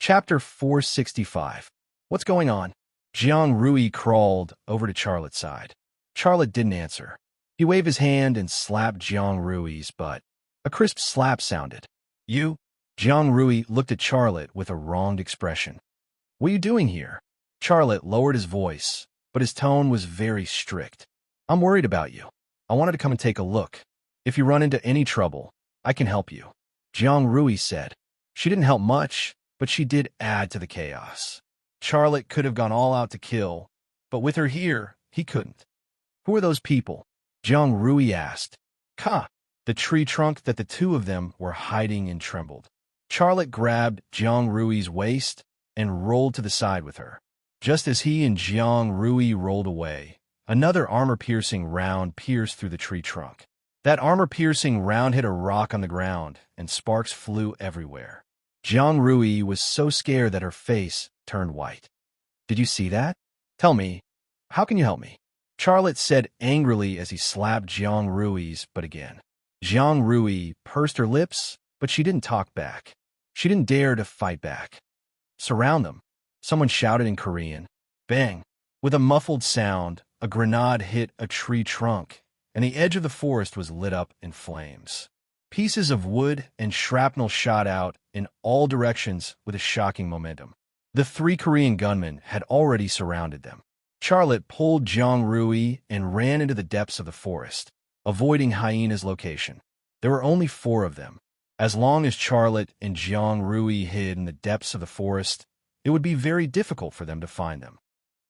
Chapter 465. What's going on? Jiang Rui crawled over to Charlotte's side. Charlotte didn't answer. He waved his hand and slapped Jiang Rui's butt. A crisp slap sounded. You? Jiang Rui looked at Charlotte with a wronged expression. What are you doing here? Charlotte lowered his voice, but his tone was very strict. I'm worried about you. I wanted to come and take a look. If you run into any trouble, I can help you. Jiang Rui said. She didn't help much, but she did add to the chaos. Charlotte could have gone all out to kill, but with her here, he couldn't. Who are those people? Jiang Rui asked. The tree trunk that the two of them were hiding in trembled. Charlotte grabbed Jiang Rui's waist and rolled to the side with her. Just as he and Jiang Rui rolled away, another armor-piercing round pierced through the tree trunk. That armor-piercing round hit a rock on the ground, and sparks flew everywhere. Jiang Rui was so scared that her face turned white. Did you see that? Tell me, how can you help me? Charlotte said angrily as he slapped Jiang Rui's butt again. Jiang Rui pursed her lips, but she didn't talk back. She didn't dare to fight back. Surround them, someone shouted in Korean. Bang! With a muffled sound, a grenade hit a tree trunk, and the edge of the forest was lit up in flames. Pieces of wood and shrapnel shot out in all directions with a shocking momentum. The three Korean gunmen had already surrounded them. Charlotte pulled Jiang Rui and ran into the depths of the forest, avoiding Hyena's location. There were only 4 of them. As long as Charlotte and Jiang Rui hid in the depths of the forest, it would be very difficult for them to find them.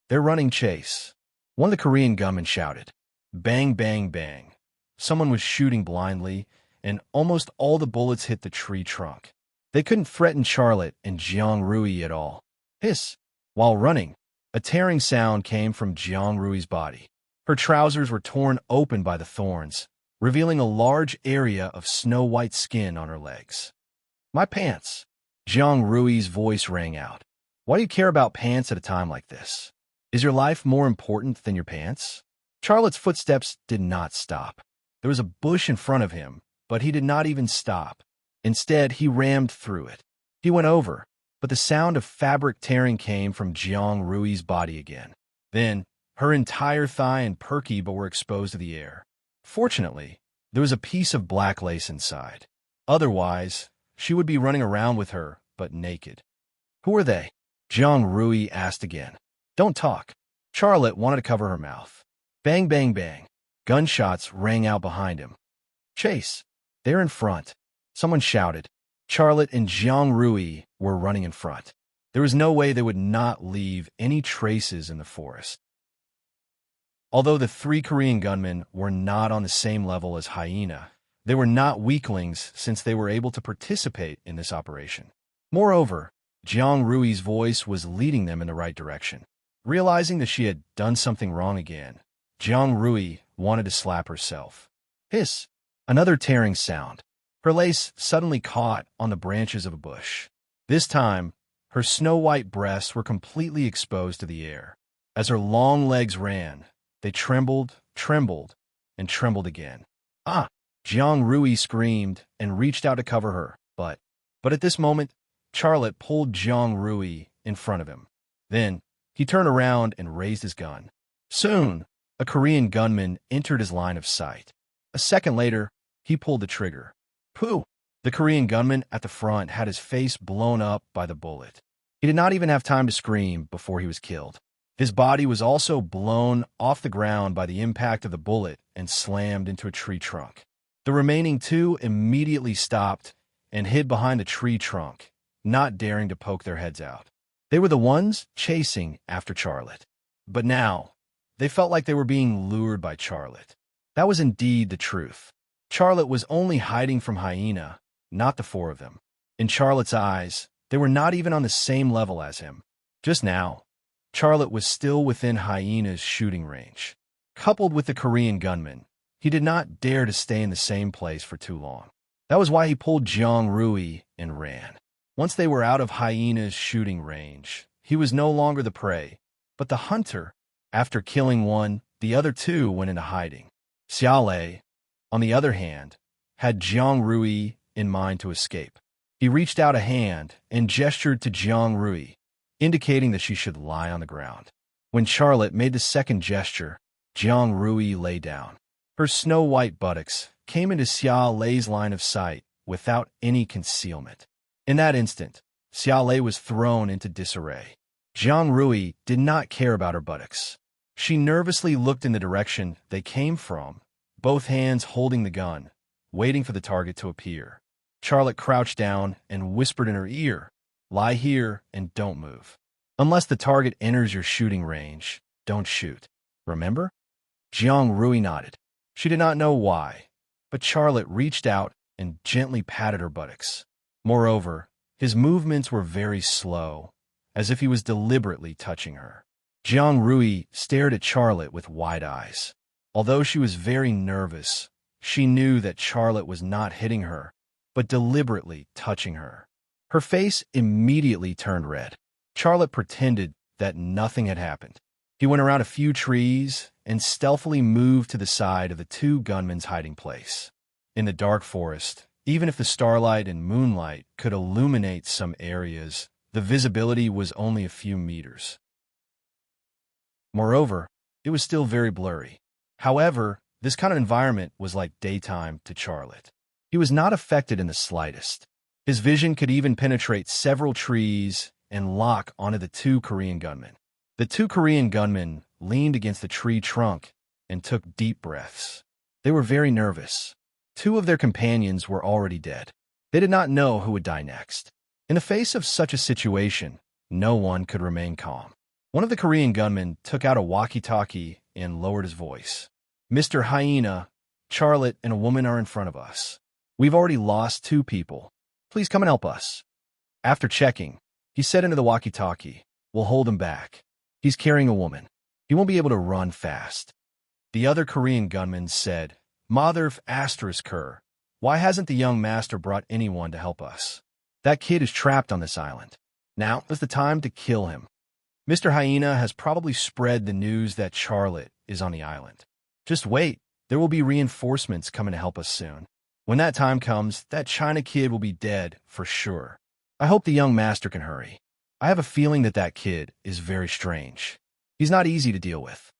They're running chase. One of the Korean gunmen shouted. Bang, bang, bang. Someone was shooting blindly, and almost all the bullets hit the tree trunk. They couldn't threaten Charlotte and Jiang Rui at all. Hiss! While running, a tearing sound came from Jiang Rui's body. Her trousers were torn open by the thorns, revealing a large area of snow-white skin on her legs. My pants! Jiang Rui's voice rang out. Why do you care about pants at a time like this? Is your life more important than your pants? Charlotte's footsteps did not stop. There was a bush in front of him, but he did not even stop. Instead, he rammed through it. He went over, but the sound of fabric tearing came from Jiang Rui's body again. Then, her entire thigh and perky but were exposed to the air. Fortunately, there was a piece of black lace inside. Otherwise, she would be running around with her, but naked. Who are they? Jiang Rui asked again. Don't talk. Charlotte wanted to cover her mouth. Bang, bang, bang. Gunshots rang out behind him. Chase! They're in front. Someone shouted. Charlotte and Jiang Rui were running in front. There was no way they would not leave any traces in the forest. Although the 3 Korean gunmen were not on the same level as Hyena, they were not weaklings since they were able to participate in this operation. Moreover, Jiang Rui's voice was leading them in the right direction. Realizing that she had done something wrong again, Jiang Rui wanted to slap herself. Hiss! Another tearing sound. Her lace suddenly caught on the branches of a bush. This time, her snow-white breasts were completely exposed to the air. As her long legs ran, they trembled, and trembled again. Ah! Jiang Rui screamed and reached out to cover her, but at this moment, Charlotte pulled Jiang Rui in front of him. Then, he turned around and raised his gun. Soon, a Korean gunman entered his line of sight. A second later, he pulled the trigger. Pooh! The Korean gunman at the front had his face blown up by the bullet. He did not even have time to scream before he was killed. His body was also blown off the ground by the impact of the bullet and slammed into a tree trunk. The remaining 2 immediately stopped and hid behind the tree trunk, not daring to poke their heads out. They were the ones chasing after Charlotte. But now, they felt like they were being lured by Charlotte. That was indeed the truth. Charlotte was only hiding from Hyena, not the 4 of them. In Charlotte's eyes, they were not even on the same level as him. Just now, Charlotte was still within Hyena's shooting range. Coupled with the Korean gunman, he did not dare to stay in the same place for too long. That was why he pulled Jiang Rui and ran. Once they were out of Hyena's shooting range, he was no longer the prey, but the hunter. After killing one, the other 2 went into hiding. Xiaolei, on the other hand, had Jiang Rui in mind to escape. He reached out a hand and gestured to Jiang Rui, indicating that she should lie on the ground. When Charlotte made the second gesture, Jiang Rui lay down. Her snow-white buttocks came into Xia Lei's line of sight without any concealment. In that instant, Xia Lei was thrown into disarray. Jiang Rui did not care about her buttocks. She nervously looked in the direction they came from, both hands holding the gun, waiting for the target to appear. Charlotte crouched down and whispered in her ear, "Lie here and don't move. Unless the target enters your shooting range, don't shoot. Remember?" Jiang Rui nodded. She did not know why, but Charlotte reached out and gently patted her buttocks. Moreover, his movements were very slow, as if he was deliberately touching her. Jiang Rui stared at Charlotte with wide eyes. Although she was very nervous, she knew that Charlotte was not hitting her, but deliberately touching her. Her face immediately turned red. Charlotte pretended that nothing had happened. He went around a few trees and stealthily moved to the side of the two gunmen's hiding place. In the dark forest, even if the starlight and moonlight could illuminate some areas, the visibility was only a few meters. Moreover, it was still very blurry. However, this kind of environment was like daytime to Charlotte. He was not affected in the slightest. His vision could even penetrate several trees and lock onto the two Korean gunmen. The two Korean gunmen leaned against the tree trunk and took deep breaths. They were very nervous. Two of their companions were already dead. They did not know who would die next. In the face of such a situation, no one could remain calm. One of the Korean gunmen took out a walkie-talkie and lowered his voice. "Mr. Hyena, Charlotte and a woman are in front of us. We've already lost 2 people. Please come and help us." After checking, he said into the walkie-talkie, "We'll hold him back. He's carrying a woman. He won't be able to run fast." The other Korean gunman said, "Mother asterisk her. Why hasn't the young master brought anyone to help us? That kid is trapped on this island. Now is the time to kill him. Mr. Hyena has probably spread the news that Charlotte is on the island. Just wait. There will be reinforcements coming to help us soon. When that time comes, that China kid will be dead for sure. I hope the young master can hurry. I have a feeling that that kid is very strange. He's not easy to deal with."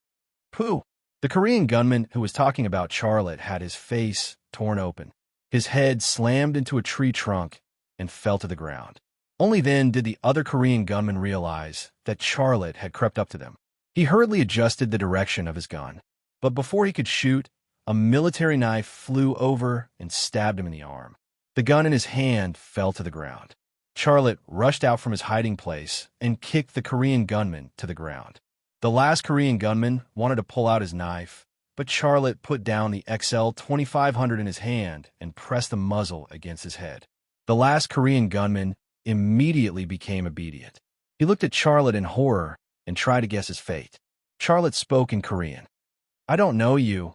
Pooh! The Korean gunman who was talking about Charlotte had his face torn open. His head slammed into a tree trunk and fell to the ground. Only then did the other Korean gunman realize that Charlotte had crept up to them. He hurriedly adjusted the direction of his gun, but before he could shoot, a military knife flew over and stabbed him in the arm. The gun in his hand fell to the ground. Charlotte rushed out from his hiding place and kicked the Korean gunman to the ground. The last Korean gunman wanted to pull out his knife, but Charlotte put down the XL 2500 in his hand and pressed the muzzle against his head. The last Korean gunman immediately became obedient. He looked at Charlotte in horror and tried to guess his fate. Charlotte spoke in Korean. "I don't know you,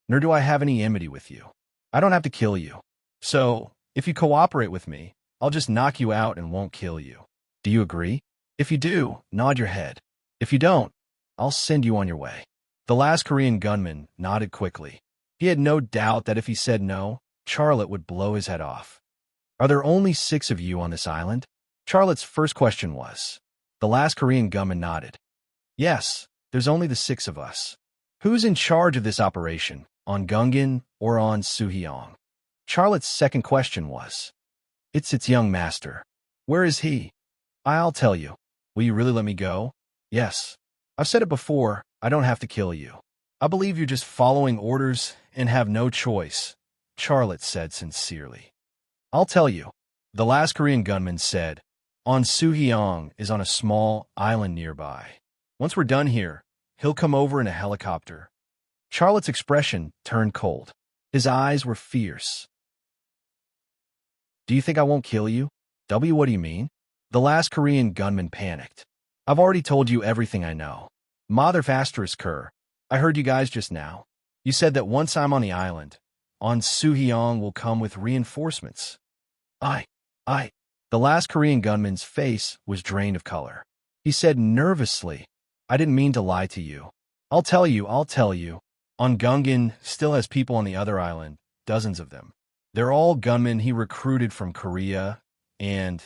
nor do I have any enmity with you. I don't have to kill you. So, if you cooperate with me, I'll just knock you out and won't kill you. Do you agree? If you do, nod your head. If you don't, I'll send you on your way." The last Korean gunman nodded quickly. He had no doubt that if he said no, Charlotte would blow his head off. "Are there only 6 of you on this island?" Charlotte's first question was. The last Korean gunman nodded. "Yes, there's only the 6 of us. Who's in charge of this operation, on Gungan or on Suhyang?" Charlotte's second question was. "It's its young master. Where is he?" "I'll tell you. Will you really let me go?" "Yes. I've said it before, I don't have to kill you. I believe you're just following orders and have no choice," Charlotte said sincerely. "I'll tell you." The last Korean gunman said, "On Suhyang is on a small island nearby. Once we're done here, he'll come over in a helicopter." Charlotte's expression turned cold. His eyes were fierce. "Do you think I won't kill you?" What do you mean?" The last Korean gunman panicked. "I've already told you everything I know. Mother asterisk her. I heard you guys just now. You said that once I'm on the island, on Suhyang will come with reinforcements." I. The last Korean gunman's face was drained of color. He said nervously, "I didn't mean to lie to you. I'll tell you. On Gungan still has people on the other island, dozens of them. They're all gunmen he recruited from Korea And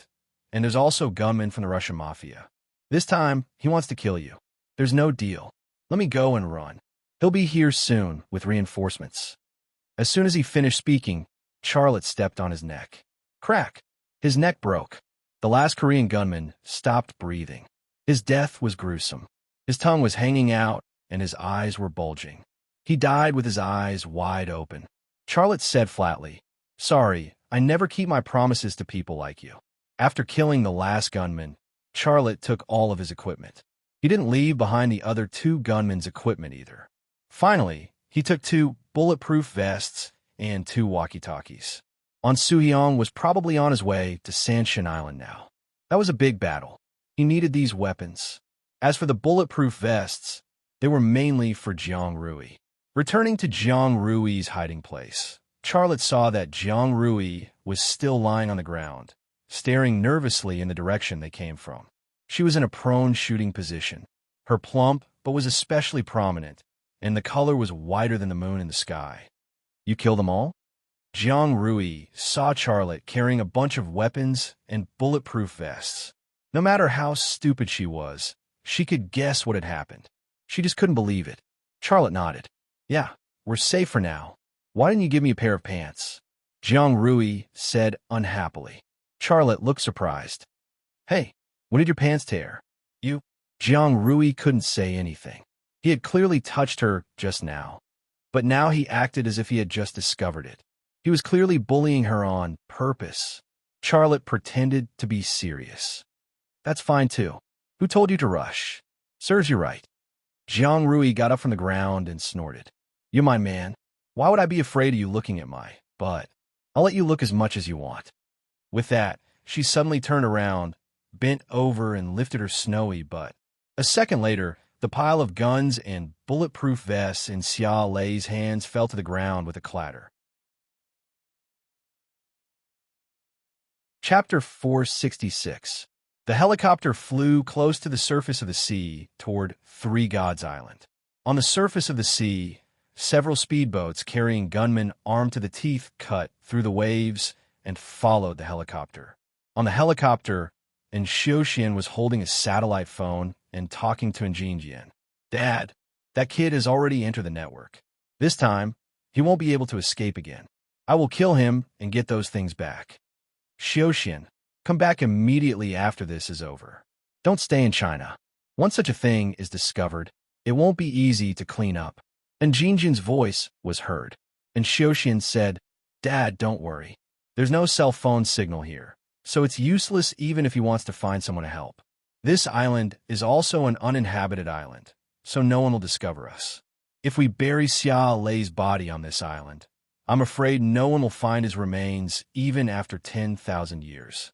there's also gunmen from the Russian mafia. This time, he wants to kill you. There's no deal. Let me go and run. He'll be here soon with reinforcements." As soon as he finished speaking, Charlotte stepped on his neck. Crack! His neck broke. The last Korean gunman stopped breathing. His death was gruesome. His tongue was hanging out, and his eyes were bulging. He died with his eyes wide open. Charlotte said flatly, "Sorry, I never keep my promises to people like you." After killing the last gunman, Charlotte took all of his equipment. He didn't leave behind the other two gunmen's equipment either. Finally, he took 2 bulletproof vests and 2 walkie-talkies. Soo-hyung was probably on his way to Sanshin Island now. That was a big battle. He needed these weapons. As for the bulletproof vests, they were mainly for Jiang Rui. Returning to Jiang Rui's hiding place, Charlotte saw that Jiang Rui was still lying on the ground, staring nervously in the direction they came from. She was in a prone shooting position. Her plump but was especially prominent, and the color was whiter than the moon in the sky. "You kill them all?" Jiang Rui saw Charlotte carrying a bunch of weapons and bulletproof vests. No matter how stupid she was, she could guess what had happened. She just couldn't believe it. Charlotte nodded. "Yeah, we're safe for now. Why didn't you give me a pair of pants?" Jiang Rui said unhappily. Charlotte looked surprised. "Hey, when did your pants tear?" "You?" Jiang Rui couldn't say anything. He had clearly touched her just now, but now he acted as if he had just discovered it. He was clearly bullying her on purpose. Charlotte pretended to be serious. "That's fine too. Who told you to rush?" "Serves you right." Jiang Rui got up from the ground and snorted. "You're my man. Why would I be afraid of you looking at my butt? I'll let you look as much as you want." With that, she suddenly turned around, bent over and lifted her snowy butt. A second later, the pile of guns and bulletproof vests in Xia Lei's hands fell to the ground with a clatter. Chapter 466. The helicopter flew close to the surface of the sea toward Three Gods Island. On the surface of the sea, several speedboats carrying gunmen armed to the teeth cut through the waves and followed the helicopter. On the helicopter, Xiaoxian was holding a satellite phone and talking to Jinjian. "Dad, that kid has already entered the network. This time, he won't be able to escape again. I will kill him and get those things back. Xiaoxian, come back immediately after this is over. Don't stay in China. Once such a thing is discovered, it won't be easy to clean up." And Jinjian's voice was heard. And Xiaoxian said, "Dad, don't worry. There's no cell phone signal here, so it's useless even if he wants to find someone to help. This island is also an uninhabited island, so no one will discover us. If we bury Xia Lei's body on this island, I'm afraid no one will find his remains even after 10,000 years.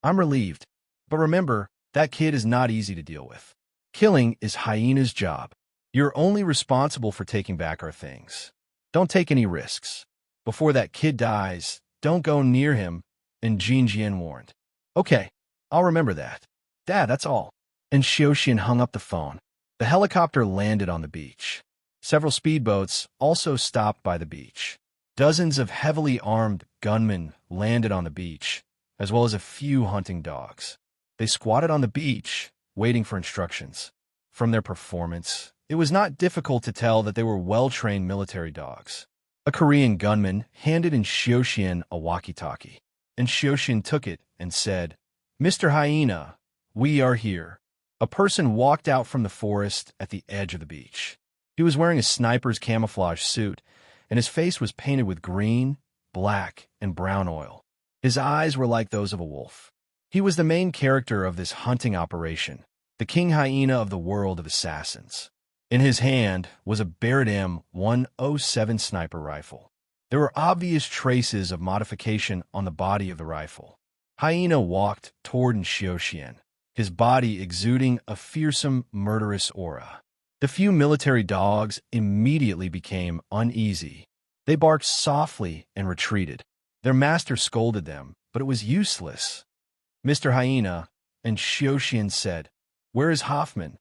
I'm relieved, but remember, that kid is not easy to deal with. Killing is Hyena's job. You're only responsible for taking back our things. Don't take any risks. Before that kid dies, don't go near him," and Jinjian warned. "Okay, I'll remember that. Dad, that's all." And Xiaoxian hung up the phone. The helicopter landed on the beach. Several speedboats also stopped by the beach. Dozens of heavily armed gunmen landed on the beach, as well as a few hunting dogs. They squatted on the beach, waiting for instructions. From their performance, it was not difficult to tell that they were well-trained military dogs. A Korean gunman handed in Xiaoxian a walkie-talkie, and Xiaoxian took it and said, "Mr. Hyena, we are here." A person walked out from the forest at the edge of the beach. He was wearing a sniper's camouflage suit, and his face was painted with green, black, and brown oil. His eyes were like those of a wolf. He was the main character of this hunting operation, the King Hyena of the world of assassins. In his hand was a Barrett M107 sniper rifle. There were obvious traces of modification on the body of the rifle. Hyena walked toward Xiaoxian, his body exuding a fearsome, murderous aura. The few military dogs immediately became uneasy. They barked softly and retreated. Their master scolded them, but it was useless. "Mr. Hyena," and Xiaoxian said, "Where is Hoffman?"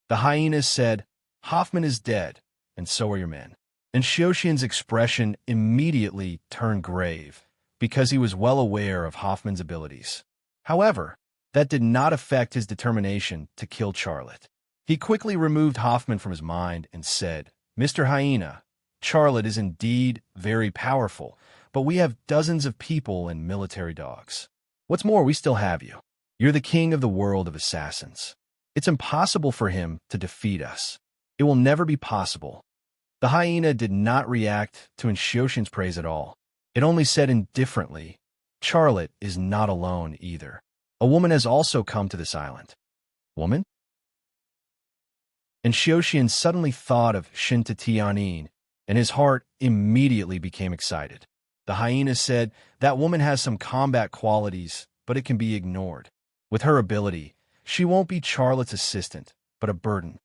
The hyenas said, "Hoffman is dead, and so are your men." And Xiaoxian's expression immediately turned grave, because he was well aware of Hoffman's abilities. However, that did not affect his determination to kill Charlotte. He quickly removed Hoffman from his mind and said, "Mr. Hyena, Charlotte is indeed very powerful, but we have dozens of people and military dogs. What's more, we still have you. You're the king of the world of assassins. It's impossible for him to defeat us. It will never be possible." The hyena did not react to Inshioshin's praise at all. It only said indifferently, "Charlotte is not alone either. A woman has also come to this island." Woman? Inshioshin suddenly thought of Tianyin, and his heart immediately became excited. The hyena said, "That woman has some combat qualities, but it can be ignored. With her ability, she won't be Charlotte's assistant, but a burden.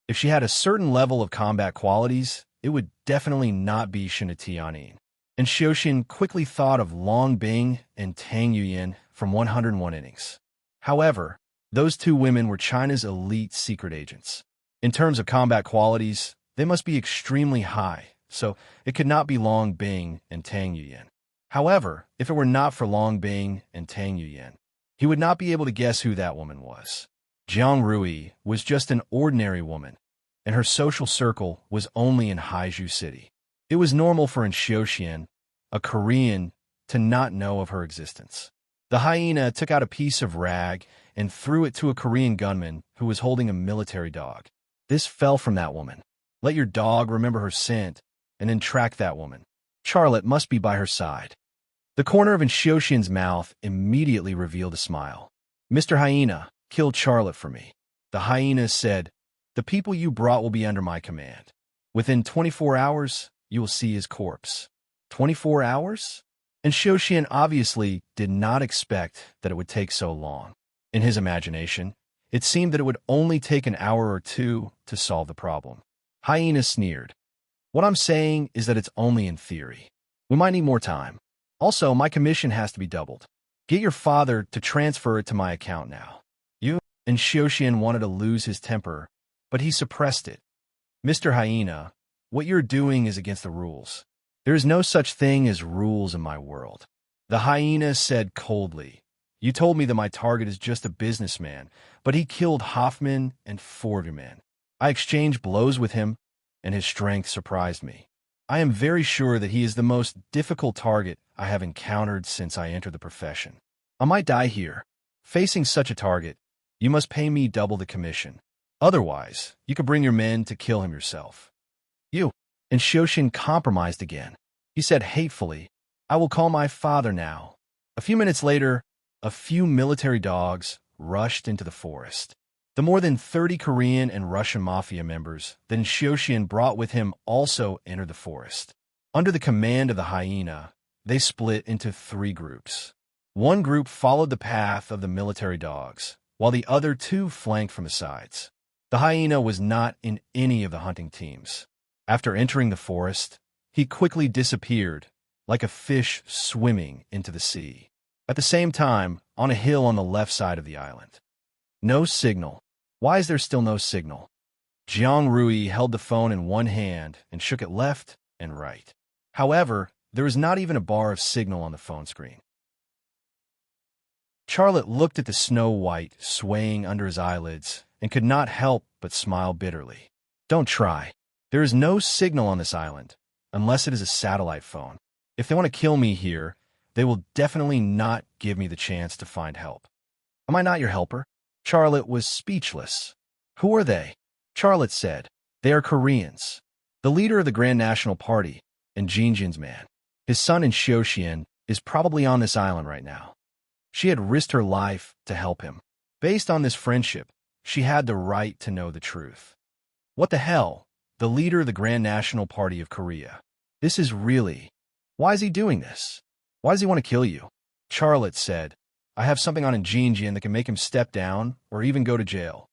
If she had a certain level of combat qualities, it would definitely not be Tianyin." And Xioshin quickly thought of Long Bing and Tang Yuyan from 101 Innings. However, those two women were China's elite secret agents. In terms of combat qualities, they must be extremely high, so it could not be Long Bing and Tang Yuyan. However, if it were not for Long Bing and Tang Yuyan, he would not be able to guess who that woman was. Jiang Rui was just an ordinary woman, and her social circle was only in Haizhu City. It was normal for Inshioshin, a Korean, to not know of her existence. The hyena took out a piece of rag and threw it to a Korean gunman who was holding a military dog. "This fell from that woman. Let your dog remember her scent, and then track that woman. Charlotte must be by her side." The corner of Inshioshin's mouth immediately revealed a smile. "Mr. Hyena, kill Charlotte for me." The hyena said, "The people you brought will be under my command. Within 24 hours, you will see his corpse." 24 hours? And Xioshin obviously did not expect that it would take so long. In his imagination, it seemed that it would only take an hour or two to solve the problem. Hyena sneered. "What I'm saying is that it's only in theory. We might need more time. Also, my commission has to be doubled. Get your father to transfer it to my account now." And Xioshin wanted to lose his temper, but he suppressed it. "Mr. Hyena, what you're doing is against the rules. There is no such thing as rules in my world." The hyena said coldly, "You told me that my target is just a businessman, but he killed Hoffman and 4 of your men. I exchanged blows with him, and his strength surprised me. I am very sure that he is the most difficult target I have encountered since I entered the profession. I might die here. Facing such a target, you must pay me double the commission. Otherwise, you could bring your men to kill him yourself." "You." And Xioshin compromised again. He said hatefully, "I will call my father now." A few minutes later, a few military dogs rushed into the forest. The more than 30 Korean and Russian mafia members that Xioshin brought with him also entered the forest. Under the command of the hyena, they split into 3 groups. One group followed the path of the military dogs, while the other 2 flanked from the sides. The hyena was not in any of the hunting teams. After entering the forest, he quickly disappeared, like a fish swimming into the sea. At the same time, on a hill on the left side of the island. No signal. Why is there still no signal? Jiang Rui held the phone in one hand and shook it left and right. However, there was not even a bar of signal on the phone screen. Charlotte looked at the Snow White swaying under his eyelids and could not help but smile bitterly. "Don't try. There is no signal on this island, unless it is a satellite phone. If they want to kill me here, they will definitely not give me the chance to find help. Am I not your helper?" Charlotte was speechless. "Who are they?" Charlotte said, "They are Koreans. The leader of the Grand National Party, and Jinjin's man. His son in Xioshin is probably on this island right now. She had risked her life to help him. Based on this friendship, she had the right to know the truth." "What the hell? The leader of the Grand National Party of Korea. This is really... Why is he doing this? Why does he want to kill you?" Charlotte said, "I have something on Jinjin that can make him step down or even go to jail.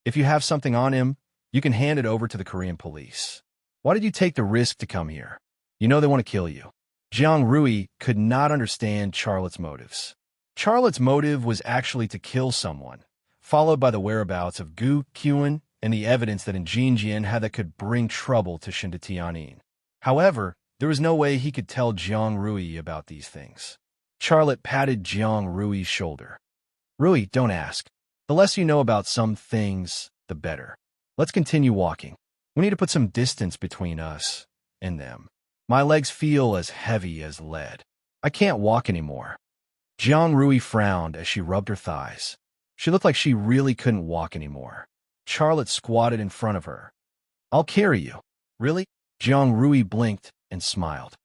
If you have something on him, you can hand it over to the Korean police. Why did you take the risk to come here? You know they want to kill you." Jiang Rui could not understand Charlotte's motives. Charlotte's motive was actually to kill someone, followed by the whereabouts of Gu Qian and the evidence that in Jinjian had that could bring trouble to Tianyin. However, there was no way he could tell Jiang Rui about these things. Charlotte patted Jiang Rui's shoulder. Rui, don't ask. The less you know about some things, the better. Let's continue walking. We need to put some distance between us and them. My legs feel as heavy as lead. I can't walk anymore. Jiang Rui frowned as she rubbed her thighs. She looked like she really couldn't walk anymore. Charlotte squatted in front of her. I'll carry you. Really? Jiang Rui blinked and smiled.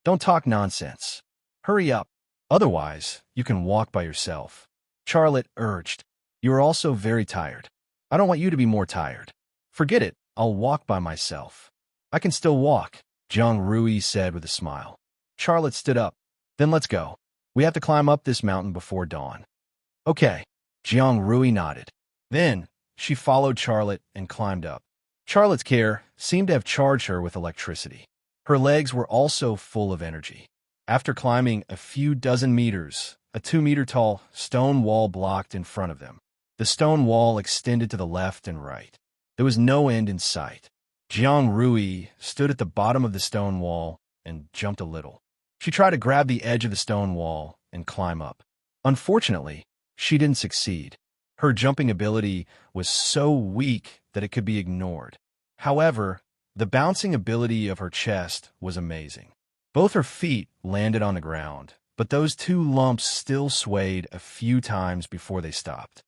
Don't talk nonsense. Hurry up. Otherwise, you can walk by yourself. Charlotte urged. You are also very tired. I don't want you to be more tired. Forget it. I'll walk by myself. I can still walk, Jiang Rui said with a smile. Charlotte stood up. Then let's go. We have to climb up this mountain before dawn. Okay. Jiang Rui nodded. Then, she followed Charlotte and climbed up. Charlotte's care seemed to have charged her with electricity. Her legs were also full of energy. After climbing a few dozen meters, a 2-meter-tall stone wall blocked in front of them. The stone wall extended to the left and right. There was no end in sight. Jiang Rui stood at the bottom of the stone wall and jumped a little. She tried to grab the edge of the stone wall and climb up. Unfortunately, she didn't succeed. Her jumping ability was so weak that it could be ignored. However, the bouncing ability of her chest was amazing. Both her feet landed on the ground, but those 2 lumps still swayed a few times before they stopped.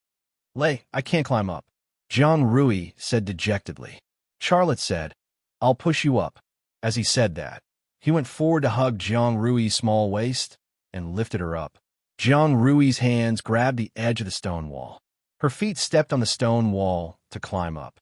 I can't climb up, Jiang Rui said dejectedly. Charlotte said, I'll push you up. As he said that, he went forward to hug Jiang Rui's small waist and lifted her up. Jiang Rui's hands grabbed the edge of the stone wall. Her feet stepped on the stone wall to climb up.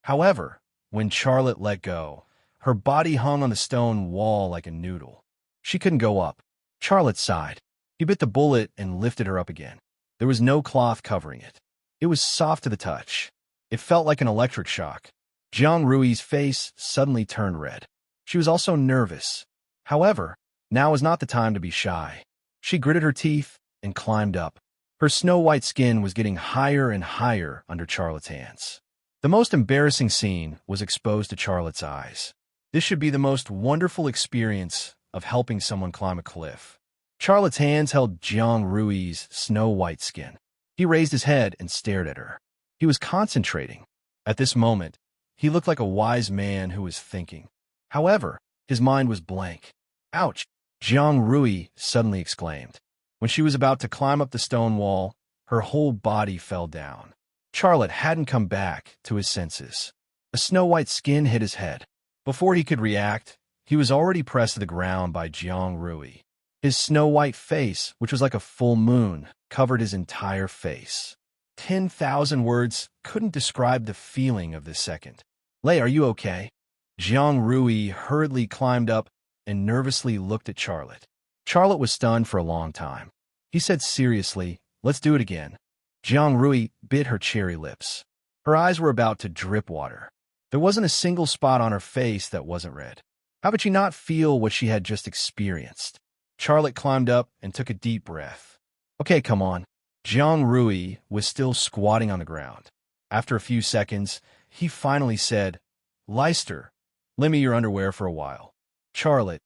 However, when Charlotte let go, her body hung on the stone wall like a noodle. She couldn't go up. Charlotte sighed. He bit the bullet and lifted her up again. There was no cloth covering it. It was soft to the touch. It felt like an electric shock. Jiang Rui's face suddenly turned red. She was also nervous. However, now was not the time to be shy. She gritted her teeth and climbed up. Her snow-white skin was getting higher and higher under Charlotte's hands. The most embarrassing scene was exposed to Charlotte's eyes. This should be the most wonderful experience of helping someone climb a cliff. Charlotte's hands held Jiang Rui's snow-white skin. He raised his head and stared at her. He was concentrating. At this moment, he looked like a wise man who was thinking. However, his mind was blank. Ouch! Jiang Rui suddenly exclaimed. When she was about to climb up the stone wall, her whole body fell down. Charlotte hadn't come back to his senses. A snow-white skin hit his head. Before he could react, he was already pressed to the ground by Jiang Rui. His snow-white face, which was like a full moon, covered his entire face. 10,000 words couldn't describe the feeling of this second. Are you okay? Jiang Rui hurriedly climbed up and nervously looked at Charlotte. Charlotte was stunned for a long time. He said seriously, let's do it again. Jiang Rui bit her cherry lips. Her eyes were about to drip water. There wasn't a single spot on her face that wasn't red. How could she not feel what she had just experienced? Charlotte climbed up and took a deep breath. Okay, come on. Jiang Rui was still squatting on the ground. After a few seconds, he finally said, Leicester, lend me your underwear for a while. Charlotte.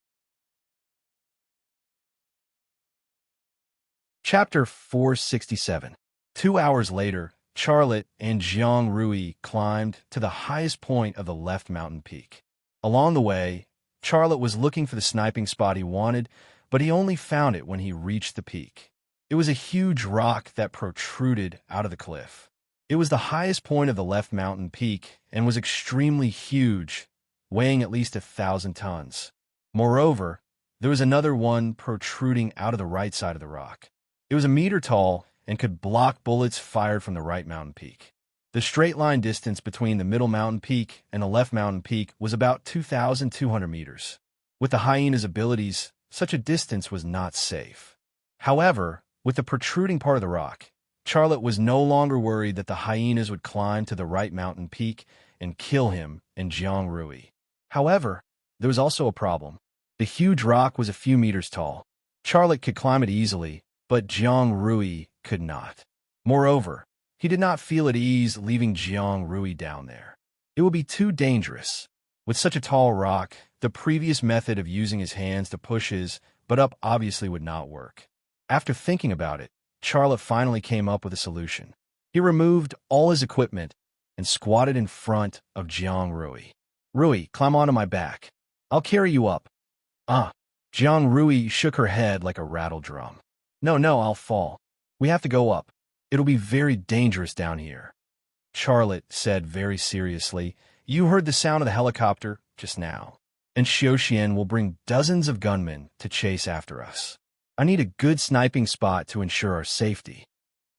Chapter 467. 2 hours later, Charlotte and Jiang Rui climbed to the highest point of the left mountain peak. Along the way, Charlotte was looking for the sniping spot he wanted, but he only found it when he reached the peak. It was a huge rock that protruded out of the cliff. It was the highest point of the left mountain peak and was extremely huge, weighing at least 1,000 tons. Moreover, there was another one protruding out of the right side of the rock. It was a meter tall and could block bullets fired from the right mountain peak. The straight line distance between the middle mountain peak and the left mountain peak was about 2,200 meters. With the hyena's abilities, such a distance was not safe. However, with the protruding part of the rock, Charlotte was no longer worried that the hyenas would climb to the right mountain peak and kill him and Jiang Rui. However, there was also a problem. The huge rock was a few meters tall. Charlotte could climb it easily, but Jiang Rui could not. Moreover, he did not feel at ease leaving Jiang Rui down there. It would be too dangerous. With such a tall rock, the previous method of using his hands to push his butt up obviously would not work. After thinking about it, Charlotte finally came up with a solution. He removed all his equipment and squatted in front of Jiang Rui. Rui, climb onto my back. I'll carry you up. Ah. Jiang Rui shook her head like a rattle drum. No, I'll fall. We have to go up. It'll be very dangerous down here. Charlotte said very seriously, you heard the sound of the helicopter just now, and Xiaoxian will bring dozens of gunmen to chase after us. I need a good sniping spot to ensure our safety.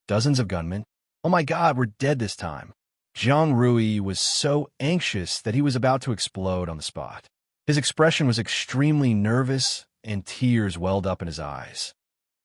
Dozens of gunmen? Oh my God, we're dead this time. Jiang Rui was so anxious that he was about to explode on the spot. His expression was extremely nervous, and tears welled up in his eyes.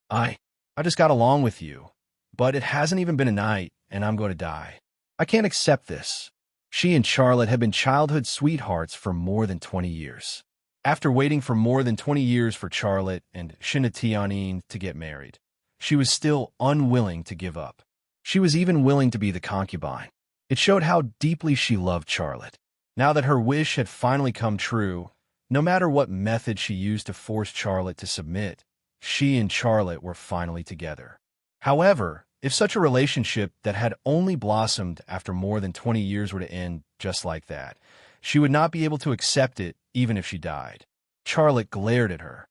I just got along with you, but it hasn't even been a night, and I'm going to die. I can't accept this. She and Charlotte had been childhood sweethearts for more than 20 years. After waiting for more than 20 years for Charlotte and Tianyin to get married, she was still unwilling to give up. She was even willing to be the concubine. It showed how deeply she loved Charlotte. Now that her wish had finally come true, no matter what method she used to force Charlotte to submit, she and Charlotte were finally together. However, if such a relationship that had only blossomed after more than 20 years were to end just like that, she would not be able to accept it even if she died. Charlotte glared at her.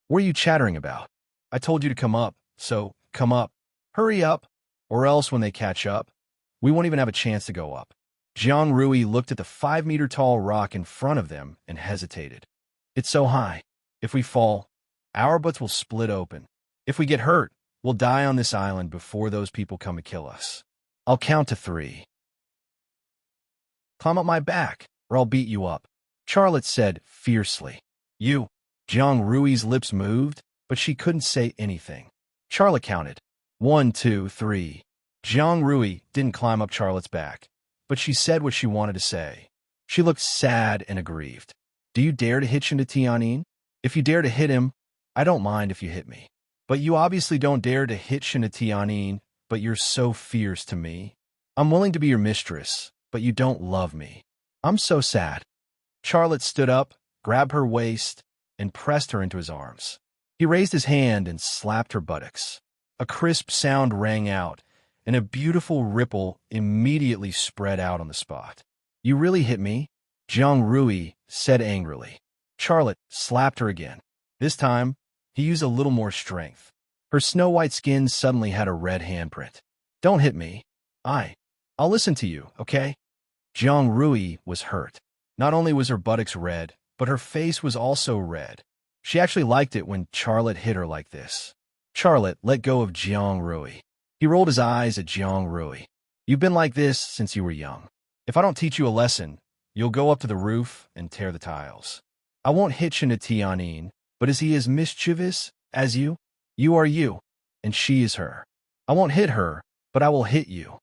What are you chattering about? I told you to come up, so come up. Hurry up, or else when they catch up, we won't even have a chance to go up. Jiang Rui looked at the 5-meter-tall rock in front of them and hesitated. It's so high. If we fall, our butts will split open. If we get hurt, we'll die on this island before those people come to kill us. I'll count to 3. Climb up my back, or I'll beat you up, Charlotte said fiercely. You. Jiang Rui's lips moved, but she couldn't say anything. Charlotte counted. 1, 2, 3. Jiang Rui didn't climb up Charlotte's back, but she said what she wanted to say. She looked sad and aggrieved. Do you dare to hit Tianyin? If you dare to hit him, I don't mind if you hit me. But you obviously don't dare to hit Tianyin, but you're so fierce to me. I'm willing to be your mistress, but you don't love me. I'm so sad. Charlotte stood up, grabbed her waist, and pressed her into his arms. He raised his hand and slapped her buttocks. A crisp sound rang out, and a beautiful ripple immediately spread out on the spot. You really hit me? Jiang Rui said angrily. Charlotte slapped her again. This time, he used a little more strength. Her snow-white skin suddenly had a red handprint. Don't hit me. I'll listen to you, okay? Jiang Rui was hurt. Not only was her buttocks red, but her face was also red. She actually liked it when Charlotte hit her like this. Charlotte let go of Jiang Rui. He rolled his eyes at Jiang Rui. You've been like this since you were young. If I don't teach you a lesson, you'll go up to the roof and tear the tiles. I won't hit Tianyin, but is he as mischievous as you? You are you, and she is her. I won't hit her, but I will hit you.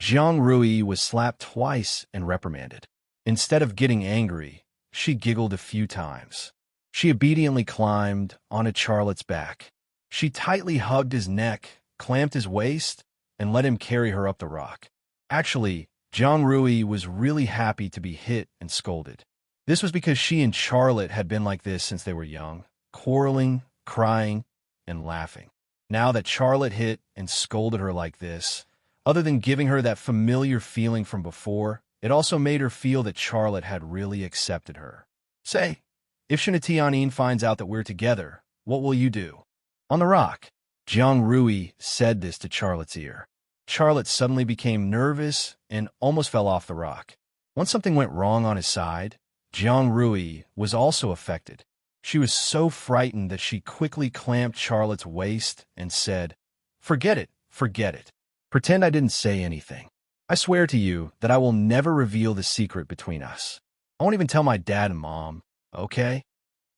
Jiang Rui was slapped twice and reprimanded. Instead of getting angry, she giggled a few times. She obediently climbed onto Charlotte's back. She tightly hugged his neck, clamped his waist, and let him carry her up the rock. Actually, Jiang Rui was really happy to be hit and scolded. This was because she and Charlotte had been like this since they were young, quarreling, crying, and laughing. Now that Charlotte hit and scolded her like this, other than giving her that familiar feeling from before, it also made her feel that Charlotte had really accepted her. Say, if Tianyin finds out that we're together, what will you do? On the rock. Jiang Rui said this to Charlotte's ear. Charlotte suddenly became nervous and almost fell off the rock. Once something went wrong on his side, Jiang Rui was also affected. She was so frightened that she quickly clamped Charlotte's waist and said, Forget it. Pretend I didn't say anything. I swear to you that I will never reveal the secret between us. I won't even tell my dad and mom, okay?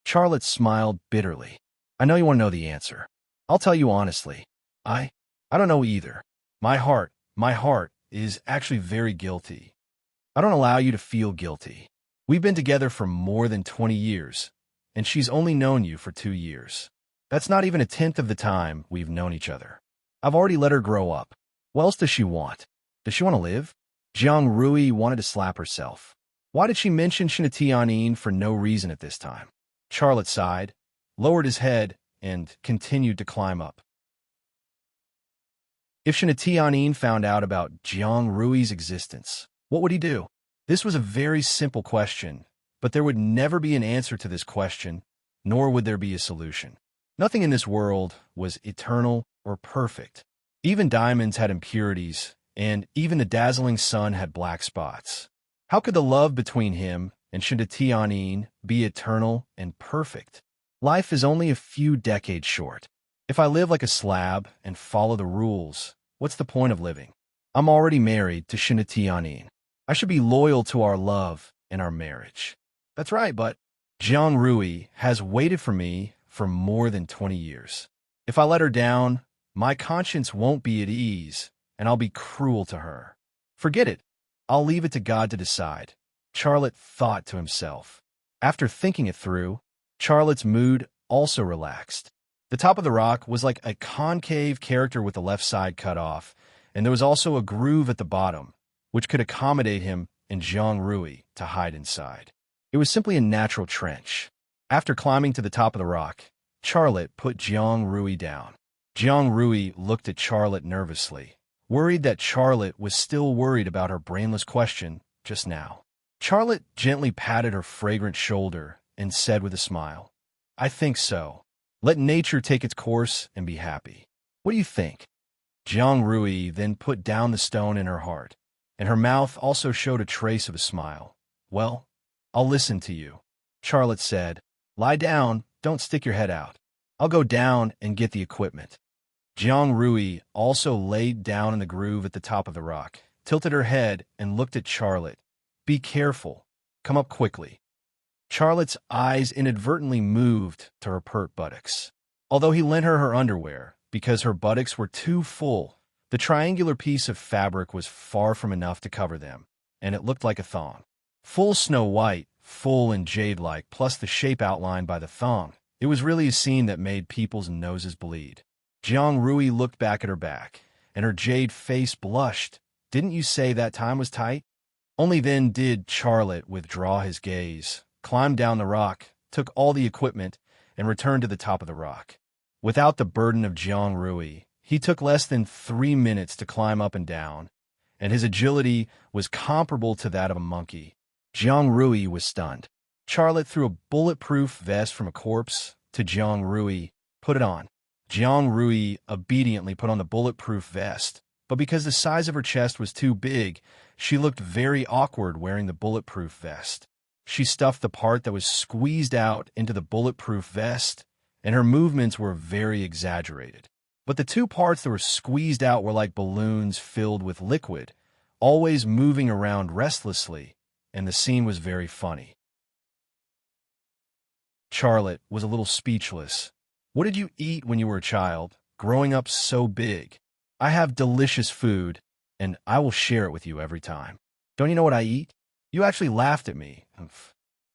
Charlotte smiled bitterly. I know you want to know the answer. I'll tell you honestly. I don't know either. My heart is actually very guilty. I don't allow you to feel guilty. We've been together for more than 20 years, and she's only known you for 2 years. That's not even a tenth of the time we've known each other. I've already let her grow up. What else does she want? Does she want to live? Jiang Rui wanted to slap herself. Why did she mention Tianyin for no reason at this time? Charlotte sighed, lowered his head, and continued to climb up. If Tianyin found out about Jiang Rui's existence, what would he do? This was a very simple question, but there would never be an answer to this question, nor would there be a solution. Nothing in this world was eternal or perfect. Even diamonds had impurities, and even the dazzling sun had black spots. How could the love between him and Tianyin be eternal and perfect? Life is only a few decades short. If I live like a slab and follow the rules, what's the point of living? I'm already married to Tianyin. I should be loyal to our love and our marriage. That's right, but Jiang Rui has waited for me for more than 20 years. If I let her down, my conscience won't be at ease, and I'll be cruel to her. Forget it. I'll leave it to God to decide, Charlotte thought to himself. After thinking it through, Charlotte's mood also relaxed. The top of the rock was like a concave character with the left side cut off, and there was also a groove at the bottom, which could accommodate him and Jiang Rui to hide inside. It was simply a natural trench. After climbing to the top of the rock, Charlotte put Jiang Rui down. Jiang Rui looked at Charlotte nervously, worried that Charlotte was still worried about her brainless question just now. Charlotte gently patted her fragrant shoulder and said with a smile, "I think so. Let nature take its course and be happy. What do you think?" Jiang Rui then put down the stone in her heart, and her mouth also showed a trace of a smile. "Well, I'll listen to you," Charlotte said. "Lie down, don't stick your head out. I'll go down and get the equipment." Jiang Rui also laid down in the groove at the top of the rock, tilted her head, and looked at Charlotte. "Be careful. Come up quickly." Charlotte's eyes inadvertently moved to her pert buttocks. Although he lent her underwear, because her buttocks were too full, the triangular piece of fabric was far from enough to cover them, and it looked like a thong. Full Snow White, full and jade-like, plus the shape outlined by the thong. It was really a scene that made people's noses bleed. Jiang Rui looked back at her back, and her jade face blushed. "Didn't you say that time was tight?" Only then did Charlotte withdraw his gaze, climbed down the rock, took all the equipment, and returned to the top of the rock. Without the burden of Jiang Rui, he took less than 3 minutes to climb up and down, and his agility was comparable to that of a monkey. Jiang Rui was stunned. Charlotte threw a bulletproof vest from a corpse to Jiang Rui. "Put it on." Jiang Rui obediently put on the bulletproof vest, but because the size of her chest was too big, she looked very awkward wearing the bulletproof vest. She stuffed the part that was squeezed out into the bulletproof vest, and her movements were very exaggerated. But the two parts that were squeezed out were like balloons filled with liquid, always moving around restlessly, and the scene was very funny. Charlotte was a little speechless. "What did you eat when you were a child, growing up so big?" "I have delicious food, and I will share it with you every time." "Don't you know what I eat?" "You actually laughed at me."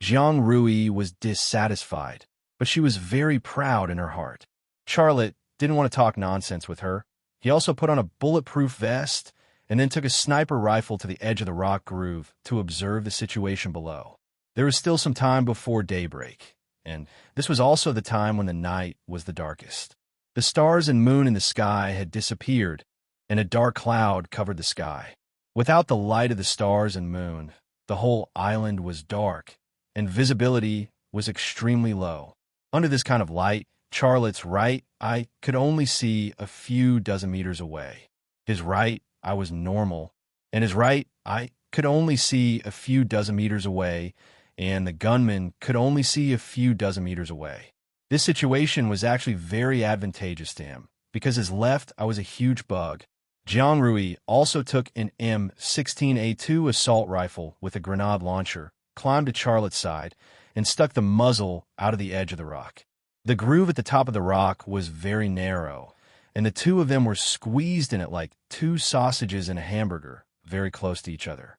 Jiang Rui was dissatisfied, but she was very proud in her heart. Charlotte didn't want to talk nonsense with her. He also put on a bulletproof vest and then took a sniper rifle to the edge of the rock groove to observe the situation below. There was still some time before daybreak, and this was also the time when the night was the darkest. The stars and moon in the sky had disappeared, and a dark cloud covered the sky. Without the light of the stars and moon, the whole island was dark, and visibility was extremely low. Under this kind of light, Charlotte's right eye could only see a few dozen meters away. His right eye was normal, and his right eye could only see a few dozen meters away, and the gunman could only see a few dozen meters away. This situation was actually very advantageous to him, because his left eye was a huge bug. Jiang Rui also took an M16A2 assault rifle with a grenade launcher, climbed to Charlotte's side, and stuck the muzzle out of the edge of the rock. The groove at the top of the rock was very narrow, and the two of them were squeezed in it like two sausages in a hamburger, very close to each other.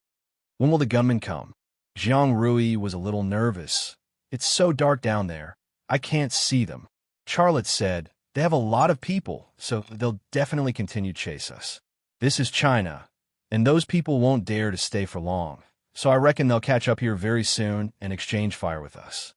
"When will the gunmen come?" Jiang Rui was a little nervous. "It's so dark down there. I can't see them." Charlotte said, "They have a lot of people, so they'll definitely continue to chase us. This is China, and those people won't dare to stay for long, so I reckon they'll catch up here very soon and exchange fire with us."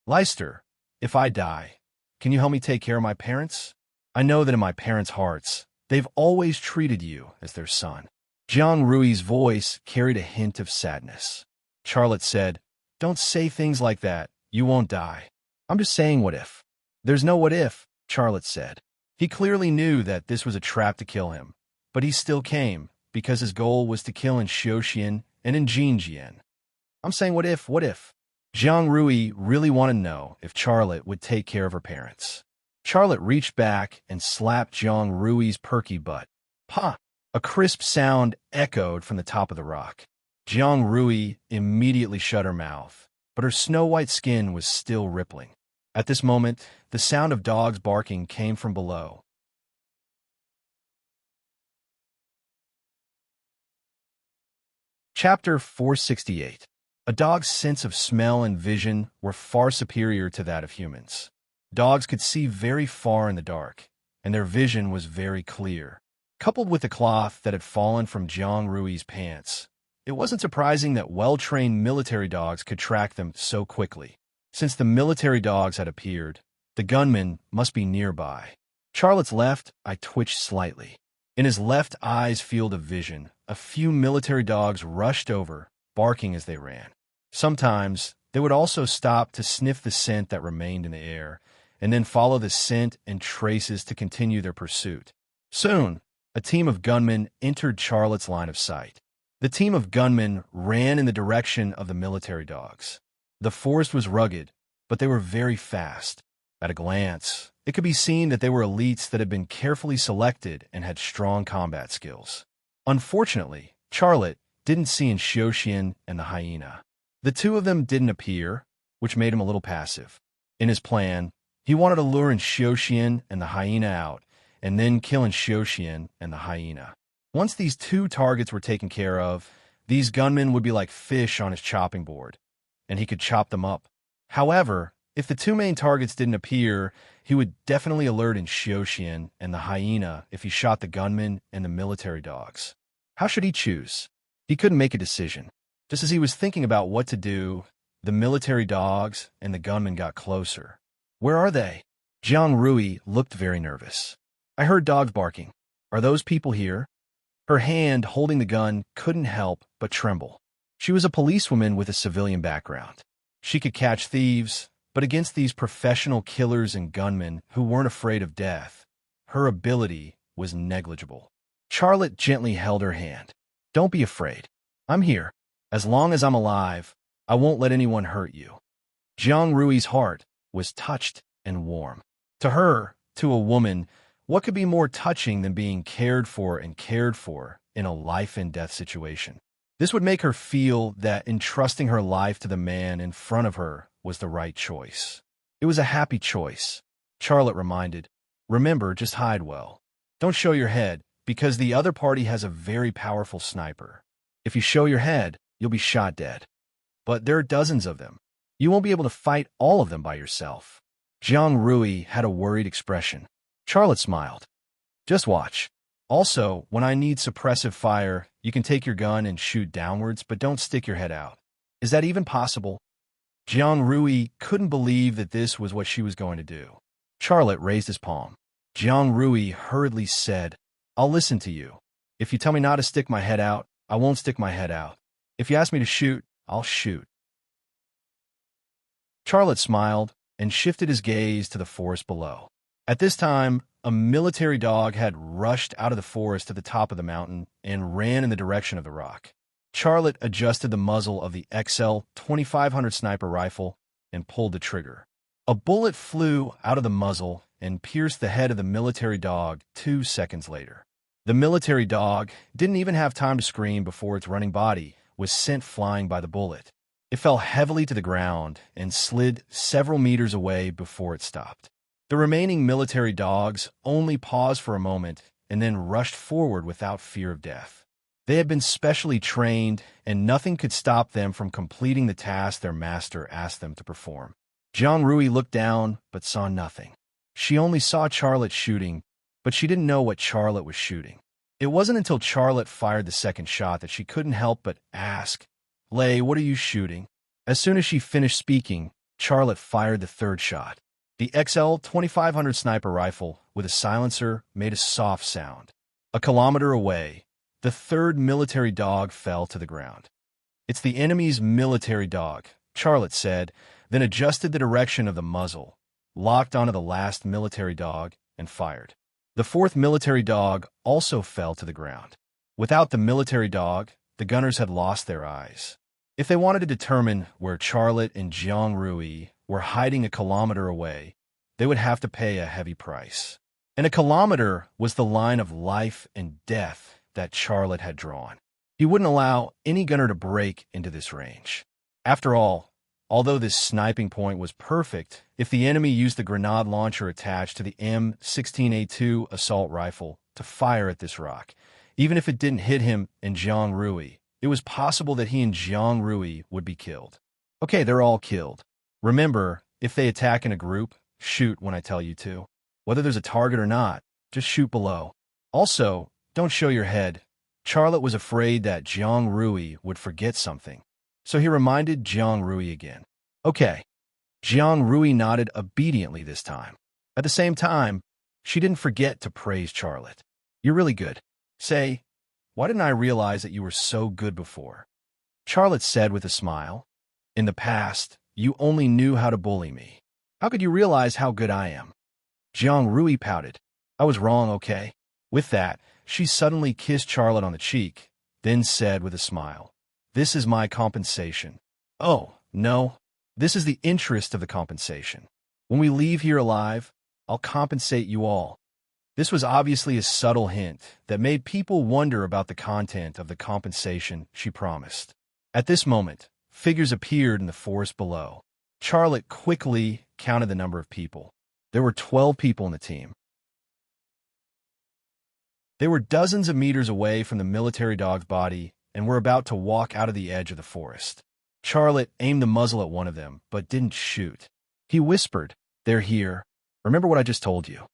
"Leicester, if I die, can you help me take care of my parents? I know that in my parents' hearts, They've always treated you as their son." Jiang Rui's voice carried a hint of sadness. Charlotte said, "Don't say things like that. You won't die. I'm just saying what if." "There's no what if," Charlotte said. He clearly knew that this was a trap to kill him, but he still came, because his goal was to kill in Xiuxian and in Jinjian. "I'm saying what if, what if?" Jiang Rui really wanted to know if Charlotte would take care of her parents. Charlotte reached back and slapped Jiang Rui's perky butt. "Pa!" A crisp sound echoed from the top of the rock. Jiang Rui immediately shut her mouth, but her snow-white skin was still rippling. At this moment, the sound of dogs barking came from below. Chapter 468. A dog's sense of smell and vision were far superior to that of humans. Dogs could see very far in the dark, and their vision was very clear. Coupled with the cloth that had fallen from Jiang Rui's pants, it wasn't surprising that well-trained military dogs could track them so quickly. Since the military dogs had appeared, the gunman must be nearby. Charlotte's left eye twitched slightly. In his left eye's field of vision, a few military dogs rushed over, barking as they ran. Sometimes, they would also stop to sniff the scent that remained in the air, and then follow the scent and traces to continue their pursuit. Soon, a team of gunmen entered Charlotte's line of sight. The team of gunmen ran in the direction of the military dogs. The forest was rugged, but they were very fast. At a glance, it could be seen that they were elites that had been carefully selected and had strong combat skills. Unfortunately, Charlotte didn't see in Xiuxian and the hyena. The two of them didn't appear, which made him a little passive. In his plan, he wanted to lure in Xiuxian and the hyena out, and then kill in Xiuxian and the hyena. Once these two targets were taken care of, these gunmen would be like fish on his chopping board, and he could chop them up. However, if the two main targets didn't appear, he would definitely alert in Xiuxian and the hyena if he shot the gunmen and the military dogs. How should he choose? He couldn't make a decision. Just as he was thinking about what to do, the military dogs and the gunmen got closer. "Where are they?" Jiang Rui looked very nervous. "I heard dogs barking. Are those people here?" Her hand holding the gun couldn't help but tremble. She was a policewoman with a civilian background. She could catch thieves, but against these professional killers and gunmen who weren't afraid of death, her ability was negligible. Charlotte gently held her hand. "Don't be afraid. I'm here. As long as I'm alive, I won't let anyone hurt you." Jiang Rui's heart was touched and warm. To her, to a woman, what could be more touching than being cared for in a life-and-death situation? This would make her feel that entrusting her life to the man in front of her was the right choice. It was a happy choice. Charlotte reminded, "Remember, just hide well. Don't show your head, because the other party has a very powerful sniper. If you show your head, you'll be shot dead. But there are dozens of them. You won't be able to fight all of them by yourself." Jiang Rui had a worried expression. Charlotte smiled. "Just watch. Also, when I need suppressive fire, you can take your gun and shoot downwards, but don't stick your head out. Is that even possible?" Jiang Rui couldn't believe that this was what she was going to do. Charlotte raised his palm. Jiang Rui hurriedly said, "I'll listen to you. If you tell me not to stick my head out, I won't stick my head out. If you ask me to shoot, I'll shoot." Charlotte smiled and shifted his gaze to the forest below. At this time, a military dog had rushed out of the forest to the top of the mountain and ran in the direction of the rock. Charlotte adjusted the muzzle of the XL 2500 sniper rifle and pulled the trigger. A bullet flew out of the muzzle and pierced the head of the military dog 2 seconds later. The military dog didn't even have time to scream before its running body was sent flying by the bullet. It fell heavily to the ground and slid several meters away before it stopped. The remaining military dogs only paused for a moment and then rushed forward without fear of death. They had been specially trained, and nothing could stop them from completing the task their master asked them to perform. Jiang Rui looked down but saw nothing. She only saw Charlotte shooting, but she didn't know what Charlotte was shooting. It wasn't until Charlotte fired the second shot that she couldn't help but ask, "Lei, what are you shooting?" As soon as she finished speaking, Charlotte fired the third shot. The XL 2500 sniper rifle with a silencer made a soft sound. A kilometer away, the third military dog fell to the ground. "It's the enemy's military dog," Charlotte said, then adjusted the direction of the muzzle, locked onto the last military dog, and fired. The fourth military dog also fell to the ground. Without the military dog, the gunners had lost their eyes. If they wanted to determine where Charlotte and Jiang Rui were hiding a kilometer away, they would have to pay a heavy price. And a kilometer was the line of life and death that Charlotte had drawn. He wouldn't allow any gunner to break into this range. After all, although this sniping point was perfect, if the enemy used the grenade launcher attached to the M16A2 assault rifle to fire at this rock, even if it didn't hit him and Jiang Rui, it was possible that he and Jiang Rui would be killed. Okay, they're all killed. Remember, if they attack in a group, shoot when I tell you to. Whether there's a target or not, just shoot below. Also, don't show your head. Charlotte was afraid that Jiang Rui would forget something, so he reminded Jiang Rui again. Okay. Jiang Rui nodded obediently this time. At the same time, she didn't forget to praise Charlotte. "You're really good." Say, "Why didn't I realize that you were so good before?" Charlotte said with a smile. "In the past, you only knew how to bully me. How could you realize how good I am?" Jiang Rui pouted. "I was wrong, okay?" With that, she suddenly kissed Charlotte on the cheek, then said with a smile, "This is my compensation." "Oh, no. This is the interest of the compensation. When we leave here alive, I'll compensate you all." This was obviously a subtle hint that made people wonder about the content of the compensation she promised. At this moment, figures appeared in the forest below. Charlotte quickly counted the number of people. There were 12 people in the team. They were dozens of meters away from the military dog's body and were about to walk out of the edge of the forest. Charlotte aimed the muzzle at one of them, but didn't shoot. He whispered, "They're here. Remember what I just told you."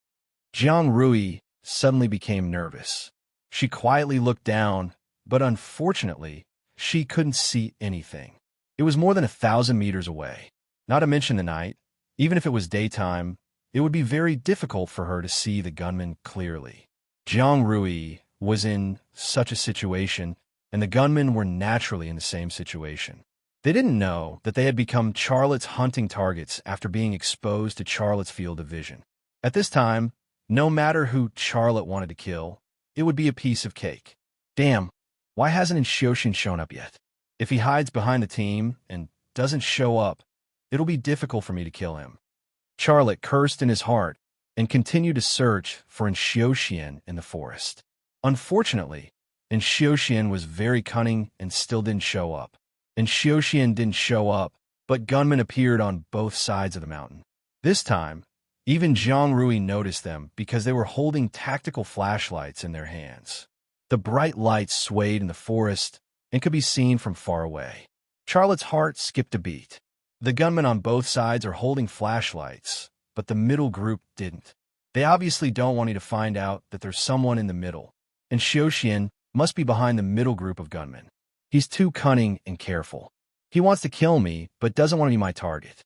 Jiang Rui suddenly became nervous. She quietly looked down, but unfortunately, she couldn't see anything. It was more than 1,000 meters away. Not to mention the night, even if it was daytime, it would be very difficult for her to see the gunman clearly. Jiang Rui was in such a situation, and the gunmen were naturally in the same situation. They didn't know that they had become Charlotte's hunting targets after being exposed to Charlotte's field of vision. At this time, no matter who Charlotte wanted to kill, it would be a piece of cake. Damn, why hasn't Xiaoxian shown up yet? If he hides behind the team and doesn't show up, it'll be difficult for me to kill him. Charlotte cursed in his heart and continued to search for Xiaoxian in the forest. Unfortunately, Xiaoxian was very cunning and still didn't show up. Xiaoxian didn't show up, but gunmen appeared on both sides of the mountain. This time, even Jiang Rui noticed them because they were holding tactical flashlights in their hands. The bright lights swayed in the forest and could be seen from far away. Charlotte's heart skipped a beat. The gunmen on both sides are holding flashlights, but the middle group didn't. They obviously don't want you to find out that there's someone in the middle, and Xiaoxian must be behind the middle group of gunmen. He's too cunning and careful. He wants to kill me, but doesn't want to be my target.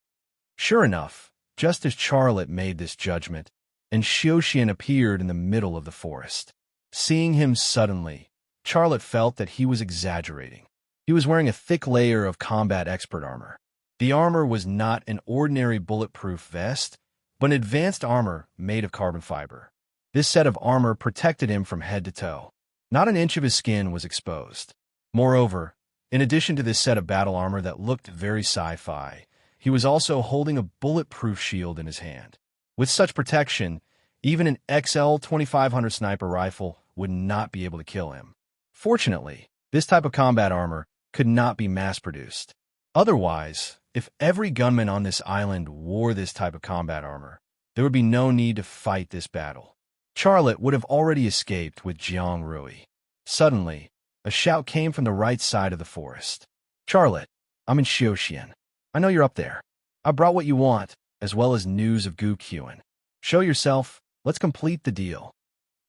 Sure enough, just as Charlotte made this judgment, Xiaoxian appeared in the middle of the forest. Seeing him suddenly, Charlotte felt that he was exaggerating. He was wearing a thick layer of combat expert armor. The armor was not an ordinary bulletproof vest, but an advanced armor made of carbon fiber. This set of armor protected him from head to toe. Not an inch of his skin was exposed. Moreover, in addition to this set of battle armor that looked very sci-fi, he was also holding a bulletproof shield in his hand. With such protection, even an XL 2500 sniper rifle would not be able to kill him. Fortunately, this type of combat armor could not be mass-produced. Otherwise, if every gunman on this island wore this type of combat armor, there would be no need to fight this battle. Charlotte would have already escaped with Jiang Rui. Suddenly, a shout came from the right side of the forest. "Charlotte, I'm in Xiaoxian. I know you're up there. I brought what you want, as well as news of Gu Qian. Show yourself. Let's complete the deal."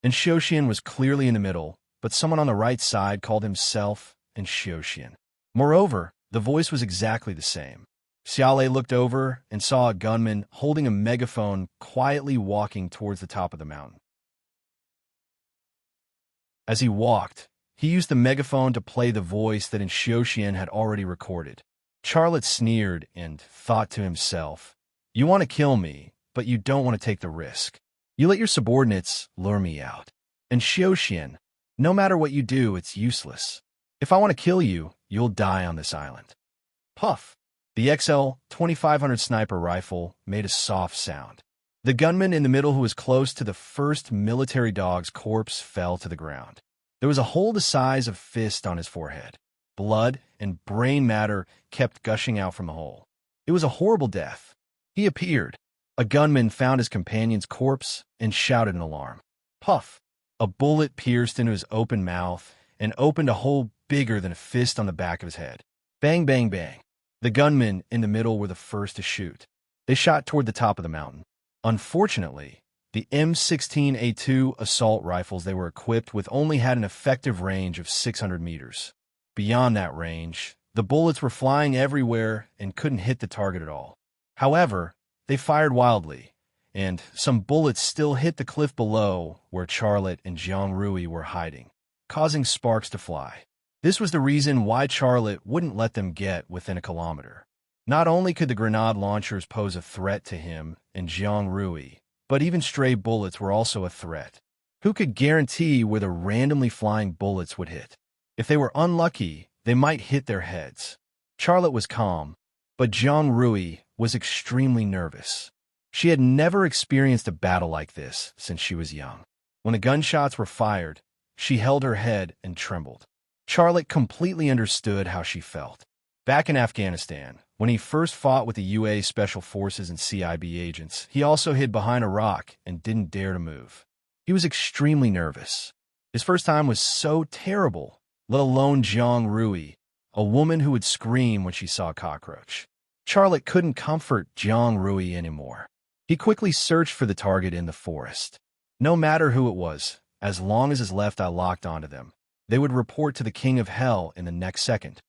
And Xiaoxian was clearly in the middle, but someone on the right side called himself and Xiaoxian. Moreover, the voice was exactly the same. Xiaolei looked over and saw a gunman holding a megaphone quietly walking towards the top of the mountain. As he walked, he used the megaphone to play the voice that Xiaoxian had already recorded. Charlotte sneered and thought to himself, "You want to kill me, but you don't want to take the risk. You let your subordinates lure me out. And Xiaoxian, no matter what you do, it's useless. If I want to kill you, you'll die on this island." Puff! The XL 2500 sniper rifle made a soft sound. The gunman in the middle, who was close to the first military dog's corpse, fell to the ground. There was a hole the size of a fist on his forehead. Blood and brain matter kept gushing out from the hole. It was a horrible death. He appeared. A gunman found his companion's corpse and shouted in alarm. Puff! A bullet pierced into his open mouth and opened a hole bigger than a fist on the back of his head. Bang, bang, bang. The gunmen in the middle were the first to shoot. They shot toward the top of the mountain. Unfortunately, the M16A2 assault rifles they were equipped with only had an effective range of 600 meters. Beyond that range, the bullets were flying everywhere and couldn't hit the target at all. However, they fired wildly, and some bullets still hit the cliff below where Charlotte and Jiang Rui were hiding, causing sparks to fly. This was the reason why Charlotte wouldn't let them get within a kilometer. Not only could the grenade launchers pose a threat to him and Jiang Rui, but even stray bullets were also a threat. Who could guarantee where the randomly flying bullets would hit? If they were unlucky, they might hit their heads. Charlotte was calm, but Jiang Rui was extremely nervous. She had never experienced a battle like this since she was young. When the gunshots were fired, she held her head and trembled. Charlotte completely understood how she felt. Back in Afghanistan, when he first fought with the UA Special Forces and CIB agents, he also hid behind a rock and didn't dare to move. He was extremely nervous. His first time was so terrible, let alone Jiang Rui, a woman who would scream when she saw a cockroach. Charlotte couldn't comfort Jiang Rui anymore. He quickly searched for the target in the forest. No matter who it was, as long as his left eye locked onto them, they would report to the King of Hell in the next second.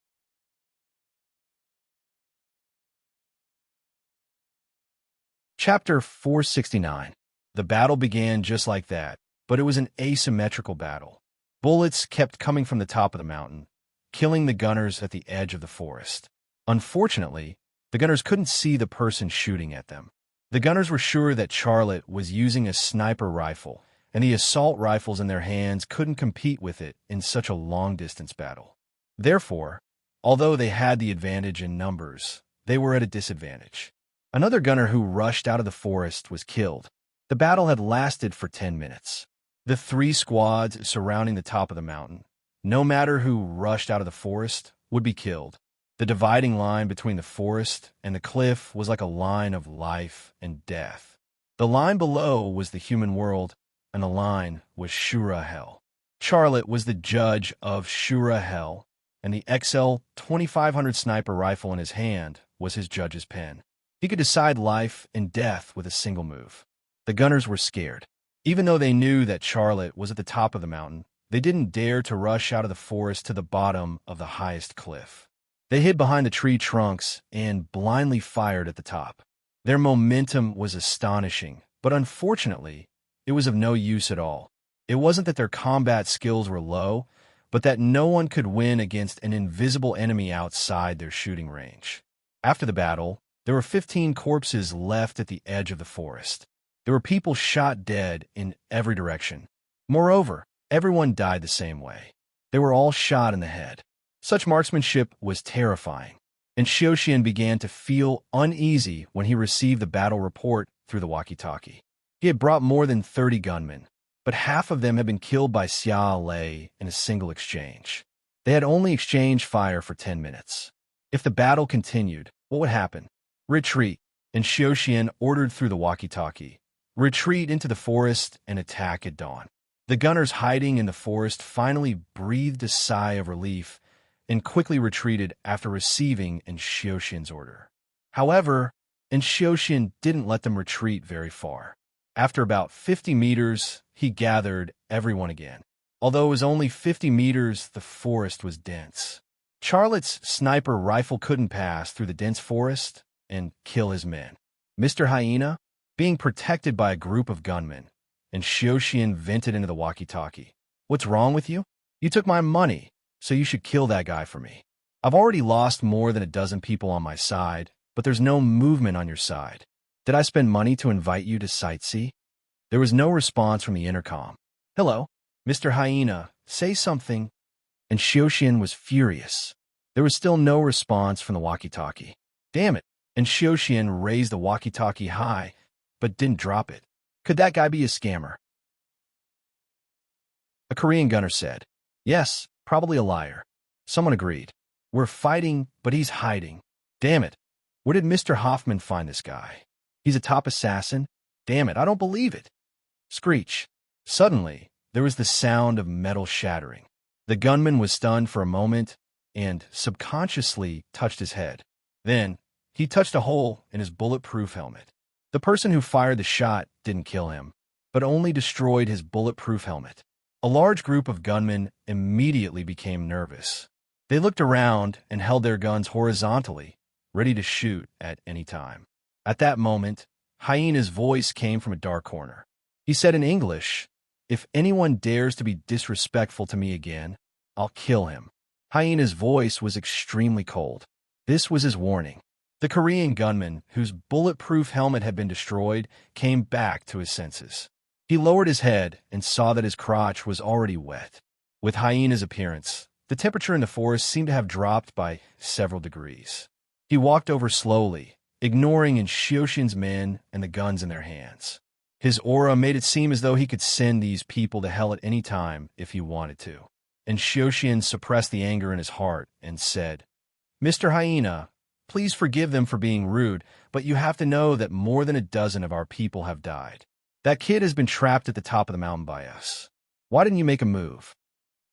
Chapter 469. The battle began just like that, but it was an asymmetrical battle. Bullets kept coming from the top of the mountain, killing the gunners at the edge of the forest. Unfortunately, the gunners couldn't see the person shooting at them. The gunners were sure that Charlotte was using a sniper rifle, and the assault rifles in their hands couldn't compete with it in such a long-distance battle. Therefore, although they had the advantage in numbers, they were at a disadvantage. Another gunner who rushed out of the forest was killed. The battle had lasted for 10 minutes. The three squads surrounding the top of the mountain, no matter who rushed out of the forest, would be killed. The dividing line between the forest and the cliff was like a line of life and death. The line below was the human world, and the line was Shura Hell. Charlotte was the judge of Shura Hell, and the XL 2500 sniper rifle in his hand was his judge's pen. He could decide life and death with a single move. The gunners were scared. Even though they knew that Charlotte was at the top of the mountain, they didn't dare to rush out of the forest to the bottom of the highest cliff. They hid behind the tree trunks and blindly fired at the top. Their momentum was astonishing, but unfortunately, it was of no use at all. It wasn't that their combat skills were low, but that no one could win against an invisible enemy outside their shooting range. After the battle, there were 15 corpses left at the edge of the forest. There were people shot dead in every direction. Moreover, everyone died the same way. They were all shot in the head. Such marksmanship was terrifying, and Xiaoxian began to feel uneasy when he received the battle report through the walkie-talkie. He had brought more than 30 gunmen, but half of them had been killed by Xia Lei in a single exchange. They had only exchanged fire for 10 minutes. If the battle continued, what would happen? Retreat, and Xiaoxian ordered through the walkie-talkie. Retreat into the forest and attack at dawn. The gunners hiding in the forest finally breathed a sigh of relief and quickly retreated after receiving Xiaoxian's order. However, Xiaoxian didn't let them retreat very far. After about 50 meters, he gathered everyone again. Although it was only 50 meters, the forest was dense. Charlotte's sniper rifle couldn't pass through the dense forest and kill his men. Mr. Hyena, being protected by a group of gunmen, Xiaoxian vented into the walkie-talkie. What's wrong with you? You took my money, so you should kill that guy for me. I've already lost more than a dozen people on my side, but there's no movement on your side. Did I spend money to invite you to sightsee? There was no response from the intercom. Hello, Mr. Hyena, say something. And Xiaoxian was furious. There was still no response from the walkie-talkie. Damn it. And Xiaoxian raised the walkie-talkie high, but didn't drop it. Could that guy be a scammer? A Korean gunner said. Yes, probably a liar. Someone agreed. We're fighting, but he's hiding. Damn it. Where did Mr. Hoffman find this guy? He's a top assassin? Damn it, I don't believe it. Screech. Suddenly, there was the sound of metal shattering. The gunman was stunned for a moment and subconsciously touched his head. Then, he touched a hole in his bulletproof helmet. The person who fired the shot didn't kill him, but only destroyed his bulletproof helmet. A large group of gunmen immediately became nervous. They looked around and held their guns horizontally, ready to shoot at any time. At that moment, Hyena's voice came from a dark corner. He said in English, "If anyone dares to be disrespectful to me again, I'll kill him." Hyena's voice was extremely cold. This was his warning. The Korean gunman, whose bulletproof helmet had been destroyed, came back to his senses. He lowered his head and saw that his crotch was already wet. With Hyena's appearance, the temperature in the forest seemed to have dropped by several degrees. He walked over slowly, ignoring Xiaoxian's men and the guns in their hands. His aura made it seem as though he could send these people to hell at any time if he wanted to. And Xiaoxian suppressed the anger in his heart and said, "Mr. Hyena, please forgive them for being rude, but you have to know that more than a dozen of our people have died. That kid has been trapped at the top of the mountain by us. Why didn't you make a move?"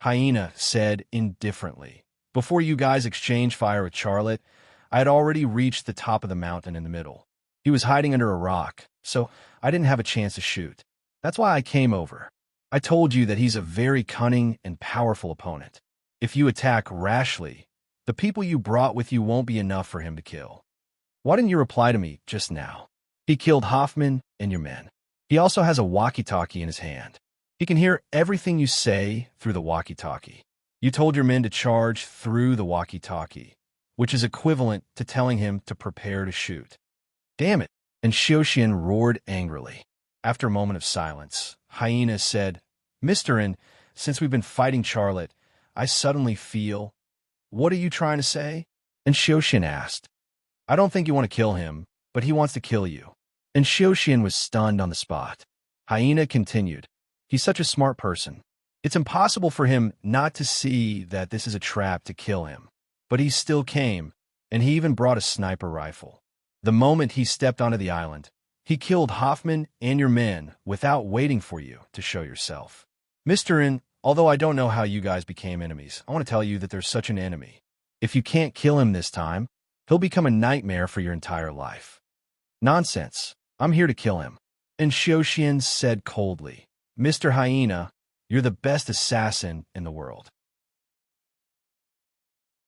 Hyena said indifferently, "Before you guys exchanged fire with Charlotte, I had already reached the top of the mountain in the middle. He was hiding under a rock, so I didn't have a chance to shoot. That's why I came over. I told you that he's a very cunning and powerful opponent. If you attack rashly, the people you brought with you won't be enough for him to kill. Why didn't you reply to me just now? He killed Hoffman and your men. He also has a walkie-talkie in his hand. He can hear everything you say through the walkie-talkie. You told your men to charge through the walkie-talkie, which is equivalent to telling him to prepare to shoot. Damn it." And Xiaoxian roared angrily. After a moment of silence, Hyena said, "Mr. N, since we've been fighting Charlotte, I suddenly feel—" "What are you trying to say?" And Xiaoxian asked. "I don't think you want to kill him, but he wants to kill you." And Xiaoxian was stunned on the spot. Hyena continued, "He's such a smart person. It's impossible for him not to see that this is a trap to kill him. But he still came, and he even brought a sniper rifle. The moment he stepped onto the island, he killed Hoffman and your men without waiting for you to show yourself. Mr. N, although I don't know how you guys became enemies, I want to tell you that there's such an enemy. If you can't kill him this time, he'll become a nightmare for your entire life." "Nonsense. I'm here to kill him." And Xiaoxian said coldly, "Mr. Hyena, you're the best assassin in the world.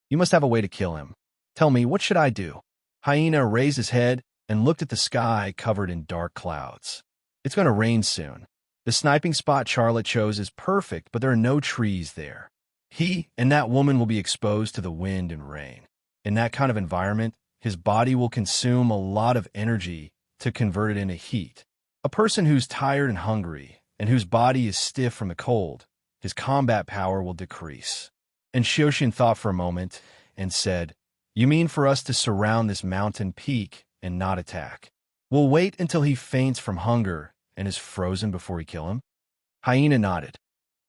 You must have a way to kill him. Tell me, what should I do?" Hyena raised his head and looked at the sky covered in dark clouds. "It's going to rain soon. The sniping spot Charlotte chose is perfect, but there are no trees there. He and that woman will be exposed to the wind and rain. In that kind of environment, his body will consume a lot of energy to convert it into heat. A person who's tired and hungry, and whose body is stiff from the cold, his combat power will decrease." And Xiaoxian thought for a moment and said, "You mean for us to surround this mountain peak and not attack? We'll wait until he faints from hunger and is frozen before we kill him?" Hyena nodded.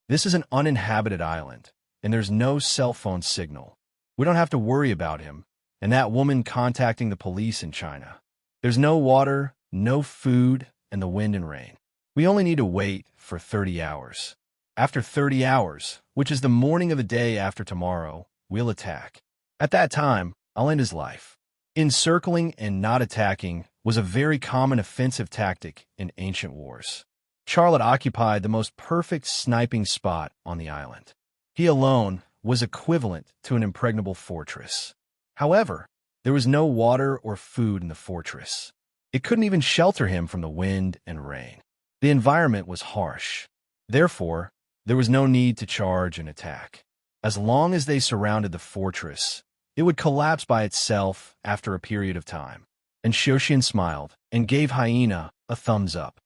"This is an uninhabited island, and there's no cell phone signal. We don't have to worry about him and that woman contacting the police in China. There's no water, no food, and the wind and rain. We only need to wait for 30 hours. After 30 hours, which is the morning of the day after tomorrow, we'll attack. At that time, I'll end his life." Encircling and not attacking was a very common offensive tactic in ancient wars. Charlotte occupied the most perfect sniping spot on the island. He alone was equivalent to an impregnable fortress. However, there was no water or food in the fortress. It couldn't even shelter him from the wind and rain. The environment was harsh. Therefore, There was no need to charge and attack. As long as they surrounded the fortress, it would collapse by itself after a period of time. And Xiaoxian smiled and gave Hyena a thumbs up.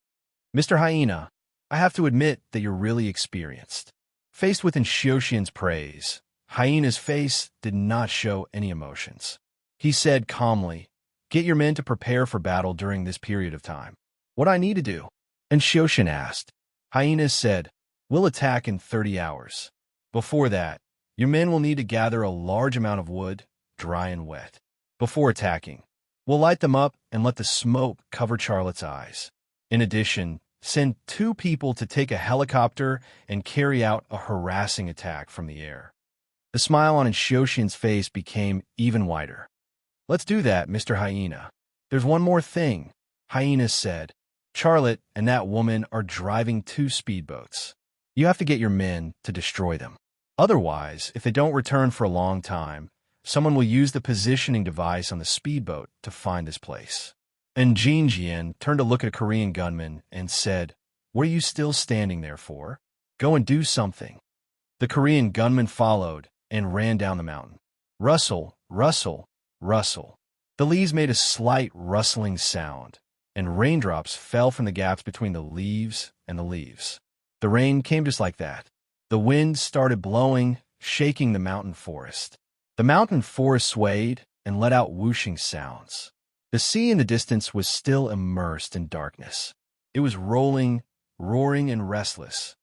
Mr. Hyena, I have to admit that you're really experienced. Faced with Xiaoxian's praise, Hyena's face did not show any emotions. He said calmly, "Get your men to prepare for battle during this period of time." "What I need to do?" And Xiaoxian asked. Hyena said, "We'll attack in 30 hours. Before that, your men will need to gather a large amount of wood, dry and wet. Before attacking, we'll light them up and let the smoke cover Charlotte's eyes. In addition, send 2 people to take a helicopter and carry out a harassing attack from the air." The smile on Xiaoxian's face became even wider. "Let's do that, Mr. Hyena. There's one more thing," Hyena said. "Charlotte and that woman are driving 2 speedboats. You have to get your men to destroy them. Otherwise, if they don't return for a long time, someone will use the positioning device on the speedboat to find this place." And Jin Jian turned to look at a Korean gunman and said, "What are you still standing there for? Go and do something." The Korean gunman followed and ran down the mountain. Rustle, rustle, rustle. The leaves made a slight rustling sound, and raindrops fell from the gaps between the leaves and the leaves. The rain came just like that. The wind started blowing, shaking the mountain forest. The mountain forest swayed and let out whooshing sounds. The sea in the distance was still immersed in darkness. It was rolling, roaring, and restless.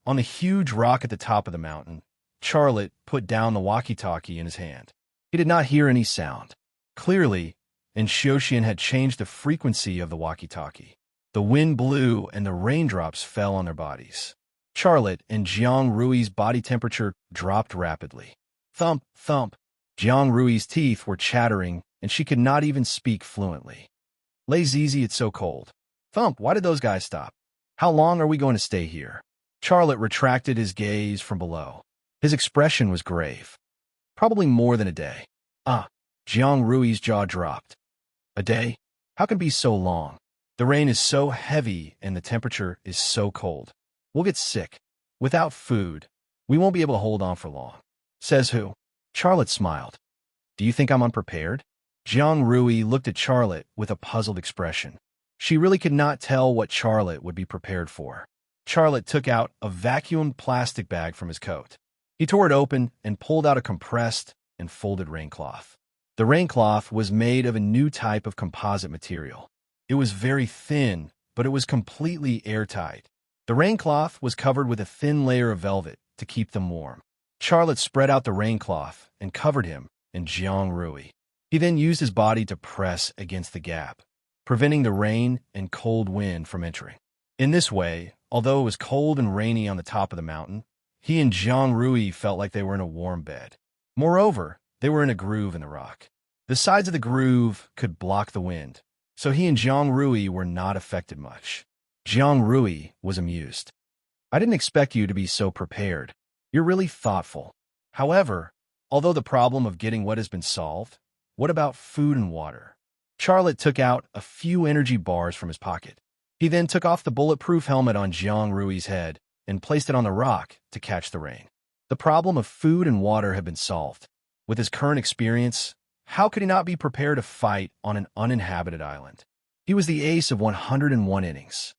On a huge rock at the top of the mountain, Charlotte put down the walkie-talkie in his hand. He did not hear any sound. Clearly, Xiaoxian had changed the frequency of the walkie-talkie. The wind blew and the raindrops fell on their bodies. Charlotte and Jiang Rui's body temperature dropped rapidly. Thump, thump. Jiang Rui's teeth were chattering, and she could not even speak fluently. "Lay Zizi, it's so cold." "Thump, why did those guys stop? How long are we going to stay here?" Charlotte retracted his gaze from below. His expression was grave. "Probably more than a day." "Ah." Jiang Rui's jaw dropped. "A day? How can it be so long? The rain is so heavy and the temperature is so cold. We'll get sick. Without food, we won't be able to hold on for long." "Says who?" Charlotte smiled. "Do you think I'm unprepared?" Jiang Rui looked at Charlotte with a puzzled expression. She really could not tell what Charlotte would be prepared for. Charlotte took out a vacuumed plastic bag from his coat. He tore it open and pulled out a compressed and folded raincloth. The raincloth was made of a new type of composite material. It was very thin, but it was completely airtight. The raincloth was covered with a thin layer of velvet to keep them warm. Charlotte spread out the raincloth and covered him and Jiang Rui. He then used his body to press against the gap, preventing the rain and cold wind from entering. In this way, although it was cold and rainy on the top of the mountain, he and Jiang Rui felt like they were in a warm bed. Moreover, they were in a groove in the rock. The sides of the groove could block the wind, so he and Jiang Rui were not affected much. Jiang Rui was amused. "I didn't expect you to be so prepared. You're really thoughtful. However, although the problem of getting wet has been solved, what about food and water?" Charlotte took out a few energy bars from his pocket. He then took off the bulletproof helmet on Jiang Rui's head and placed it on the rock to catch the rain. The problem of food and water had been solved. With his current experience, how could he not be prepared to fight on an uninhabited island? He was the ace of 101 innings.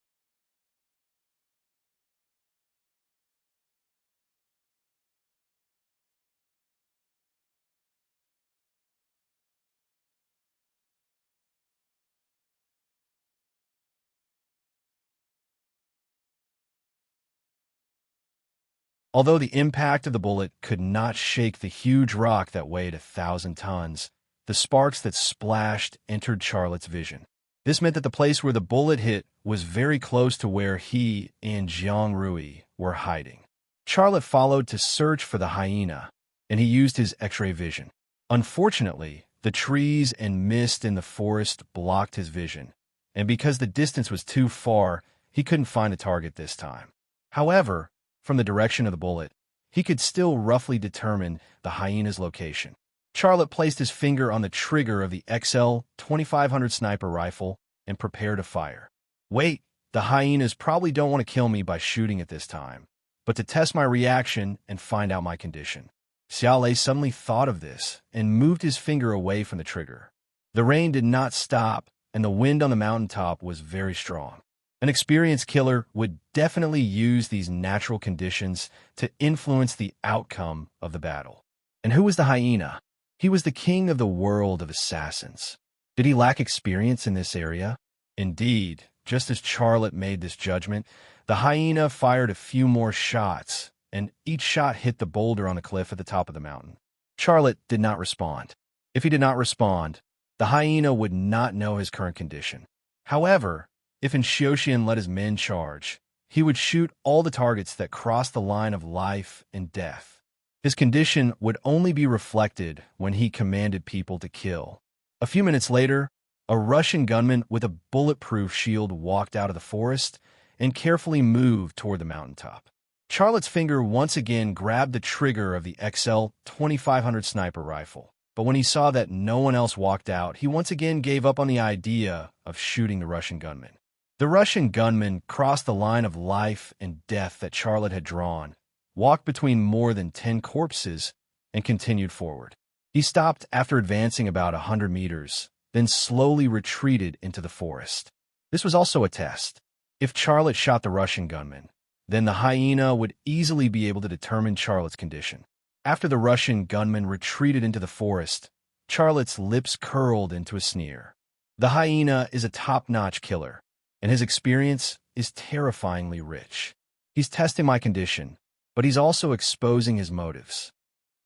Although the impact of the bullet could not shake the huge rock that weighed 1,000 tons, the sparks that splashed entered Charlotte's vision. This meant that the place where the bullet hit was very close to where he and Jiang Rui were hiding. Charlotte followed to search for the hyena, and he used his X-ray vision. Unfortunately, the trees and mist in the forest blocked his vision, and because the distance was too far, he couldn't find a target this time. However, from the direction of the bullet, he could still roughly determine the hyena's location. Charlotte placed his finger on the trigger of the XL 2500 sniper rifle and prepared to fire. "Wait," The hyenas probably don't want to kill me by shooting at this time, but to test my reaction and find out my condition. Xiaolei suddenly thought of this and moved his finger away from the trigger. The rain did not stop, and the wind on the mountaintop was very strong. An experienced killer would definitely use these natural conditions to influence the outcome of the battle. And who was the hyena? He was the king of the world of assassins. Did he lack experience in this area? Indeed, just as Charlotte made this judgment, the hyena fired a few more shots, and each shot hit the boulder on the cliff at the top of the mountain. Charlotte did not respond. If he did not respond, the hyena would not know his current condition. However, if Xiaoxian let his men charge, he would shoot all the targets that crossed the line of life and death. His condition would only be reflected when he commanded people to kill. A few minutes later, a Russian gunman with a bulletproof shield walked out of the forest and carefully moved toward the mountaintop. Charlotte's finger once again grabbed the trigger of the XL 2500 sniper rifle, but when he saw that no one else walked out, he once again gave up on the idea of shooting the Russian gunman. The Russian gunman crossed the line of life and death that Charlotte had drawn, walked between more than 10 corpses, and continued forward. He stopped after advancing about 100 meters, then slowly retreated into the forest. This was also a test. If Charlotte shot the Russian gunman, then the hyena would easily be able to determine Charlotte's condition. After the Russian gunman retreated into the forest, Charlotte's lips curled into a sneer. The hyena is a top-notch killer, and his experience is terrifyingly rich. He's testing my condition, but he's also exposing his motives.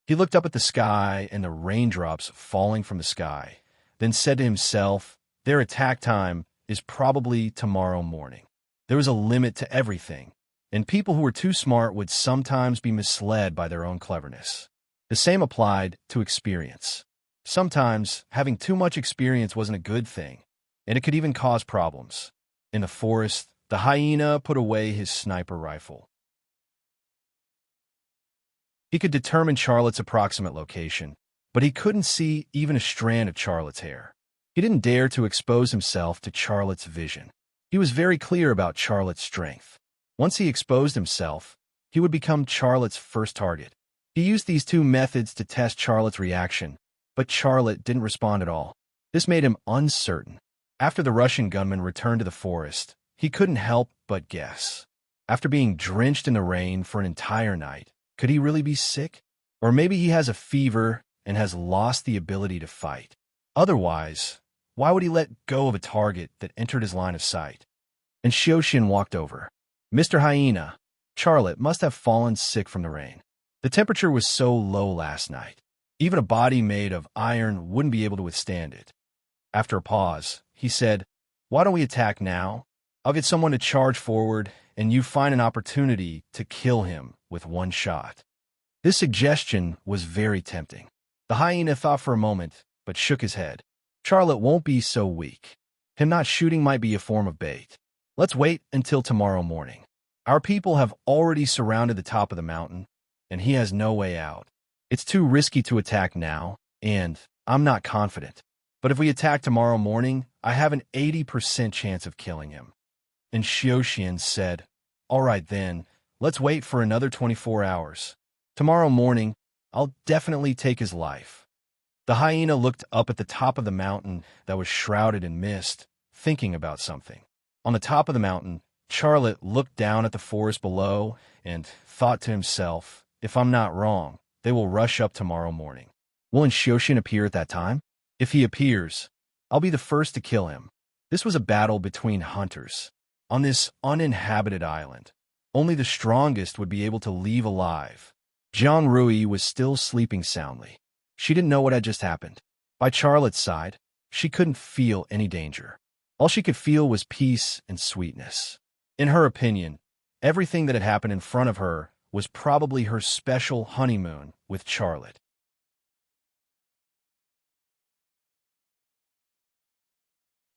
He looked up at the sky and the raindrops falling from the sky, then said to himself, their attack time is probably tomorrow morning. There was a limit to everything, and people who were too smart would sometimes be misled by their own cleverness. The same applied to experience. Sometimes, having too much experience wasn't a good thing, and it could even cause problems. In the forest, the hyena put away his sniper rifle. He could determine Charlotte's approximate location, but he couldn't see even a strand of Charlotte's hair. He didn't dare to expose himself to Charlotte's vision. He was very clear about Charlotte's strength. Once he exposed himself, he would become Charlotte's first target. He used these two methods to test Charlotte's reaction, but Charlotte didn't respond at all. This made him uncertain. After the Russian gunman returned to the forest, he couldn't help but guess. After being drenched in the rain for an entire night, could he really be sick? Or maybe he has a fever and has lost the ability to fight. Otherwise, why would he let go of a target that entered his line of sight? And Xiaoxian walked over. Mr. Hyena, Charlotte must have fallen sick from the rain. The temperature was so low last night. Even a body made of iron wouldn't be able to withstand it. After a pause, he said, why don't we attack now? I'll get someone to charge forward, and you find an opportunity to kill him with one shot. This suggestion was very tempting. The hyena thought for a moment, but shook his head. Charlotte won't be so weak. Him not shooting might be a form of bait. Let's wait until tomorrow morning. Our people have already surrounded the top of the mountain, and he has no way out. It's too risky to attack now, and I'm not confident. But if we attack tomorrow morning, I have an 80% chance of killing him. And Xiaoxian said, all right then, let's wait for another 24 hours. Tomorrow morning, I'll definitely take his life. The hyena looked up at the top of the mountain that was shrouded in mist, thinking about something. On the top of the mountain, Charlotte looked down at the forest below and thought to himself, if I'm not wrong, they will rush up tomorrow morning. Will Xiaoxian appear at that time? If he appears, I'll be the first to kill him. This was a battle between hunters. On this uninhabited island, only the strongest would be able to leave alive. Jiang Rui was still sleeping soundly. She didn't know what had just happened. By Charlotte's side, she couldn't feel any danger. All she could feel was peace and sweetness. In her opinion, everything that had happened in front of her was probably her special honeymoon with Charlotte.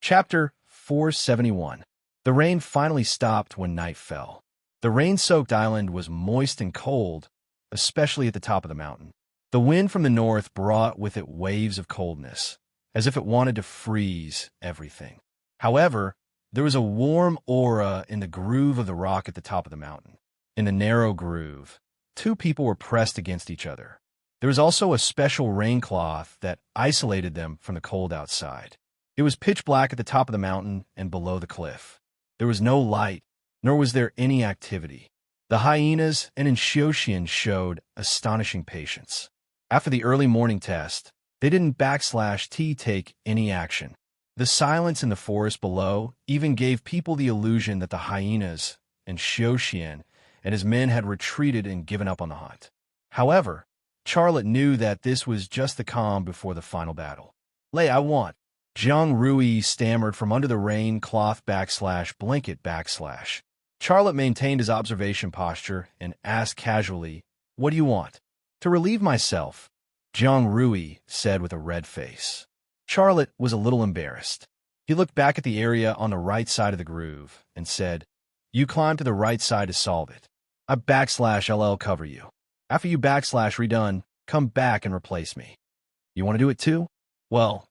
Chapter 471. The rain finally stopped when night fell. The rain-soaked island was moist and cold, especially at the top of the mountain. The wind from the north brought with it waves of coldness, as if it wanted to freeze everything. However, There was a warm aura in the groove of the rock at the top of the mountain. In the narrow groove, two people were pressed against each other. There was also a special rain cloth that isolated them from the cold outside. It was pitch black at the top of the mountain and below the cliff. There was no light, nor was there any activity. The hyenas and enchantment showed astonishing patience. After the early morning test, they didn't take any action. The silence in the forest below even gave people the illusion that the hyenas and Xiaoxian and his men had retreated and given up on the hunt. However, Charlotte knew that this was just the calm before the final battle. "Lei, I want." Jiang Rui stammered from under the rain cloth /blanket /. Charlotte maintained his observation posture and asked casually, "What do you want?" "To relieve myself," Jiang Rui said with a red face. Charlotte was a little embarrassed. He looked back at the area on the right side of the groove and said, "You climb to the right side to solve it. I /LL cover you. After you redone, come back and replace me." "You want to do it too?" "Well,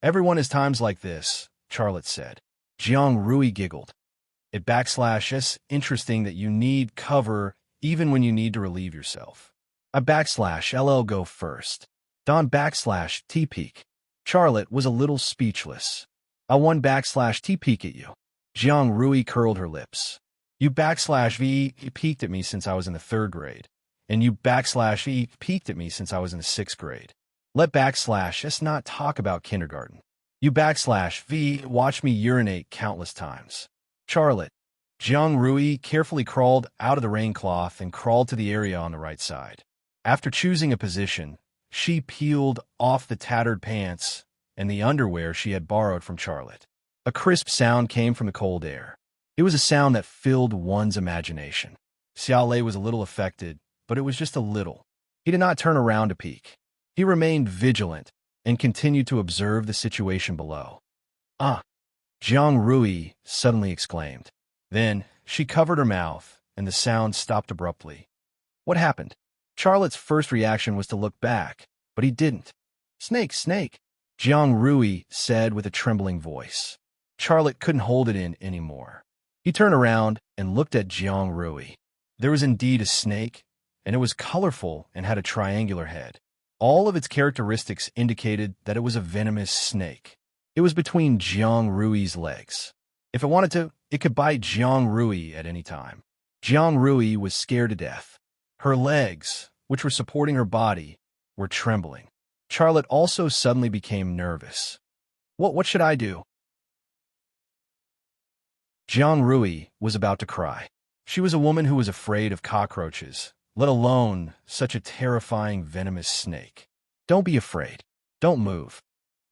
everyone has times like this," Charlotte said. Jiang Rui giggled. "It /s interesting that you need cover even when you need to relieve yourself. I /LL go first. Don /T peek." Charlotte was a little speechless. "I won /T peek at you." Jiang Rui curled her lips. "You /V peeked at me since I was in the 3rd grade, and you /E peeked at me since I was in the 6th grade. Let /S not talk about kindergarten. You /V watched me urinate countless times." "Charlotte." Jiang Rui carefully crawled out of the rain cloth and crawled to the area on the right side. After choosing a position, she peeled off the tattered pants and the underwear she had borrowed from Charlotte. A crisp sound came from the cold air. It was a sound that filled one's imagination. Xiao Lei was a little affected, but it was just a little. He did not turn around to peek. He remained vigilant and continued to observe the situation below. "Ah!" Jiang Rui suddenly exclaimed. Then she covered her mouth, and the sound stopped abruptly. What happened? Charlotte's first reaction was to look back, but he didn't. "Snake, snake," Jiang Rui said with a trembling voice. Charlotte couldn't hold it in anymore. He turned around and looked at Jiang Rui. There was indeed a snake, and it was colorful and had a triangular head. All of its characteristics indicated that it was a venomous snake. It was between Jiang Rui's legs. If it wanted to, it could bite Jiang Rui at any time. Jiang Rui was scared to death. Her legs, which were supporting her body, were trembling. Charlotte also suddenly became nervous. What should I do?" Jiang Rui was about to cry. She was a woman who was afraid of cockroaches, let alone such a terrifying venomous snake. "Don't be afraid. Don't move."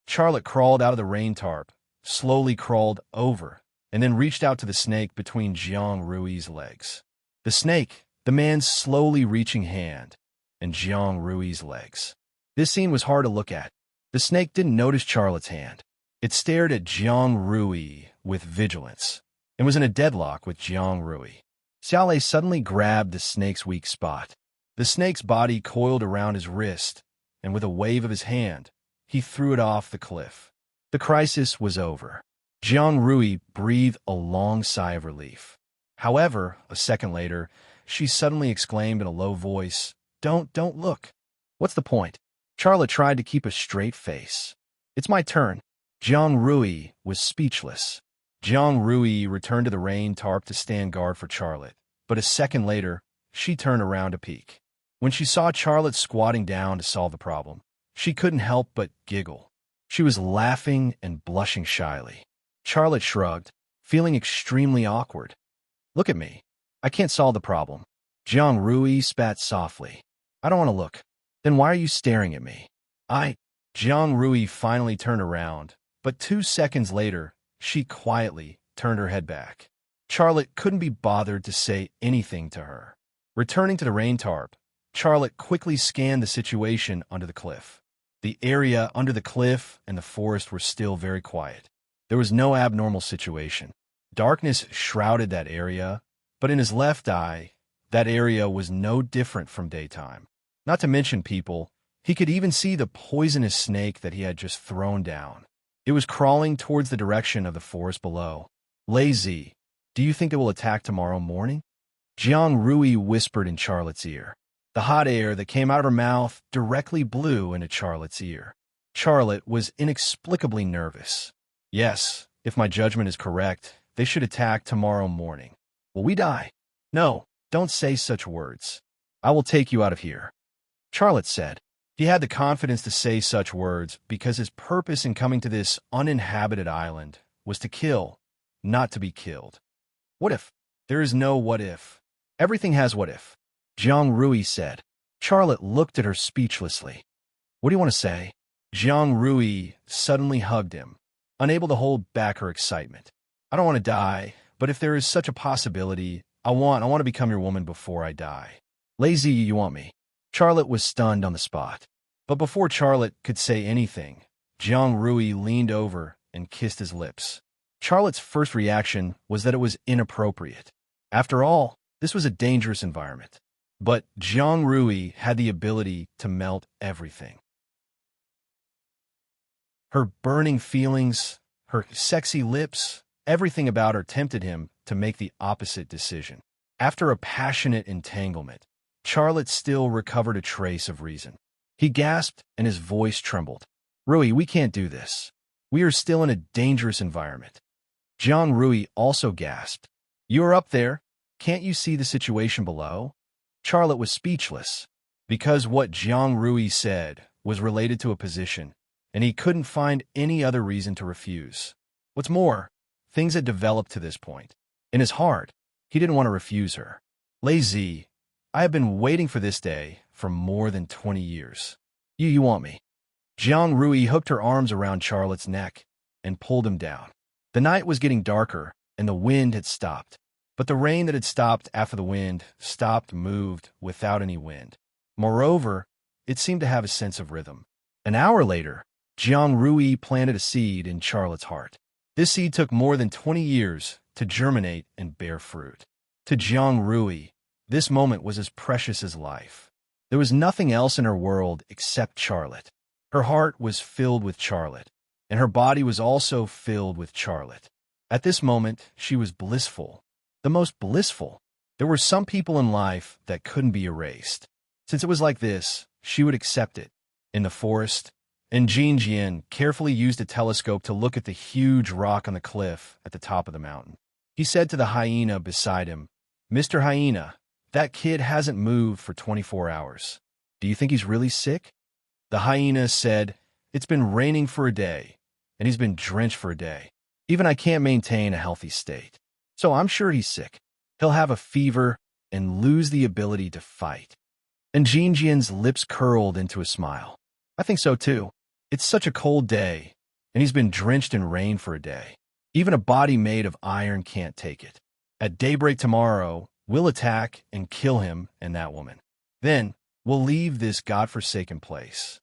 Charlotte crawled out of the rain tarp, slowly crawled over, and then reached out to the snake between Jiang Rui's legs. The snake, the man's slowly reaching hand, and Jiang Rui's legs. This scene was hard to look at. The snake didn't notice Charlotte's hand. It stared at Jiang Rui with vigilance, and was in a deadlock with Jiang Rui. Xiao Lei suddenly grabbed the snake's weak spot. The snake's body coiled around his wrist, and with a wave of his hand, he threw it off the cliff. The crisis was over. Jiang Rui breathed a long sigh of relief. However, a second later, she suddenly exclaimed in a low voice, Don't look. What's the point?" Charlotte tried to keep a straight face. "It's my turn." Jiang Rui was speechless. Jiang Rui returned to the rain tarp to stand guard for Charlotte, but a second later, she turned around to peek. When she saw Charlotte squatting down to solve the problem, she couldn't help but giggle. She was laughing and blushing shyly. Charlotte shrugged, feeling extremely awkward. "Look at me. I can't solve the problem." Jiang Rui spat softly. "I don't want to look." "Then why are you staring at me?" Jiang Rui finally turned around, but 2 seconds later, she quietly turned her head back. Charlotte couldn't be bothered to say anything to her. Returning to the rain tarp, Charlotte quickly scanned the situation under the cliff. The area under the cliff and the forest were still very quiet. There was no abnormal situation. Darkness shrouded that area, but in his left eye, that area was no different from daytime. Not to mention people, he could even see the poisonous snake that he had just thrown down. It was crawling towards the direction of the forest below. Lazy, do you think it will attack tomorrow morning? Jiang Rui whispered in Charlotte's ear. The hot air that came out of her mouth directly blew into Charlotte's ear. Charlotte was inexplicably nervous. Yes, if my judgment is correct, they should attack tomorrow morning. Will we die? No, don't say such words. I will take you out of here. Charlotte said. He had the confidence to say such words because his purpose in coming to this uninhabited island was to kill, not to be killed. What if? There is no what if. Everything has what if. Jiang Rui said. Charlotte looked at her speechlessly. What do you want to say? Jiang Rui suddenly hugged him, unable to hold back her excitement. I don't want to die, but if there is such a possibility, I want to become your woman before I die. Lazy, you want me? Charlotte was stunned on the spot. But before Charlotte could say anything, Jiang Rui leaned over and kissed his lips. Charlotte's first reaction was that it was inappropriate. After all, this was a dangerous environment. But Jiang Rui had the ability to melt everything. Her burning feelings, her sexy lips, everything about her tempted him to make the opposite decision. After a passionate entanglement, Charlotte still recovered a trace of reason. He gasped and his voice trembled. Rui, we can't do this. We are still in a dangerous environment. Jiang Rui also gasped. You are up there. Can't you see the situation below? Charlotte was speechless, because what Jiang Rui said was related to a position, and he couldn't find any other reason to refuse. What's more, things had developed to this point. In his heart, he didn't want to refuse her. Lazy, I have been waiting for this day for more than 20 years. You want me? Jiang Rui hooked her arms around Charlotte's neck and pulled him down. The night was getting darker, and the wind had stopped. But the rain that had stopped after the wind moved without any wind. Moreover, it seemed to have a sense of rhythm. An hour later, Jiang Rui planted a seed in Charlotte's heart. This seed took more than 20 years to germinate and bear fruit. To Jiang Rui, this moment was as precious as life. There was nothing else in her world except Charlotte. Her heart was filled with Charlotte, and her body was also filled with Charlotte. At this moment, she was blissful. The most blissful. There were some people in life that couldn't be erased. Since it was like this, she would accept it. In the forest, and Jinjian carefully used a telescope to look at the huge rock on the cliff at the top of the mountain. He said to the hyena beside him, Mr. Hyena, that kid hasn't moved for 24 hours. Do you think he's really sick? The hyena said, It's been raining for a day, and he's been drenched for a day. Even I can't maintain a healthy state. So I'm sure he's sick. He'll have a fever and lose the ability to fight. And Jinjian's lips curled into a smile. I think so too. It's such a cold day, and he's been drenched in rain for a day. Even a body made of iron can't take it. At daybreak tomorrow, we'll attack and kill him and that woman. Then, we'll leave this godforsaken place.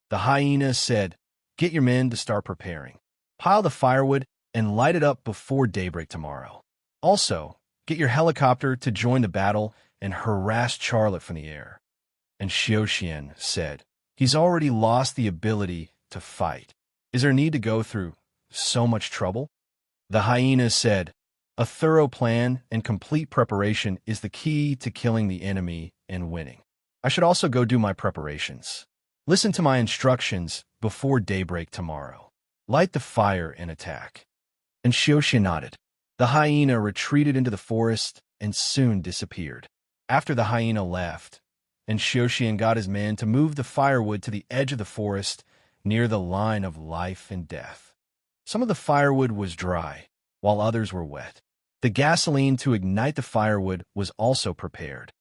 The hyena said, Get your men to start preparing. Pile the firewood and light it up before daybreak tomorrow. Also, get your helicopter to join the battle and harass Charlotte from the air. And Xiaoxian said, He's already lost the ability to fight. Is there need to go through so much trouble? The hyena said, A thorough plan and complete preparation is the key to killing the enemy and winning. I should also go do my preparations. Listen to my instructions before daybreak tomorrow. Light the fire and attack. And Xiaoxian nodded. The hyena retreated into the forest and soon disappeared. After the hyena left, and Xiaoxian got his men to move the firewood to the edge of the forest near the line of life and death. Some of the firewood was dry, while others were wet. The gasoline to ignite the firewood was also prepared.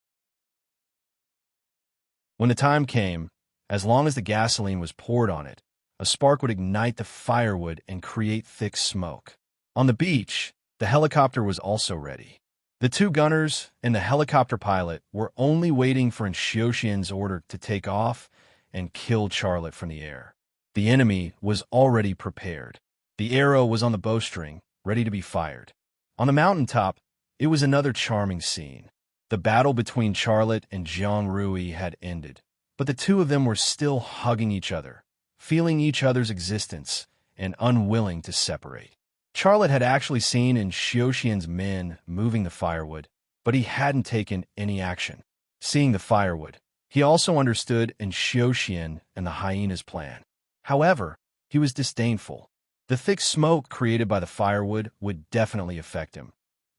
When the time came, as long as the gasoline was poured on it, a spark would ignite the firewood and create thick smoke. On the beach, the helicopter was also ready. The two gunners and the helicopter pilot were only waiting for Xiaoxian's order to take off and kill Charlotte from the air. The enemy was already prepared. The arrow was on the bowstring, ready to be fired. On the mountaintop, it was another charming scene. The battle between Charlotte and Jiang Rui had ended, but the two of them were still hugging each other, feeling each other's existence, and unwilling to separate. Charlotte had actually seen in Xiuxian's men moving the firewood, but he hadn't taken any action. Seeing the firewood, he also understood in Xiuxian and the hyena's plan. However, he was disdainful. The thick smoke created by the firewood would definitely affect him,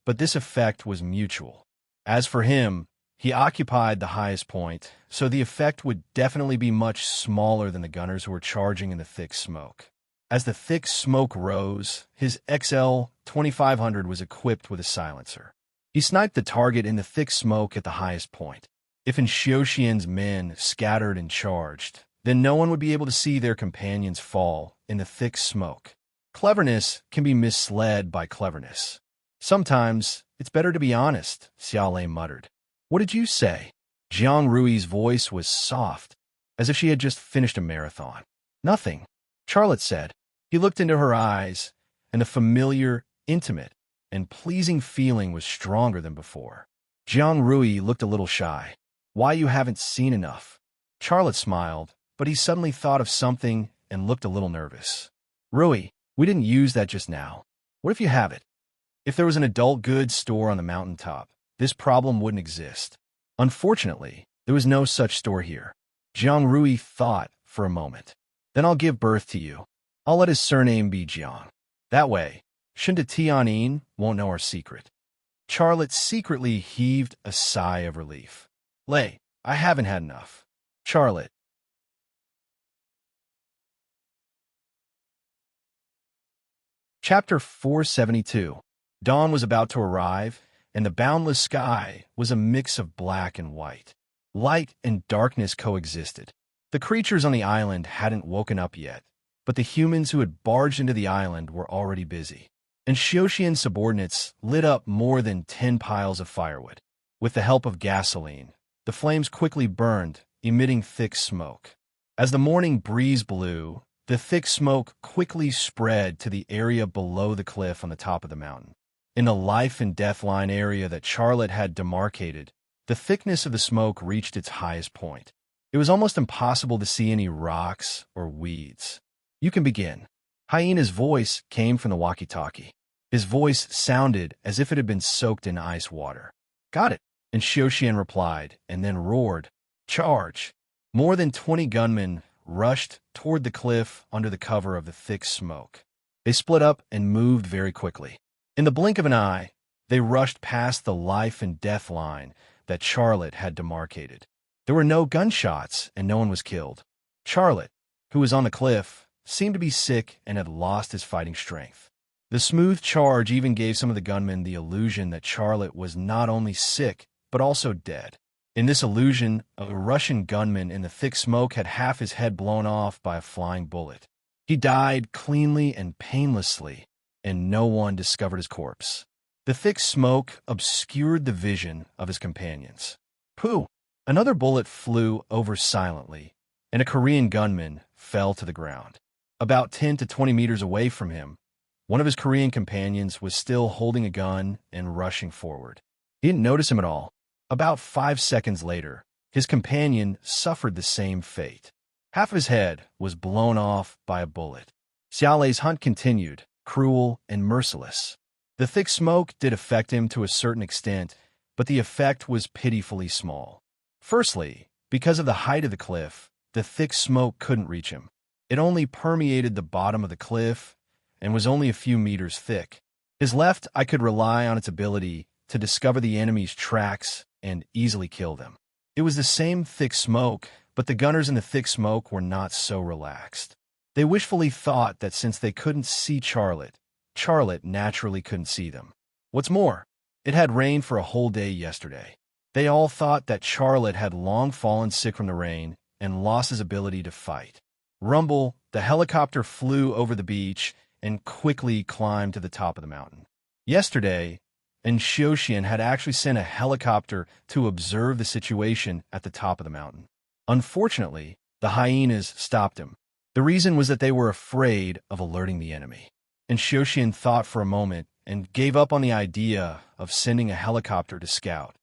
but this effect was mutual. As for him, he occupied the highest point, so the effect would definitely be much smaller than the gunners who were charging in the thick smoke. As the thick smoke rose, his XL 2500 was equipped with a silencer. He sniped the target in the thick smoke at the highest point. If Xiuxian's men scattered and charged, then no one would be able to see their companions fall in the thick smoke. Cleverness can be misled by cleverness. Sometimes it's better to be honest, Xiaolei muttered. What did you say? Jiang Rui's voice was soft, as if she had just finished a marathon. Nothing, Charlotte said. He looked into her eyes, and the familiar, intimate, and pleasing feeling was stronger than before. Jiang Rui looked a little shy. Why you haven't seen enough? Charlotte smiled, but he suddenly thought of something and looked a little nervous. Rui, we didn't use that just now. What if you have it? If there was an adult goods store on the mountaintop, this problem wouldn't exist. Unfortunately, there was no such store here. Jiang Rui thought for a moment. Then I'll give birth to you. I'll let his surname be Jiang. That way, Shinda Tianin won't know our secret. Charlotte secretly heaved a sigh of relief. Lei, I haven't had enough. Charlotte. Chapter 472. Dawn was about to arrive, and the boundless sky was a mix of black and white. Light and darkness coexisted. The creatures on the island hadn't woken up yet, but the humans who had barged into the island were already busy. And Xiuxian's subordinates lit up more than 10 piles of firewood. With the help of gasoline, the flames quickly burned, emitting thick smoke. As the morning breeze blew, the thick smoke quickly spread to the area below the cliff on the top of the mountain. In the life and death line area that Charlotte had demarcated, the thickness of the smoke reached its highest point. It was almost impossible to see any rocks or weeds. You can begin. Hyena's voice came from the walkie-talkie. His voice sounded as if it had been soaked in ice water. Got it, and Xiuxian replied, and then roared, Charge! More than 20 gunmen rushed toward the cliff under the cover of the thick smoke. They split up and moved very quickly. In the blink of an eye, they rushed past the life and death line that Charlotte had demarcated. There were no gunshots, and no one was killed. Charlotte, who was on the cliff, seemed to be sick and had lost his fighting strength. The smooth charge even gave some of the gunmen the illusion that Charlotte was not only sick, but also dead. In this illusion, a Russian gunman in the thick smoke had half his head blown off by a flying bullet. He died cleanly and painlessly, and no one discovered his corpse. The thick smoke obscured the vision of his companions. Pooh! Another bullet flew over silently, and a Korean gunman fell to the ground. About 10 to 20 meters away from him, one of his Korean companions was still holding a gun and rushing forward. He didn't notice him at all. About 5 seconds later, his companion suffered the same fate. Half of his head was blown off by a bullet. Xiaolei's hunt continued, cruel and merciless. The thick smoke did affect him to a certain extent, but the effect was pitifully small. Firstly, because of the height of the cliff, the thick smoke couldn't reach him. It only permeated the bottom of the cliff and was only a few meters thick. His left eye could rely on its ability to discover the enemy's tracks and easily kill them. It was the same thick smoke, but the gunners in the thick smoke were not so relaxed. They wishfully thought that since they couldn't see Charlotte naturally couldn't see them. What's more, it had rained for a whole day yesterday. They all thought that Charlotte had long fallen sick from the rain and lost his ability to fight. Rumble, the helicopter flew over the beach and quickly climbed to the top of the mountain. Yesterday, Xiuxian had actually sent a helicopter to observe the situation at the top of the mountain. Unfortunately, the hyenas stopped him. The reason was that they were afraid of alerting the enemy. Xiuxian thought for a moment and gave up on the idea of sending a helicopter to scout.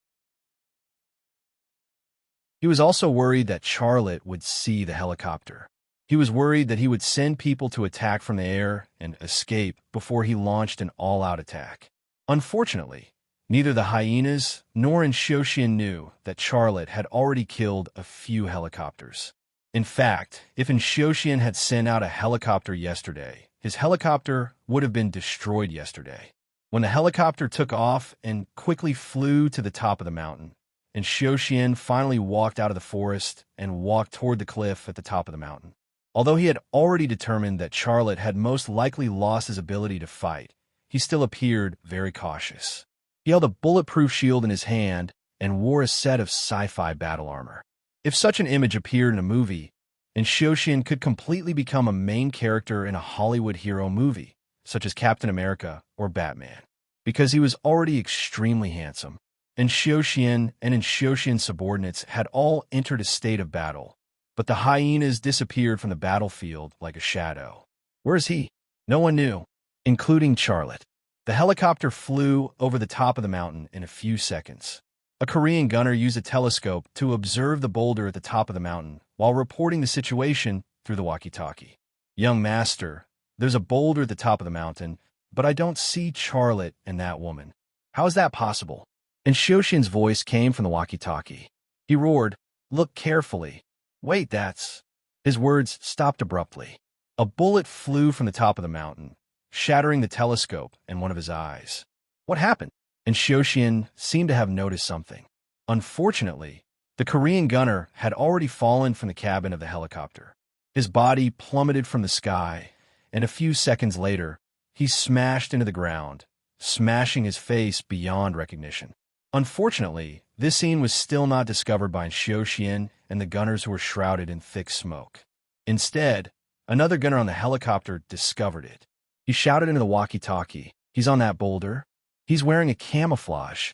He was also worried that Charlotte would see the helicopter. He was worried that he would send people to attack from the air and escape before he launched an all-out attack. Unfortunately, neither the hyenas nor Inshoshian knew that Charlotte had already killed a few helicopters. In fact, if Inshoshian had sent out a helicopter yesterday, his helicopter would have been destroyed yesterday. When the helicopter took off and quickly flew to the top of the mountain, Inshoshian finally walked out of the forest and walked toward the cliff at the top of the mountain. Although he had already determined that Charlotte had most likely lost his ability to fight, he still appeared very cautious. He held a bulletproof shield in his hand and wore a set of sci-fi battle armor. If such an image appeared in a movie, Inshoshian could completely become a main character in a Hollywood hero movie, such as Captain America or Batman, because he was already extremely handsome. Inshoshian and Inshoshian's subordinates had all entered a state of battle, but the hyenas disappeared from the battlefield like a shadow. Where is he? No one knew, including Charlotte. The helicopter flew over the top of the mountain in a few seconds. A Korean gunner used a telescope to observe the boulder at the top of the mountain while reporting the situation through the walkie-talkie. "Young master, there's a boulder at the top of the mountain, but I don't see Charlotte and that woman. How is that possible?" And Shoshin's voice came from the walkie-talkie. He roared, "Look carefully. Wait, that's..." His words stopped abruptly. A bullet flew from the top of the mountain, shattering the telescope and one of his eyes. What happened? And Shoshin seemed to have noticed something. Unfortunately, the Korean gunner had already fallen from the cabin of the helicopter. His body plummeted from the sky, and a few seconds later, he smashed into the ground, smashing his face beyond recognition. Unfortunately, this scene was still not discovered by Shoshin and the gunners who were shrouded in thick smoke. Instead, another gunner on the helicopter discovered it. He shouted into the walkie-talkie, "He's on that boulder. He's wearing a camouflage."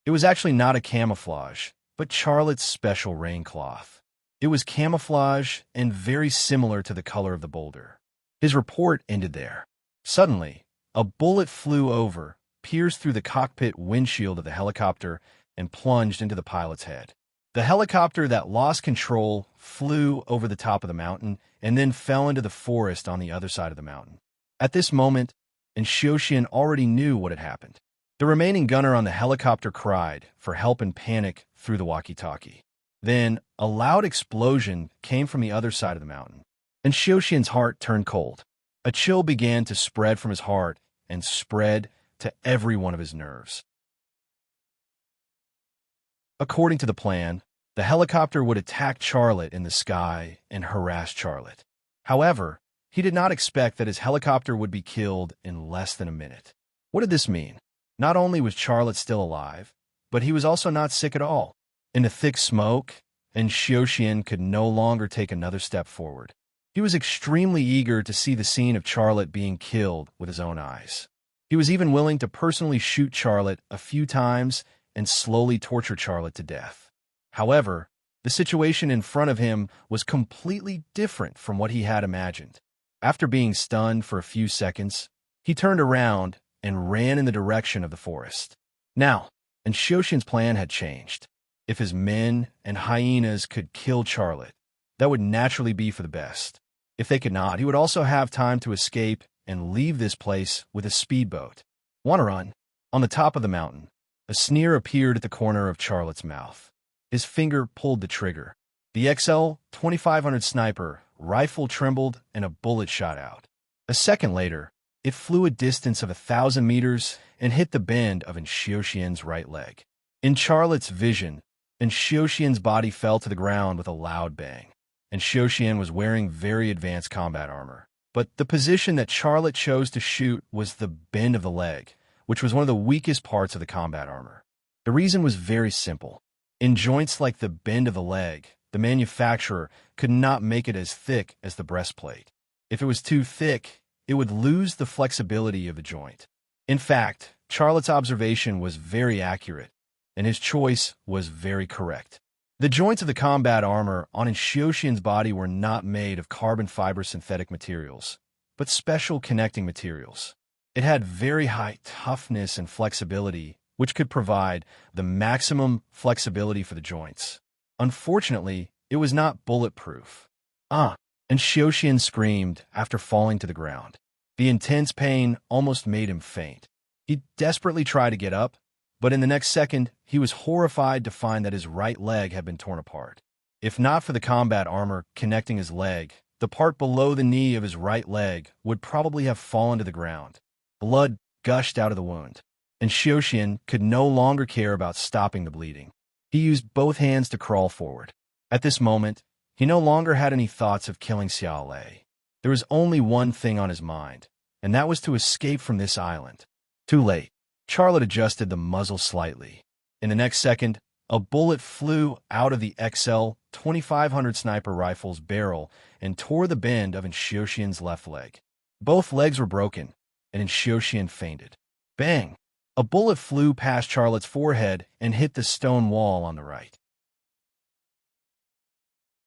It was actually not a camouflage, but Charlotte's special rain cloth. It was camouflage and very similar to the color of the boulder. His report ended there. Suddenly, a bullet flew over, pierced through the cockpit windshield of the helicopter, and plunged into the pilot's head. The helicopter that lost control flew over the top of the mountain and then fell into the forest on the other side of the mountain. At this moment, Inshoshin already knew what had happened. The remaining gunner on the helicopter cried for help in panic through the walkie-talkie. Then, a loud explosion came from the other side of the mountain. Inshoshin's heart turned cold. A chill began to spread from his heart and spread to every one of his nerves. According to the plan, the helicopter would attack Charlotte in the sky and harass Charlotte. However, he did not expect that his helicopter would be killed in less than a minute. What did this mean? Not only was Charlotte still alive, but he was also not sick at all. In the thick smoke, Inshoshin could no longer take another step forward. He was extremely eager to see the scene of Charlotte being killed with his own eyes. He was even willing to personally shoot Charlotte a few times and slowly torture Charlotte to death. However, the situation in front of him was completely different from what he had imagined. After being stunned for a few seconds, he turned around and ran in the direction of the forest. Now, Inshoshin's plan had changed. If his men and hyenas could kill Charlotte, that would naturally be for the best. If they could not, he would also have time to escape and leave this place with a speedboat. "Wanna run?" On the top of the mountain, a sneer appeared at the corner of Charlotte's mouth. His finger pulled the trigger. The XL 2500 sniper rifle trembled and a bullet shot out. A second later, it flew a distance of 1,000 meters and hit the bend of Inshoshin's right leg. In Charlotte's vision, Inshoshin's body fell to the ground with a loud bang. Inshoshin was wearing very advanced combat armor, but the position that Charlotte chose to shoot was the bend of the leg, which was one of the weakest parts of the combat armor. The reason was very simple. In joints like the bend of the leg, the manufacturer could not make it as thick as the breastplate. If it was too thick, it would lose the flexibility of the joint. In fact, Charlotte's observation was very accurate, and his choice was very correct. The joints of the combat armor on Inshoshin's body were not made of carbon fiber synthetic materials, but special connecting materials. It had very high toughness and flexibility, which could provide the maximum flexibility for the joints. Unfortunately, it was not bulletproof. and Xiaoxian screamed after falling to the ground. The intense pain almost made him faint. He desperately tried to get up, but in the next second, he was horrified to find that his right leg had been torn apart. If not for the combat armor connecting his leg, the part below the knee of his right leg would probably have fallen to the ground. Blood gushed out of the wound, and Xiaoxian could no longer care about stopping the bleeding. He used both hands to crawl forward. At this moment, he no longer had any thoughts of killing Xiao Lei. There was only one thing on his mind, and that was to escape from this island. Too late. Charlotte adjusted the muzzle slightly. In the next second, a bullet flew out of the XL 2500 sniper rifle's barrel and tore the bend of Xiaoxian's left leg. Both legs were broken, and Xiaoxian fainted. Bang! A bullet flew past Charlotte's forehead and hit the stone wall on the right.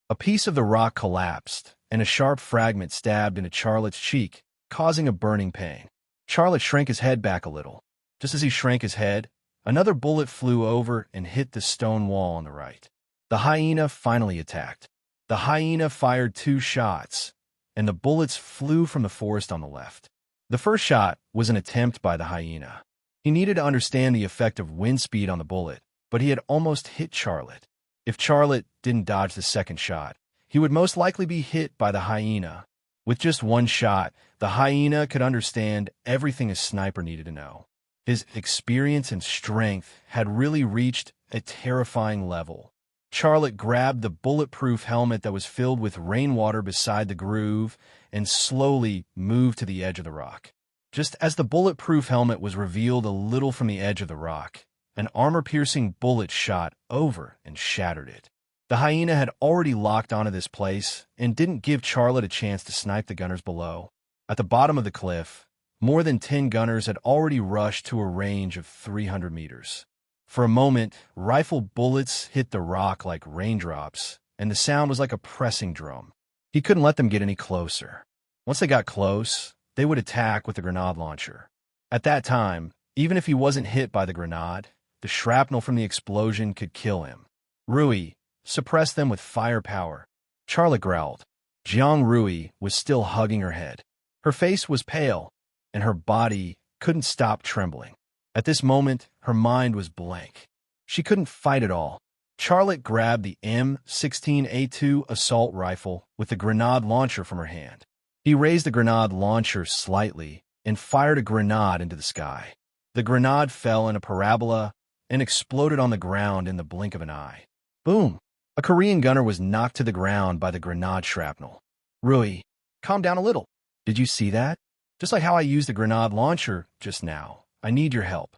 A piece of the rock collapsed, and a sharp fragment stabbed into Charlotte's cheek, causing a burning pain. Charlotte shrank his head back a little. Just as he shrank his head, another bullet flew over and hit the stone wall on the right. The hyena finally attacked. The hyena fired 2 shots, and the bullets flew from the forest on the left. The first shot was an attempt by the hyena. He needed to understand the effect of wind speed on the bullet, but he had almost hit Charlotte. If Charlotte didn't dodge the second shot, he would most likely be hit by the hyena. With just one shot, the hyena could understand everything a sniper needed to know. His experience and strength had really reached a terrifying level. Charlotte grabbed the bulletproof helmet that was filled with rainwater beside the groove and slowly moved to the edge of the rock. Just as the bulletproof helmet was revealed a little from the edge of the rock, an armor-piercing bullet shot over and shattered it. The hyena had already locked onto this place and didn't give Charlotte a chance to snipe the gunners below. At the bottom of the cliff, more than 10 gunners had already rushed to a range of 300 meters. For a moment, rifle bullets hit the rock like raindrops, and the sound was like a pressing drum. He couldn't let them get any closer. Once they got close, they would attack with the grenade launcher. At that time, even if he wasn't hit by the grenade, the shrapnel from the explosion could kill him. Rui suppressed them with firepower. Charlotte growled. Jiang Rui was still hugging her head. Her face was pale, and her body couldn't stop trembling. At this moment, her mind was blank. She couldn't fight at all. Charlotte grabbed the M16A2 assault rifle with the grenade launcher from her hand. He raised the grenade launcher slightly and fired a grenade into the sky. The grenade fell in a parabola and exploded on the ground in the blink of an eye. Boom! A Korean gunner was knocked to the ground by the grenade shrapnel. Rui, calm down a little. Did you see that? Just like how I used the grenade launcher just now. I need your help.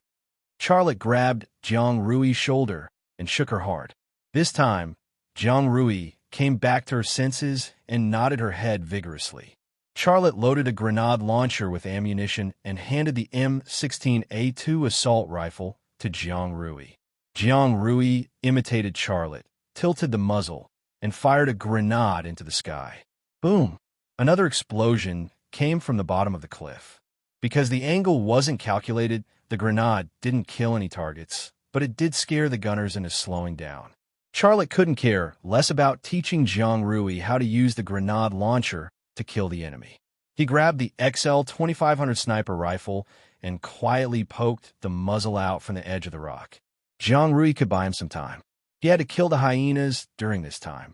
Charlotte grabbed Jiang Rui's shoulder and shook her hard. This time, Jiang Rui came back to her senses and nodded her head vigorously. Charlotte loaded a grenade launcher with ammunition and handed the M16A2 assault rifle to Jiang Rui. Jiang Rui imitated Charlotte, tilted the muzzle, and fired a grenade into the sky. Boom! Another explosion came from the bottom of the cliff. Because the angle wasn't calculated, the grenade didn't kill any targets, but it did scare the gunners into slowing down. Charlotte couldn't care less about teaching Jiang Rui how to use the grenade launcher to kill the enemy. He grabbed the XL 2500 sniper rifle and quietly poked the muzzle out from the edge of the rock. Jiang Rui could buy him some time. He had to kill the hyenas during this time.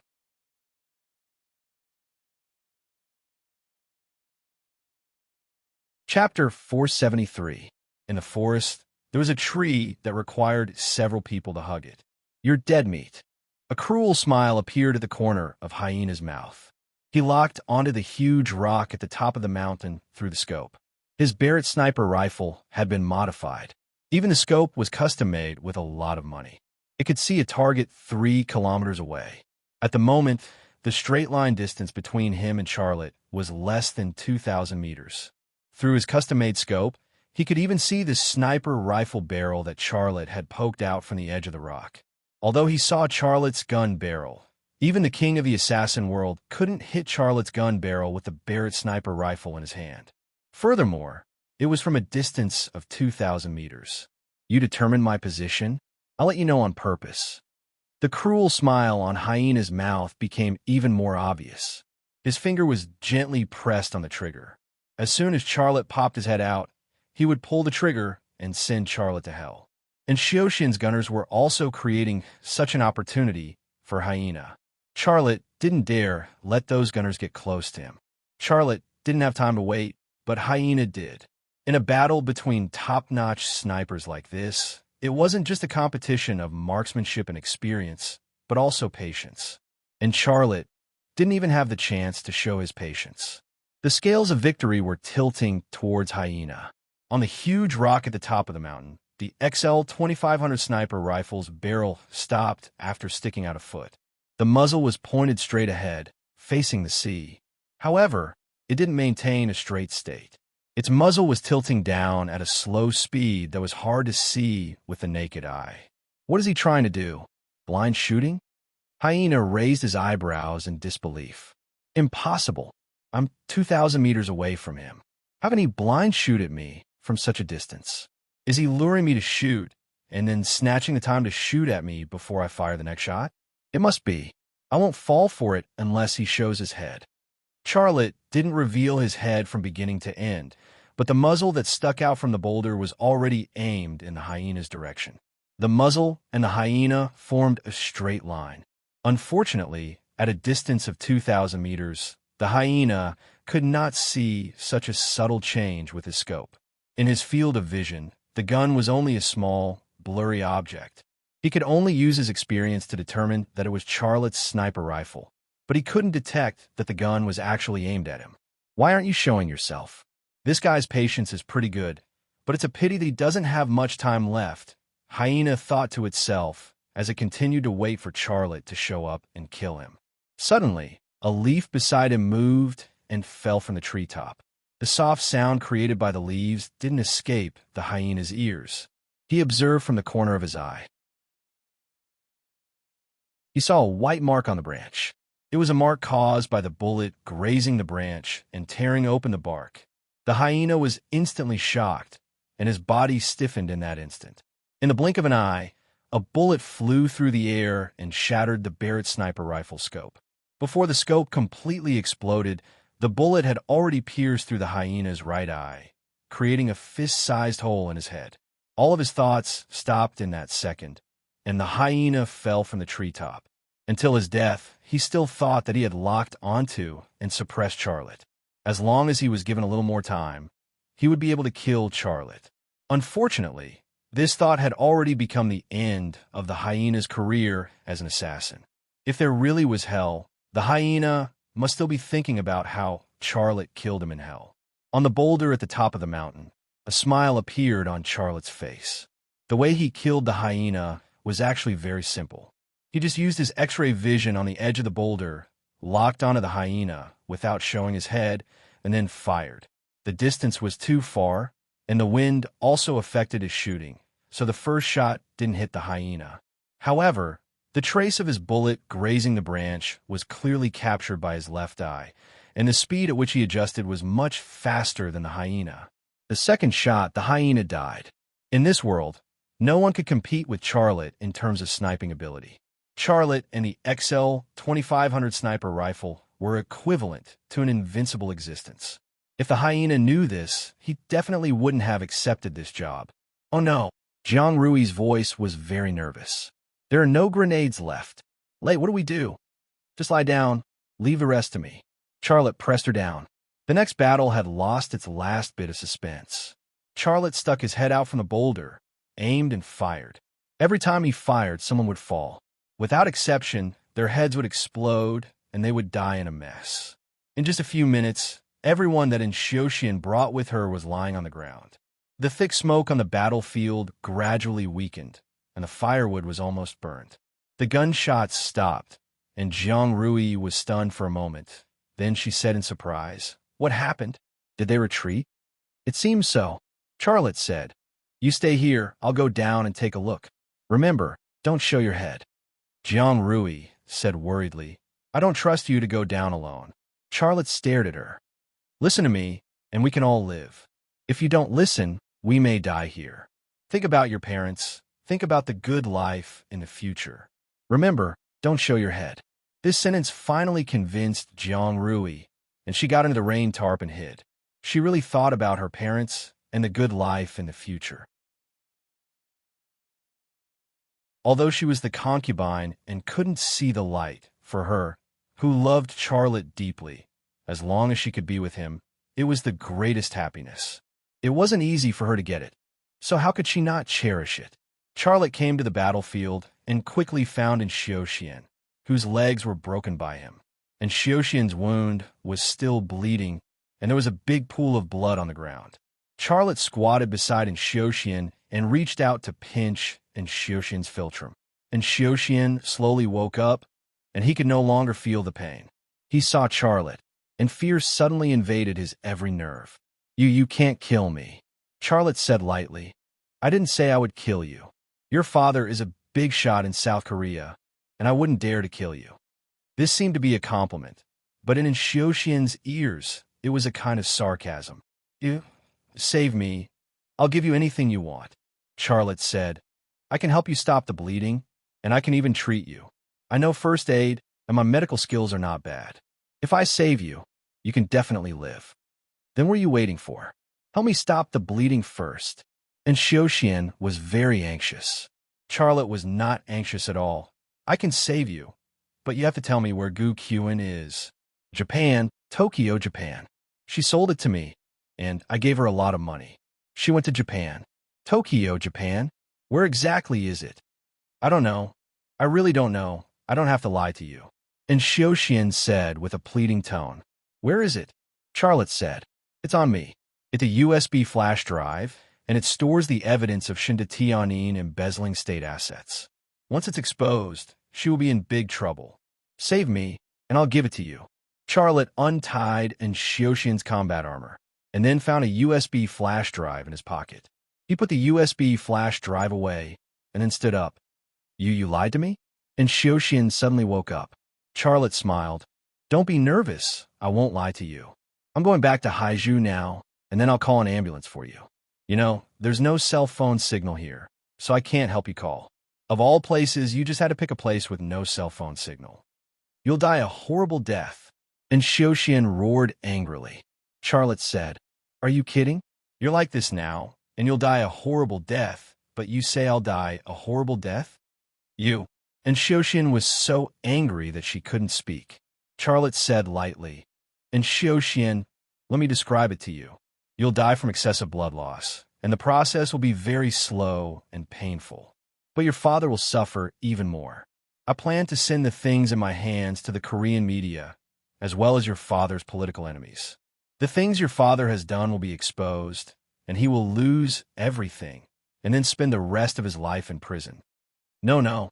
Chapter 473. In the forest, there was a tree that required several people to hug it. You're dead meat. A cruel smile appeared at the corner of Hyena's mouth. He locked onto the huge rock at the top of the mountain through the scope. His Barrett sniper rifle had been modified. Even the scope was custom-made with a lot of money. It could see a target 3 kilometers away. At the moment, the straight-line distance between him and Charlotte was less than 2,000 meters. Through his custom-made scope, he could even see the sniper rifle barrel that Charlotte had poked out from the edge of the rock. Although he saw Charlotte's gun barrel, even the king of the assassin world couldn't hit Charlotte's gun barrel with the Barrett sniper rifle in his hand. Furthermore, it was from a distance of 2,000 meters. You determined my position? I'll let you know on purpose. The cruel smile on Hyena's mouth became even more obvious. His finger was gently pressed on the trigger. As soon as Charlotte popped his head out, he would pull the trigger and send Charlotte to hell. And Shioshin's gunners were also creating such an opportunity for Hyena. Charlotte didn't dare let those gunners get close to him. Charlotte didn't have time to wait, but Hyena did. In a battle between top-notch snipers like this, it wasn't just a competition of marksmanship and experience, but also patience. And Charlotte didn't even have the chance to show his patience. The scales of victory were tilting towards Hyena. On the huge rock at the top of the mountain, the XL 2500 sniper rifle's barrel stopped after sticking out a foot. The muzzle was pointed straight ahead, facing the sea. However, it didn't maintain a straight state. Its muzzle was tilting down at a slow speed that was hard to see with the naked eye. What is he trying to do? Blind shooting? Hyena raised his eyebrows in disbelief. Impossible. I'm 2,000 meters away from him. How can he blind shoot at me from such a distance? Is he luring me to shoot and then snatching the time to shoot at me before I fire the next shot? It must be. I won't fall for it unless he shows his head. Charlotte didn't reveal his head from beginning to end, but the muzzle that stuck out from the boulder was already aimed in the hyena's direction. The muzzle and the hyena formed a straight line. Unfortunately, at a distance of 2,000 meters, the hyena could not see such a subtle change with his scope. In his field of vision, the gun was only a small, blurry object. He could only use his experience to determine that it was Charlotte's sniper rifle, but he couldn't detect that the gun was actually aimed at him. Why aren't you showing yourself? This guy's patience is pretty good, but it's a pity that he doesn't have much time left, Hyena thought to itself as it continued to wait for Charlotte to show up and kill him. Suddenly, a leaf beside him moved and fell from the treetop. The soft sound created by the leaves didn't escape the hyena's ears. He observed from the corner of his eye. He saw a white mark on the branch. It was a mark caused by the bullet grazing the branch and tearing open the bark. The hyena was instantly shocked, and his body stiffened in that instant. In the blink of an eye, a bullet flew through the air and shattered the Barrett sniper rifle scope. Before the scope completely exploded, the bullet had already pierced through the hyena's right eye, creating a fist-sized hole in his head. All of his thoughts stopped in that second, and the hyena fell from the treetop. Until his death, he still thought that he had locked onto and suppressed Charlotte. As long as he was given a little more time, he would be able to kill Charlotte. Unfortunately, this thought had already become the end of the hyena's career as an assassin. If there really was hell, the hyena must still be thinking about how Charlotte killed him in hell. On the boulder at the top of the mountain, a smile appeared on Charlotte's face. The way he killed the hyena was actually very simple. He just used his X-ray vision on the edge of the boulder, locked onto the hyena without showing his head, and then fired. The distance was too far, and the wind also affected his shooting, so the first shot didn't hit the hyena. However, the trace of his bullet grazing the branch was clearly captured by his left eye, and the speed at which he adjusted was much faster than the hyena. The second shot, the hyena died. In this world, no one could compete with Charlotte in terms of sniping ability. Charlotte and the XL 2500 sniper rifle were equivalent to an invincible existence. If the hyena knew this, he definitely wouldn't have accepted this job. Oh no, Jiang Rui's voice was very nervous. There are no grenades left. Lei, what do we do? Just lie down. Leave the rest to me. Charlotte pressed her down. The next battle had lost its last bit of suspense. Charlotte stuck his head out from the boulder, aimed and fired. Every time he fired, someone would fall. Without exception, their heads would explode and they would die in a mess. In just a few minutes, everyone that Shioshin brought with her was lying on the ground. The thick smoke on the battlefield gradually weakened, and the firewood was almost burned. The gunshots stopped, and Jiang Rui was stunned for a moment. Then she said in surprise, "What happened? Did they retreat?" "It seems so," Charlotte said. "You stay here, I'll go down and take a look. Remember, don't show your head." Jiang Rui said worriedly, "I don't trust you to go down alone." Charlotte stared at her. "Listen to me, and we can all live. If you don't listen, we may die here. Think about your parents. Think about the good life in the future. Remember, don't show your head." This sentence finally convinced Jiang Rui, and she got into the rain tarp and hid. She really thought about her parents and the good life in the future. Although she was the concubine and couldn't see the light, for her, who loved Charlotte deeply, as long as she could be with him, it was the greatest happiness. It wasn't easy for her to get it, so how could she not cherish it? Charlotte came to the battlefield and quickly found in Xiuxian, whose legs were broken by him, and Xiuxian's wound was still bleeding, and there was a big pool of blood on the ground. Charlotte squatted beside Xiuxian and reached out to pinch Xiuxian's philtrum, and Xiuxian slowly woke up, and he could no longer feel the pain. He saw Charlotte, and fear suddenly invaded his every nerve. You can't kill me," Charlotte said lightly. "I didn't say I would kill you. Your father is a big shot in South Korea, and I wouldn't dare to kill you." This seemed to be a compliment, but in Xiuxian's ears, it was a kind of sarcasm. "You save me. I'll give you anything you want," Charlotte said. "I can help you stop the bleeding, and I can even treat you. I know first aid, and my medical skills are not bad. If I save you, you can definitely live." "Then what are you waiting for? Help me stop the bleeding first." And Xiuxian was very anxious. Charlotte was not anxious at all. "I can save you, but you have to tell me where Gu Qin is." "Japan, Tokyo, Japan. She sold it to me, and I gave her a lot of money. She went to Japan." "Tokyo, Japan? Where exactly is it?" "I don't know. I really don't know. I don't have to lie to you." And Xiuxian said with a pleading tone, "Where is it?" Charlotte said, "It's on me. It's a USB flash drive, and it stores the evidence of Shinda Tianyin embezzling state assets. Once it's exposed, she will be in big trouble. Save me, and I'll give it to you." Charlotte untied Xiuxian's combat armor, and then found a USB flash drive in his pocket. He put the USB flash drive away, and then stood up. You lied to me?" And Xiuxian suddenly woke up. Charlotte smiled. "Don't be nervous. I won't lie to you. I'm going back to Haizhu now, and then I'll call an ambulance for you. You know, there's no cell phone signal here, so I can't help you call. Of all places, you just had to pick a place with no cell phone signal. You'll die a horrible death." And Xiuxian roared angrily. Charlotte said, "Are you kidding? You're like this now, and you'll die a horrible death, but you say I'll die a horrible death? You." And Xiuxian was so angry that she couldn't speak. Charlotte said lightly, "And Xiuxian, let me describe it to you. You'll die from excessive blood loss, and the process will be very slow and painful. But your father will suffer even more. I plan to send the things in my hands to the Korean media, as well as your father's political enemies. The things your father has done will be exposed, and he will lose everything, and then spend the rest of his life in prison." No.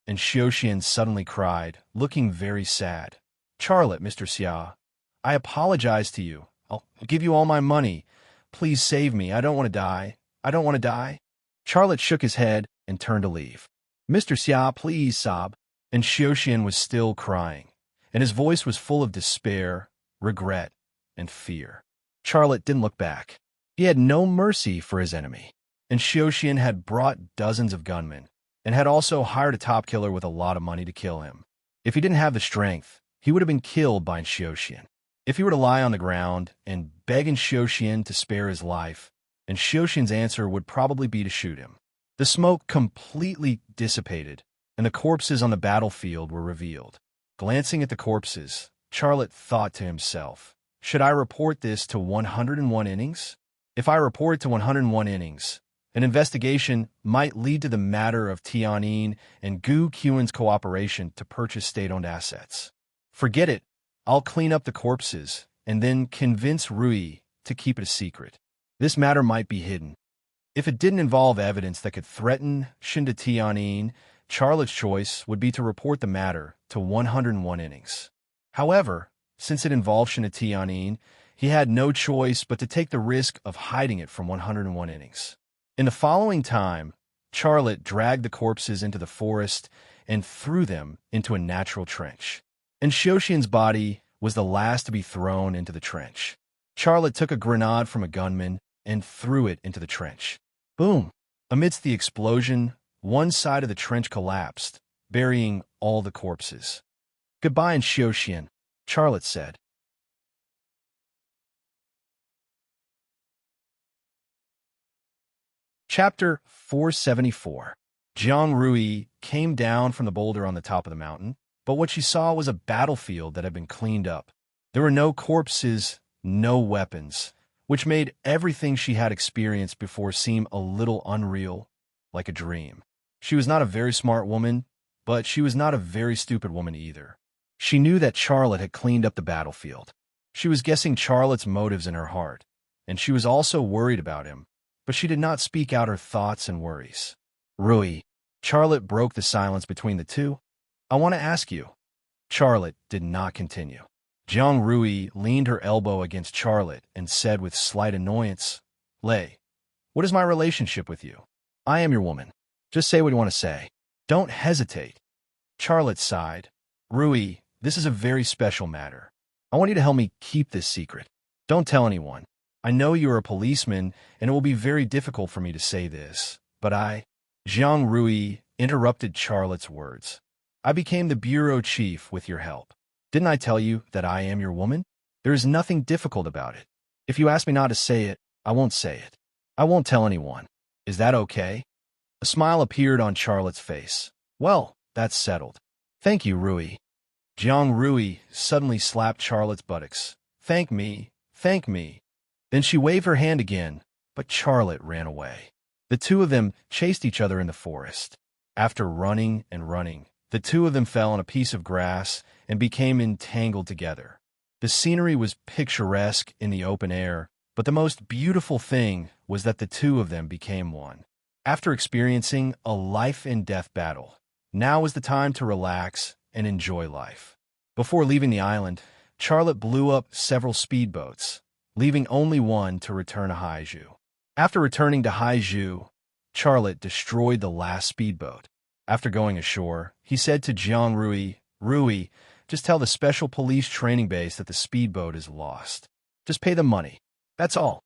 And Xiuxian suddenly cried, looking very sad. "Charlotte, Mr. Xia, I apologize to you. I'll give you all my money. Please save me. I don't want to die. I don't want to die." Charlotte shook his head and turned to leave. "Mr. Xia, please sob." And Xiuxian was still crying, and his voice was full of despair, regret, and fear. Charlotte didn't look back. He had no mercy for his enemy, and Xiuxian had brought dozens of gunmen, and had also hired a top killer with a lot of money to kill him. If he didn't have the strength, he would have been killed by Xiuxian. If he were to lie on the ground and beg Xiuxian to spare his life, and Xiuxian's answer would probably be to shoot him. The smoke completely dissipated, and the corpses on the battlefield were revealed. Glancing at the corpses, Charlotte thought to himself, "Should I report this to 101 innings? If I report to 101 innings, an investigation might lead to the matter of Tianyin and Gu Qin's cooperation to purchase state-owned assets. Forget it. I'll clean up the corpses and then convince Rui to keep it a secret. This matter might be hidden. If it didn't involve evidence that could threaten Shinda Tianyin, Charlotte's choice would be to report the matter to 101 innings. However, since it involved Shinda Tianyin, he had no choice but to take the risk of hiding it from 101 innings. In the following time, Charlotte dragged the corpses into the forest and threw them into a natural trench. And Xiuxian's body was the last to be thrown into the trench. Charlotte took a grenade from a gunman and threw it into the trench. Boom! Amidst the explosion, one side of the trench collapsed, burying all the corpses. Goodbye in Xiaoxian, Charlotte said. Chapter 474. Jiang Rui came down from the boulder on the top of the mountain, but what she saw was a battlefield that had been cleaned up. There were no corpses, no weapons, which made everything she had experienced before seem a little unreal, like a dream. She was not a very smart woman, but she was not a very stupid woman either. She knew that Charlotte had cleaned up the battlefield. She was guessing Charlotte's motives in her heart, and she was also worried about him, but she did not speak out her thoughts and worries. Rui, Charlotte broke the silence between the two. I want to ask you. Charlotte did not continue. Jiang Rui leaned her elbow against Charlotte and said with slight annoyance, Lei, what is my relationship with you? I am your woman. Just say what you want to say. Don't hesitate. Charlotte sighed. Rui, this is a very special matter. I want you to help me keep this secret. Don't tell anyone. I know you are a policeman, and it will be very difficult for me to say this, but Jiang Rui interrupted Charlotte's words. I became the bureau chief with your help. Didn't I tell you that I am your woman? There is nothing difficult about it. If you ask me not to say it, I won't say it. I won't tell anyone. Is that okay? A smile appeared on Charlotte's face. Well, that's settled. Thank you, Rui. Jiang Rui suddenly slapped Charlotte's buttocks. Thank me, thank me. Then she waved her hand again, but Charlotte ran away. The two of them chased each other in the forest. After running and running, the two of them fell on a piece of grass and became entangled together. The scenery was picturesque in the open air, but the most beautiful thing was that the two of them became one. After experiencing a life-and-death battle, now was the time to relax and enjoy life. Before leaving the island, Charlotte blew up several speedboats, leaving only one to return to Haizhu. After returning to Haizhu, Charlotte destroyed the last speedboat. After going ashore, he said to Jiang Rui, Rui, just tell the special police training base that the speedboat is lost. Just pay them money. That's all.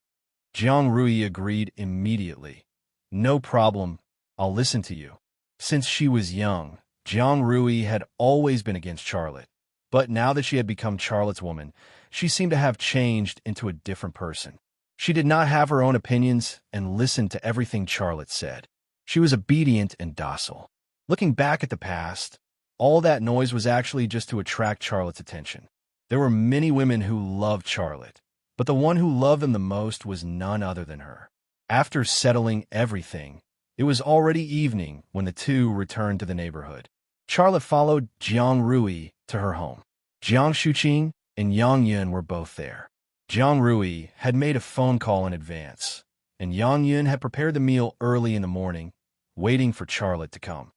Jiang Rui agreed immediately. No problem, I'll listen to you. Since she was young, Jiang Rui had always been against Charlotte, but now that she had become Charlotte's woman, she seemed to have changed into a different person. She did not have her own opinions and listened to everything Charlotte said. She was obedient and docile. Looking back at the past, all that noise was actually just to attract Charlotte's attention. There were many women who loved Charlotte, but the one who loved them the most was none other than her. After settling everything, it was already evening when the two returned to the neighborhood. Charlotte followed Jiang Rui to her home. Jiang Shuqing and Yang Yun were both there. Jiang Rui had made a phone call in advance, and Yang Yun had prepared the meal early in the morning, waiting for Charlotte to come.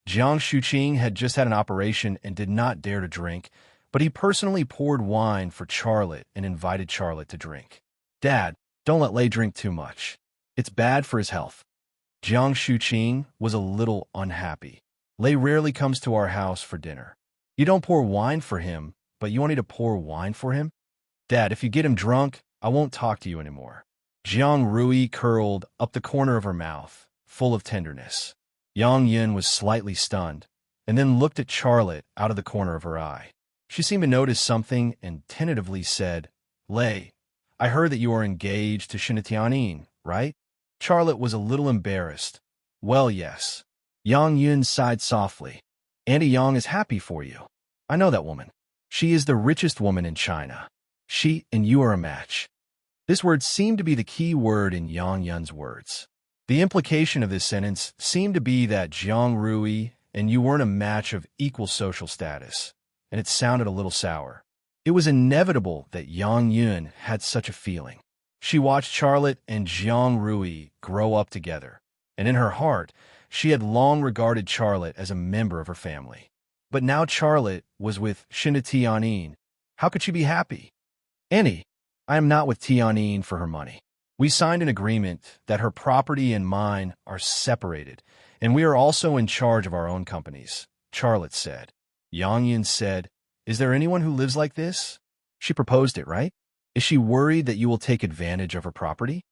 Jiang Shuqing had just had an operation and did not dare to drink, but he personally poured wine for Charlotte and invited Charlotte to drink. Dad, don't let Lei drink too much. It's bad for his health. Jiang Shuqing was a little unhappy. Lei rarely comes to our house for dinner. You don't pour wine for him, but you want me to pour wine for him? Dad, if you get him drunk, I won't talk to you anymore. Jiang Rui curled up the corner of her mouth, full of tenderness. Yang Yun was slightly stunned, and then looked at Charlotte out of the corner of her eye. She seemed to notice something and tentatively said, Lei, I heard that you are engaged to Tianyin, right? Charlotte was a little embarrassed. Well, yes. Yang Yun sighed softly. Auntie Yang is happy for you. I know that woman. She is the richest woman in China. She and you are a match. This word seemed to be the key word in Yang Yun's words. The implication of this sentence seemed to be that Jiang Rui and you weren't a match of equal social status, and it sounded a little sour. It was inevitable that Yang Yun had such a feeling. She watched Charlotte and Jiang Rui grow up together, and in her heart, she had long regarded Charlotte as a member of her family. But now Charlotte was with Tianyin. How could she be happy? Annie, I am not with Tianyin for her money. We signed an agreement that her property and mine are separated, and we are also in charge of our own companies, Charlotte said. Yang Yun said, Is there anyone who lives like this? She proposed it, right? Is she worried that you will take advantage of her property?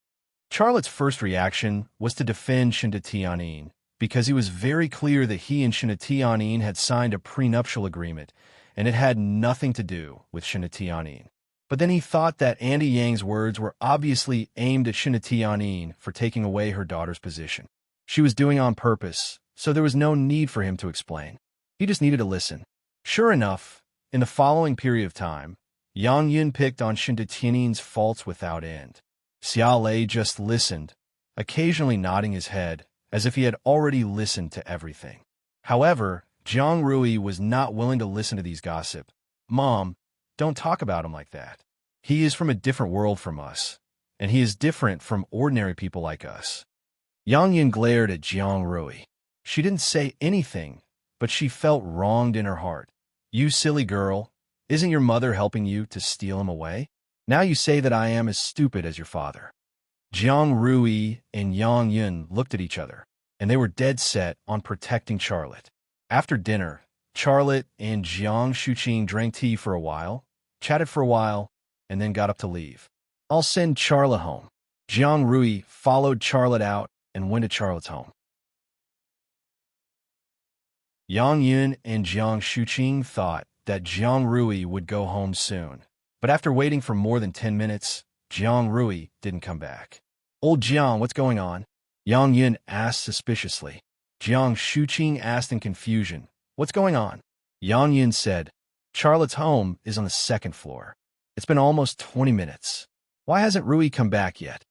Charlotte's first reaction was to defend Tianyin because he was very clear that he and Shinatianin had signed a prenuptial agreement, and it had nothing to do with Shinatianin. But then he thought that Auntie Yang's words were obviously aimed at Shinatianin for taking away her daughter's position. She was doing on purpose, so there was no need for him to explain. He just needed to listen. Sure enough, in the following period of time, Yang Yun picked on Shinatianin's faults without end. Xia Lei just listened, occasionally nodding his head, as if he had already listened to everything. However, Jiang Rui was not willing to listen to these gossip. "Mom, don't talk about him like that. He is from a different world from us, and he is different from ordinary people like us." Yang Yun glared at Jiang Rui. She didn't say anything, but she felt wronged in her heart. "You silly girl, isn't your mother helping you to steal him away? Now you say that I am as stupid as your father." Jiang Rui and Yang Yun looked at each other, and they were dead set on protecting Charlotte. After dinner, Charlotte and Jiang Shuqing drank tea for a while, chatted for a while, and then got up to leave. "I'll send Charlotte home." Jiang Rui followed Charlotte out and went to Charlotte's home. Yang Yun and Jiang Shuqing thought that Jiang Rui would go home soon, but after waiting for more than 10 minutes, Jiang Rui didn't come back. "Old Jiang, what's going on?" Yang Yun asked suspiciously. Jiang Shuqing asked in confusion, "What's going on?" Yang Yun said, "Charlotte's home is on the second floor. It's been almost 20 minutes. Why hasn't Rui come back yet?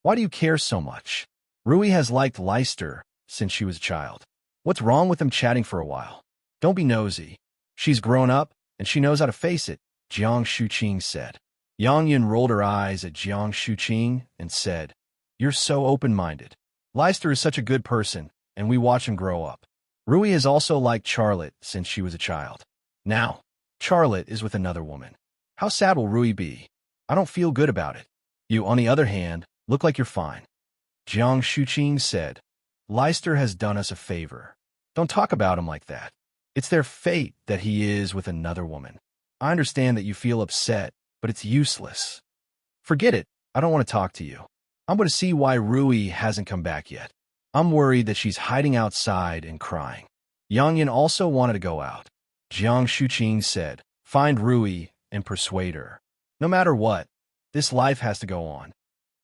Why do you care so much? Rui has liked Leicester since she was a child. What's wrong with them chatting for a while? Don't be nosy. She's grown up, and she knows how to face it," Jiang Shuqing said. Yang Yun rolled her eyes at Jiang Shuqing and said, "You're so open-minded. Leicester is such a good person, and we watch him grow up. Rui has also liked Charlotte since she was a child. Now, Charlotte is with another woman. How sad will Rui be? I don't feel good about it. You, on the other hand, look like you're fine." Jiang Shuqing said, "Leicester has done us a favor. Don't talk about him like that. It's their fate that he is with another woman. I understand that you feel upset, but it's useless. Forget it. I don't want to talk to you. I'm going to see why Rui hasn't come back yet. I'm worried that she's hiding outside and crying." Yang Yun also wanted to go out. Jiang Shuqing said, "Find Rui and persuade her. No matter what, this life has to go on."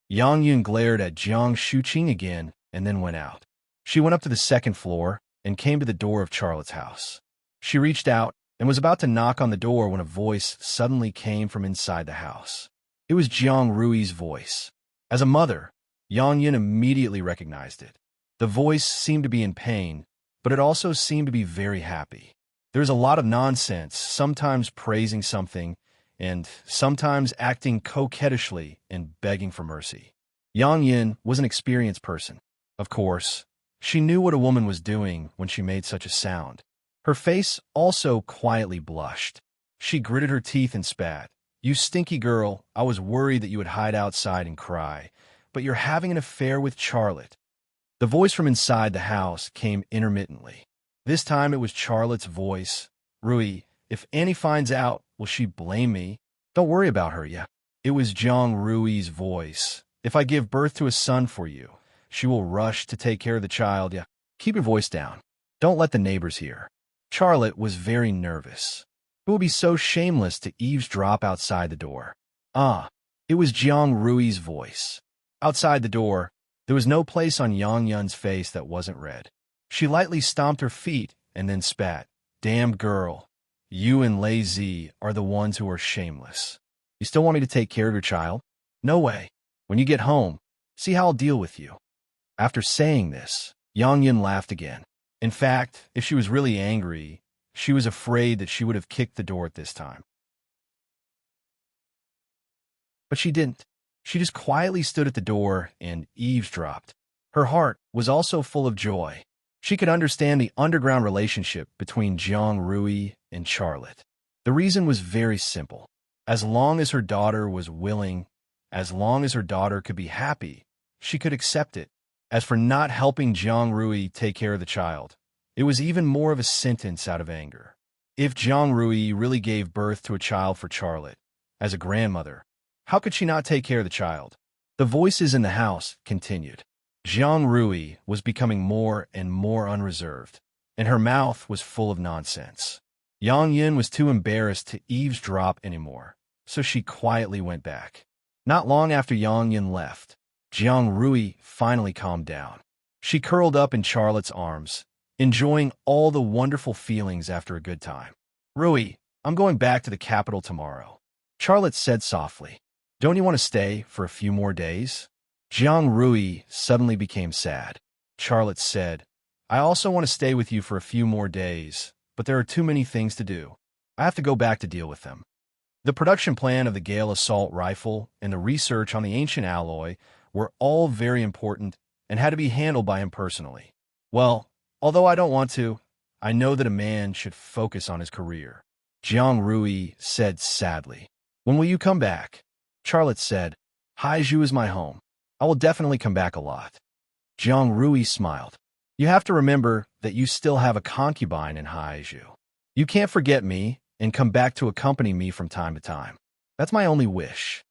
Yang Yun glared at Jiang Shuqing again and then went out. She went up to the second floor and came to the door of Charlotte's house. She reached out and was about to knock on the door when a voice suddenly came from inside the house. It was Jiang Rui's voice. As a mother, Yang Yun immediately recognized it. The voice seemed to be in pain, but it also seemed to be very happy. There was a lot of nonsense, sometimes praising something, and sometimes acting coquettishly and begging for mercy. Yang Yun was an experienced person. Of course, she knew what a woman was doing when she made such a sound. Her face also quietly blushed. She gritted her teeth and spat. "You stinky girl, I was worried that you would hide outside and cry, but you're having an affair with Charlotte." The voice from inside the house came intermittently. This time it was Charlotte's voice. "Rui, if Annie finds out, will she blame me? Don't worry about her, yeah." It was Jiang Rui's voice. "If I give birth to a son for you, she will rush to take care of the child, yeah. Keep your voice down. Don't let the neighbors hear." Charlotte was very nervous. It would be so shameless to eavesdrop outside the door. It was Jiang Rui's voice. Outside the door, there was no place on Yang Yun's face that wasn't red. She lightly stomped her feet and then spat. "Damn girl, you and Lei Zi are the ones who are shameless. You still want me to take care of your child? No way. When you get home, see how I'll deal with you." After saying this, Yang Yun laughed again. In fact, if she was really angry, she was afraid that she would have kicked the door at this time. But she didn't. She just quietly stood at the door and eavesdropped. Her heart was also full of joy. She could understand the underground relationship between Jiang Rui and Charlotte. The reason was very simple. As long as her daughter was willing, as long as her daughter could be happy, she could accept it. As for not helping Jiang Rui take care of the child, it was even more of a sentence out of anger. If Jiang Rui really gave birth to a child for Charlotte, as a grandmother, how could she not take care of the child? The voices in the house continued. Jiang Rui was becoming more and more unreserved, and her mouth was full of nonsense. Yang Yin was too embarrassed to eavesdrop anymore, so she quietly went back. Not long after Yang Yin left, Jiang Rui finally calmed down. She curled up in Charlotte's arms, enjoying all the wonderful feelings after a good time. "Rui, I'm going back to the capital tomorrow," Charlotte said softly. "Don't you want to stay for a few more days?" Jiang Rui suddenly became sad. Charlotte said, "I also want to stay with you for a few more days, but there are too many things to do. I have to go back to deal with them." The production plan of the Gale assault rifle and the research on the ancient alloy were all very important and had to be handled by him personally. "Well, although I don't want to, I know that a man should focus on his career," Jiang Rui said sadly. "When will you come back?" Charlotte said, "Haizhu is my home. I will definitely come back a lot." Jiang Rui smiled. "You have to remember that you still have a concubine in Haizhu. You can't forget me and come back to accompany me from time to time. That's my only wish."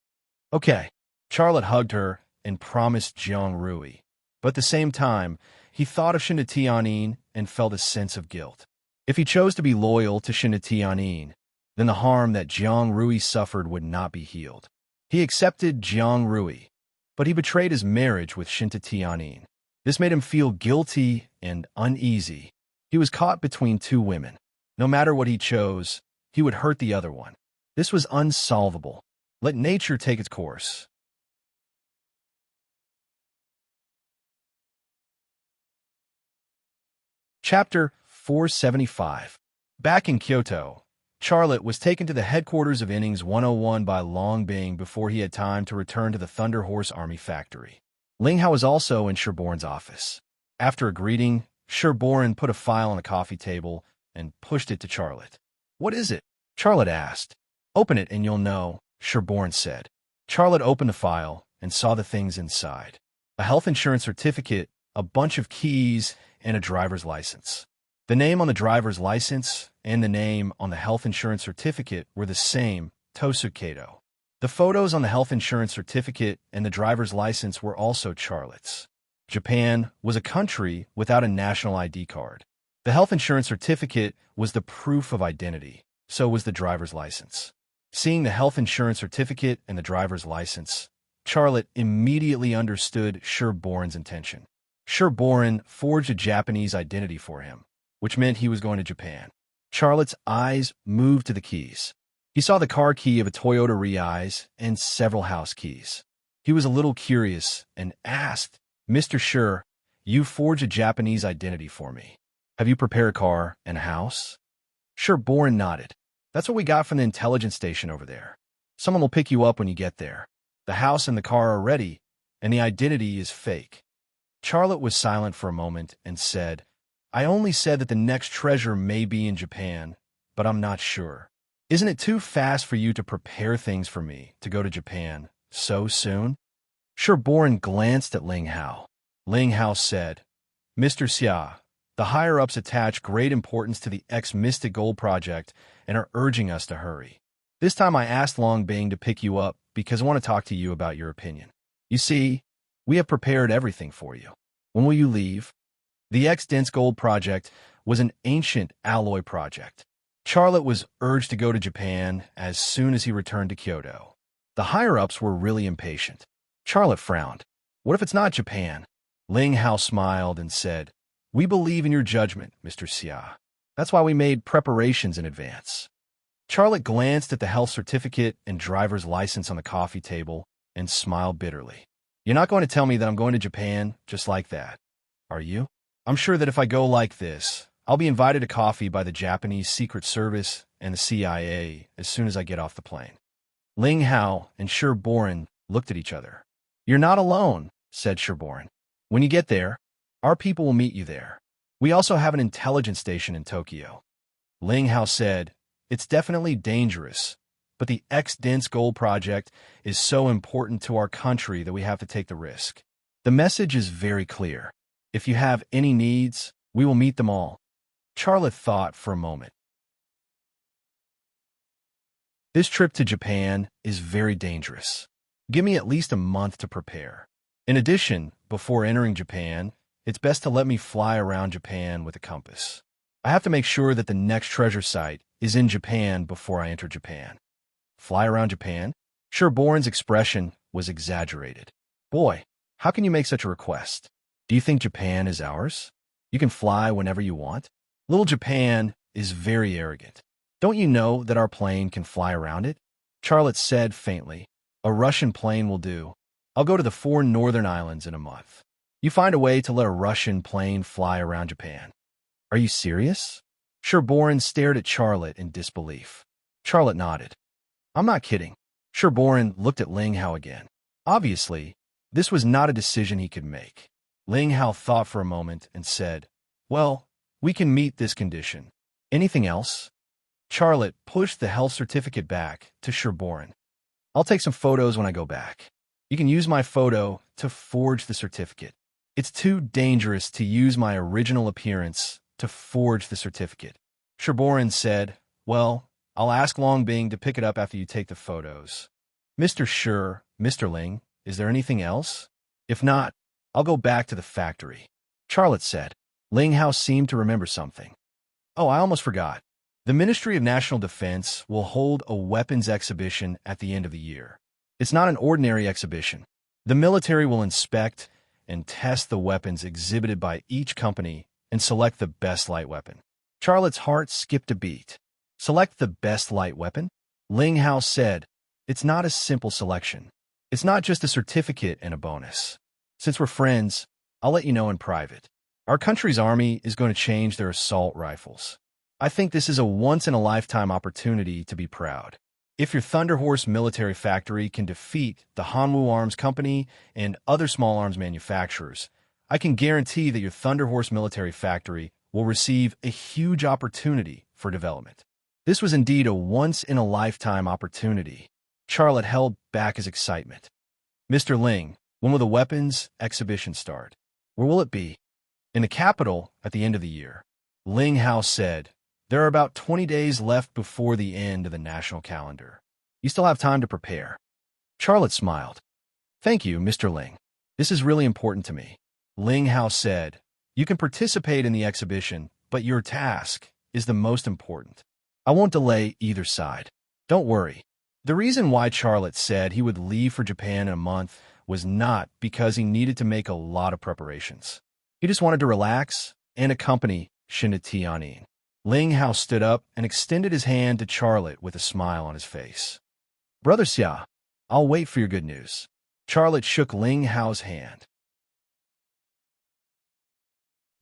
"Okay." Charlotte hugged her and promised Jiang Rui. But at the same time, he thought of Shinatianin and felt a sense of guilt. If he chose to be loyal to Shinatianin, then the harm that Jiang Rui suffered would not be healed. He accepted Jiang Rui, but he betrayed his marriage with Shinatianin. This made him feel guilty and uneasy. He was caught between two women. No matter what he chose, he would hurt the other one. This was unsolvable. Let nature take its course. Chapter 475. Back in Kyoto, Charlotte was taken to the headquarters of Innings 101 by Long Bing before he had time to return to the Thunder Horse Army factory. Ling Hao was also in Sherborne's office. After a greeting, Sherborne put a file on the coffee table and pushed it to Charlotte. "What is it?" Charlotte asked. "Open it and you'll know," Sherborne said. Charlotte opened the file and saw the things inside. A health insurance certificate, a bunch of keys, and a driver's license. The name on the driver's license and the name on the health insurance certificate were the same, Tosu Kato. The photos on the health insurance certificate and the driver's license were also Charlotte's. Japan was a country without a national ID card. The health insurance certificate was the proof of identity, so was the driver's license. Seeing the health insurance certificate and the driver's license, Charlotte immediately understood Sherborne's intention. Sherborne forged a Japanese identity for him, which meant he was going to Japan. Charlotte's eyes moved to the keys. He saw the car key of a Toyota Reise and several house keys. He was a little curious and asked, "Mr. Sher, you forged a Japanese identity for me. Have you prepared a car and a house?" Sherborne nodded. "That's what we got from the intelligence station over there. Someone will pick you up when you get there. The house and the car are ready, and the identity is fake." Charlotte was silent for a moment and said, "I only said that the next treasure may be in Japan, but I'm not sure. Isn't it too fast for you to prepare things for me to go to Japan so soon?" Sherborne glanced at Ling Hao. Ling Hao said, "Mr. Xia, the higher-ups attach great importance to the Mystic Gold project and are urging us to hurry. This time I asked Long Bing to pick you up because I want to talk to you about your opinion. You see, we have prepared everything for you. When will you leave?" The Dense Gold project was an ancient alloy project. Charlotte was urged to go to Japan as soon as he returned to Kyoto. The higher-ups were really impatient. Charlotte frowned. "What if it's not Japan?" Ling Hao smiled and said, "We believe in your judgment, Mr. Xia. That's why we made preparations in advance." Charlotte glanced at the health certificate and driver's license on the coffee table and smiled bitterly. "You're not going to tell me that I'm going to Japan just like that, are you? I'm sure that if I go like this, I'll be invited to coffee by the Japanese Secret Service and the CIA as soon as I get off the plane." Ling Hao and Sherborne looked at each other. "You're not alone," said Sherborne. "When you get there, our people will meet you there. We also have an intelligence station in Tokyo." Ling Hao said, "It's definitely dangerous, but the Dense Gold project is so important to our country that we have to take the risk. The message is very clear. If you have any needs, we will meet them all." Charlotte thought for a moment. "This trip to Japan is very dangerous. Give me at least a month to prepare. In addition, before entering Japan, it's best to let me fly around Japan with a compass. I have to make sure that the next treasure site is in Japan before I enter Japan. Fly around Japan? Sherborne's expression was exaggerated. Boy, how can you make such a request? Do you think Japan is ours? You can fly whenever you want? Little Japan is very arrogant. Don't you know that our plane can fly around it? Charlotte said faintly. A Russian plane will do. I'll go to the 4 northern islands in a month. You find a way to let a Russian plane fly around Japan. Are you serious? Sherborne stared at Charlotte in disbelief. Charlotte nodded. I'm not kidding. Sherborne looked at Ling Hao again. Obviously, this was not a decision he could make. Ling Hao thought for a moment and said, well, we can meet this condition. Anything else? Charlotte pushed the health certificate back to Sherborne. I'll take some photos when I go back. You can use my photo to forge the certificate. It's too dangerous to use my original appearance to forge the certificate. Sherborne said, well, I'll ask Longbing to pick it up after you take the photos. Mr. Ling, is there anything else? If not, I'll go back to the factory. Charlotte said. Ling Hao seemed to remember something. Oh, I almost forgot. The Ministry of National Defense will hold a weapons exhibition at the end of the year. It's not an ordinary exhibition. The military will inspect and test the weapons exhibited by each company and select the best light weapon. Charlotte's heart skipped a beat. Select the best light weapon? Ling Hao said, it's not a simple selection. It's not just a certificate and a bonus. Since we're friends, I'll let you know in private. Our country's army is going to change their assault rifles. I think this is a once-in-a-lifetime opportunity to be proud. If your Thunder Horse military factory can defeat the Hanwoo Arms Company and other small arms manufacturers, I can guarantee that your Thunder Horse military factory will receive a huge opportunity for development. This was indeed a once-in-a-lifetime opportunity. Charlotte held back his excitement. Mr. Ling, when will the weapons exhibition start? Where will it be? In the capital at the end of the year. Ling Hao said, there are about 20 days left before the end of the national calendar. You still have time to prepare. Charlotte smiled. Thank you, Mr. Ling. This is really important to me. Ling Hao said, you can participate in the exhibition, but your task is the most important. I won't delay either side. Don't worry. The reason why Charlotte said he would leave for Japan in a month was not because he needed to make a lot of preparations. He just wanted to relax and accompany Shinda Tianyin. Ling Hao stood up and extended his hand to Charlotte with a smile on his face. Brother Xia, I'll wait for your good news. Charlotte shook Ling Hao's hand.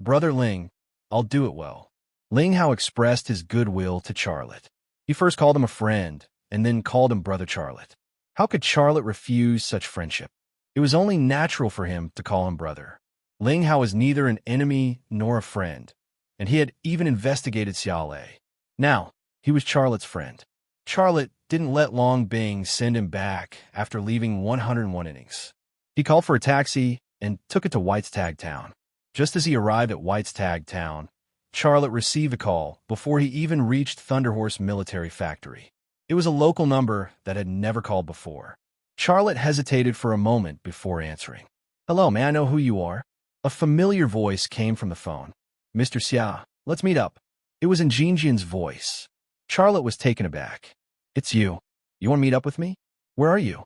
Brother Ling, I'll do it well. Ling Hao expressed his goodwill to Charlotte. He first called him a friend, and then called him Brother Charlotte. How could Charlotte refuse such friendship? It was only natural for him to call him brother. Ling Hao was neither an enemy nor a friend, and he had even investigated Xiao Lei. Now, he was Charlotte's friend. Charlotte didn't let Long Bing send him back after leaving 101 innings. He called for a taxi and took it to White's Tag Town. Just as he arrived at White's Tag Town, Charlotte received a call before he even reached Thunder Horse Military Factory. It was a local number that had never called before. Charlotte hesitated for a moment before answering. Hello, may I know who you are? A familiar voice came from the phone. Mr. Xia, let's meet up. It was in Jinjian's voice. Charlotte was taken aback. It's you. You want to meet up with me? Where are you?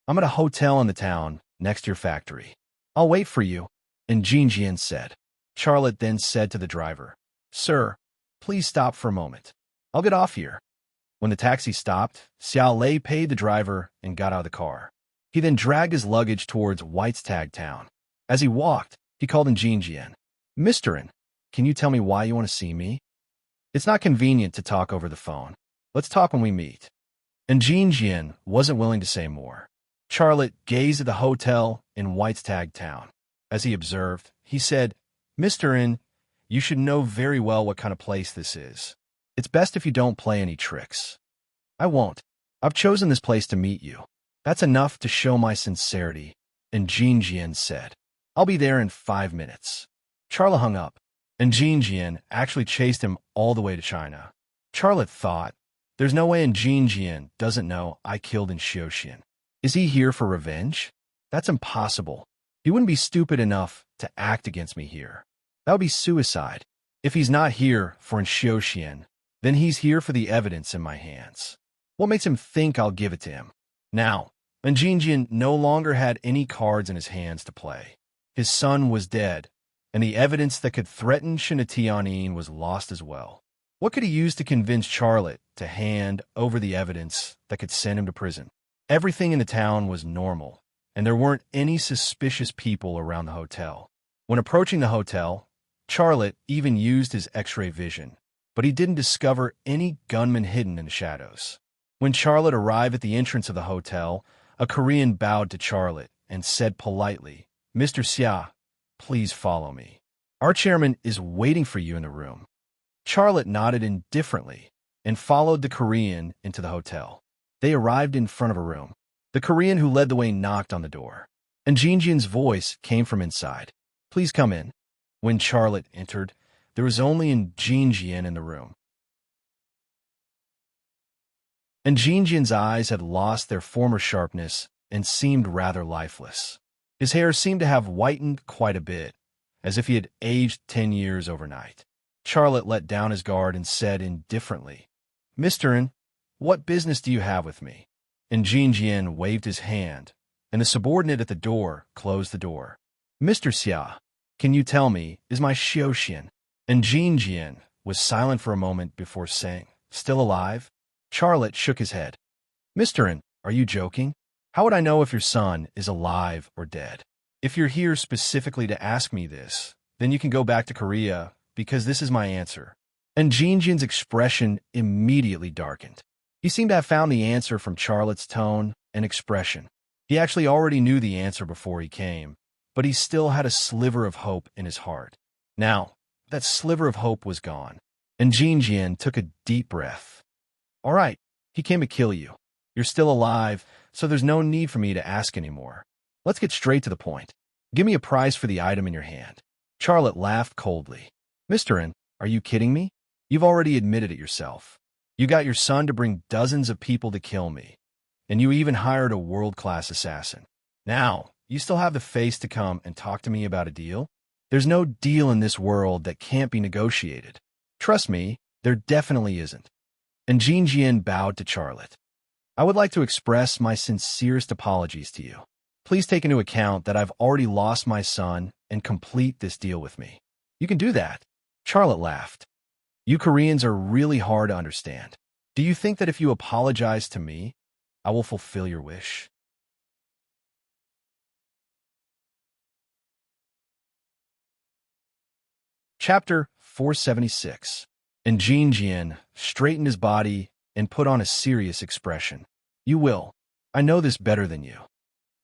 I'm at a hotel in the town, next to your factory. I'll wait for you, and Jinjian said. Charlotte then said to the driver, Sir, please stop for a moment. I'll get off here. When the taxi stopped, Xiao Lei paid the driver and got out of the car. He then dragged his luggage towards White's Tag Town. As he walked, he called in Jinjian. Mr. Can you tell me why you want to see me? It's not convenient to talk over the phone. Let's talk when we meet. And Jinjian wasn't willing to say more. Charlotte gazed at the hotel in White's Tag Town. As he observed, he said, Mr. You should know very well what kind of place this is. It's best if you don't play any tricks. I won't. I've chosen this place to meet you. That's enough to show my sincerity. And Jinjian said, I'll be there in 5 minutes. Charlotte hung up, and Jinjian actually chased him all the way to China. Charlotte thought, there's no way Jinjian doesn't know I killed in Xiaoxian. Is he here for revenge? That's impossible. He wouldn't be stupid enough to act against me here. That would be suicide. If he's not here for Enchantment, then he's here for the evidence in my hands. What makes him think I'll give it to him? Now, Enchantment no longer had any cards in his hands to play. His son was dead, and the evidence that could threaten Shinatianin was lost as well. What could he use to convince Charlotte to hand over the evidence that could send him to prison? Everything in the town was normal, and there weren't any suspicious people around the hotel. When approaching the hotel, Charlotte even used his X-ray vision, but he didn't discover any gunmen hidden in the shadows. When Charlotte arrived at the entrance of the hotel, a Korean bowed to Charlotte and said politely, "Mr. Xia, please follow me. Our chairman is waiting for you in the room." Charlotte nodded indifferently and followed the Korean into the hotel. They arrived in front of a room. The Korean who led the way knocked on the door, and Jinjian's voice came from inside. "Please come in." When Charlotte entered, there was only Jinjian in the room. And Jinjian's eyes had lost their former sharpness and seemed rather lifeless. His hair seemed to have whitened quite a bit, as if he had aged 10 years overnight. Charlotte let down his guard and said indifferently, "Mr. N, what business do you have with me?" And Jinjian waved his hand, and the subordinate at the door closed the door. "Mr. Xia, can you tell me, is my Xiaoxian?" And Jinjian was silent for a moment before saying, "Still alive?" Charlotte shook his head. "Mr. N, are you joking? How would I know if your son is alive or dead? If you're here specifically to ask me this, then you can go back to Korea, because this is my answer." And Jinjian's expression immediately darkened. He seemed to have found the answer from Charlotte's tone and expression. He actually already knew the answer before he came, but he still had a sliver of hope in his heart. Now, that sliver of hope was gone, and Jinjian took a deep breath. "All right, he came to kill you. You're still alive, so there's no need for me to ask anymore. Let's get straight to the point. Give me a price for the item in your hand." Charlotte laughed coldly. "Mr. N, are you kidding me? You've already admitted it yourself. You got your son to bring dozens of people to kill me, and you even hired a world-class assassin. Now, you still have the face to come and talk to me about a deal? There's no deal in this world that can't be negotiated. Trust me, there definitely isn't." And Jinjian bowed to Charlotte. "I would like to express my sincerest apologies to you. Please take into account that I've already lost my son and complete this deal with me." "You can do that." Charlotte laughed. "You Koreans are really hard to understand. Do you think that if you apologize to me, I will fulfill your wish?" Chapter 476. And Jinjian straightened his body and put on a serious expression. "You will. I know this better than you."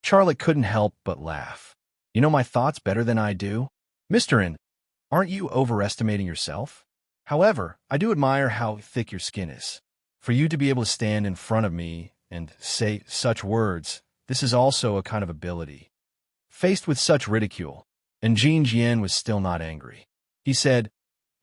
Charlotte couldn't help but laugh. "You know my thoughts better than I do? Mr. N, aren't you overestimating yourself? However, I do admire how thick your skin is. For you to be able to stand in front of me and say such words, this is also a kind of ability." Faced with such ridicule, and Jinjian was still not angry. He said,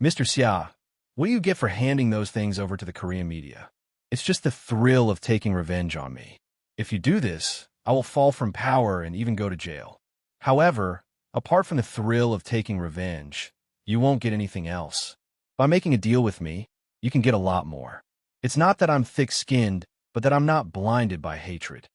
"Mr. Xia, what do you get for handing those things over to the Korean media? It's just the thrill of taking revenge on me. If you do this, I will fall from power and even go to jail. However, apart from the thrill of taking revenge, you won't get anything else. By making a deal with me, you can get a lot more. It's not that I'm thick-skinned, but that I'm not blinded by hatred."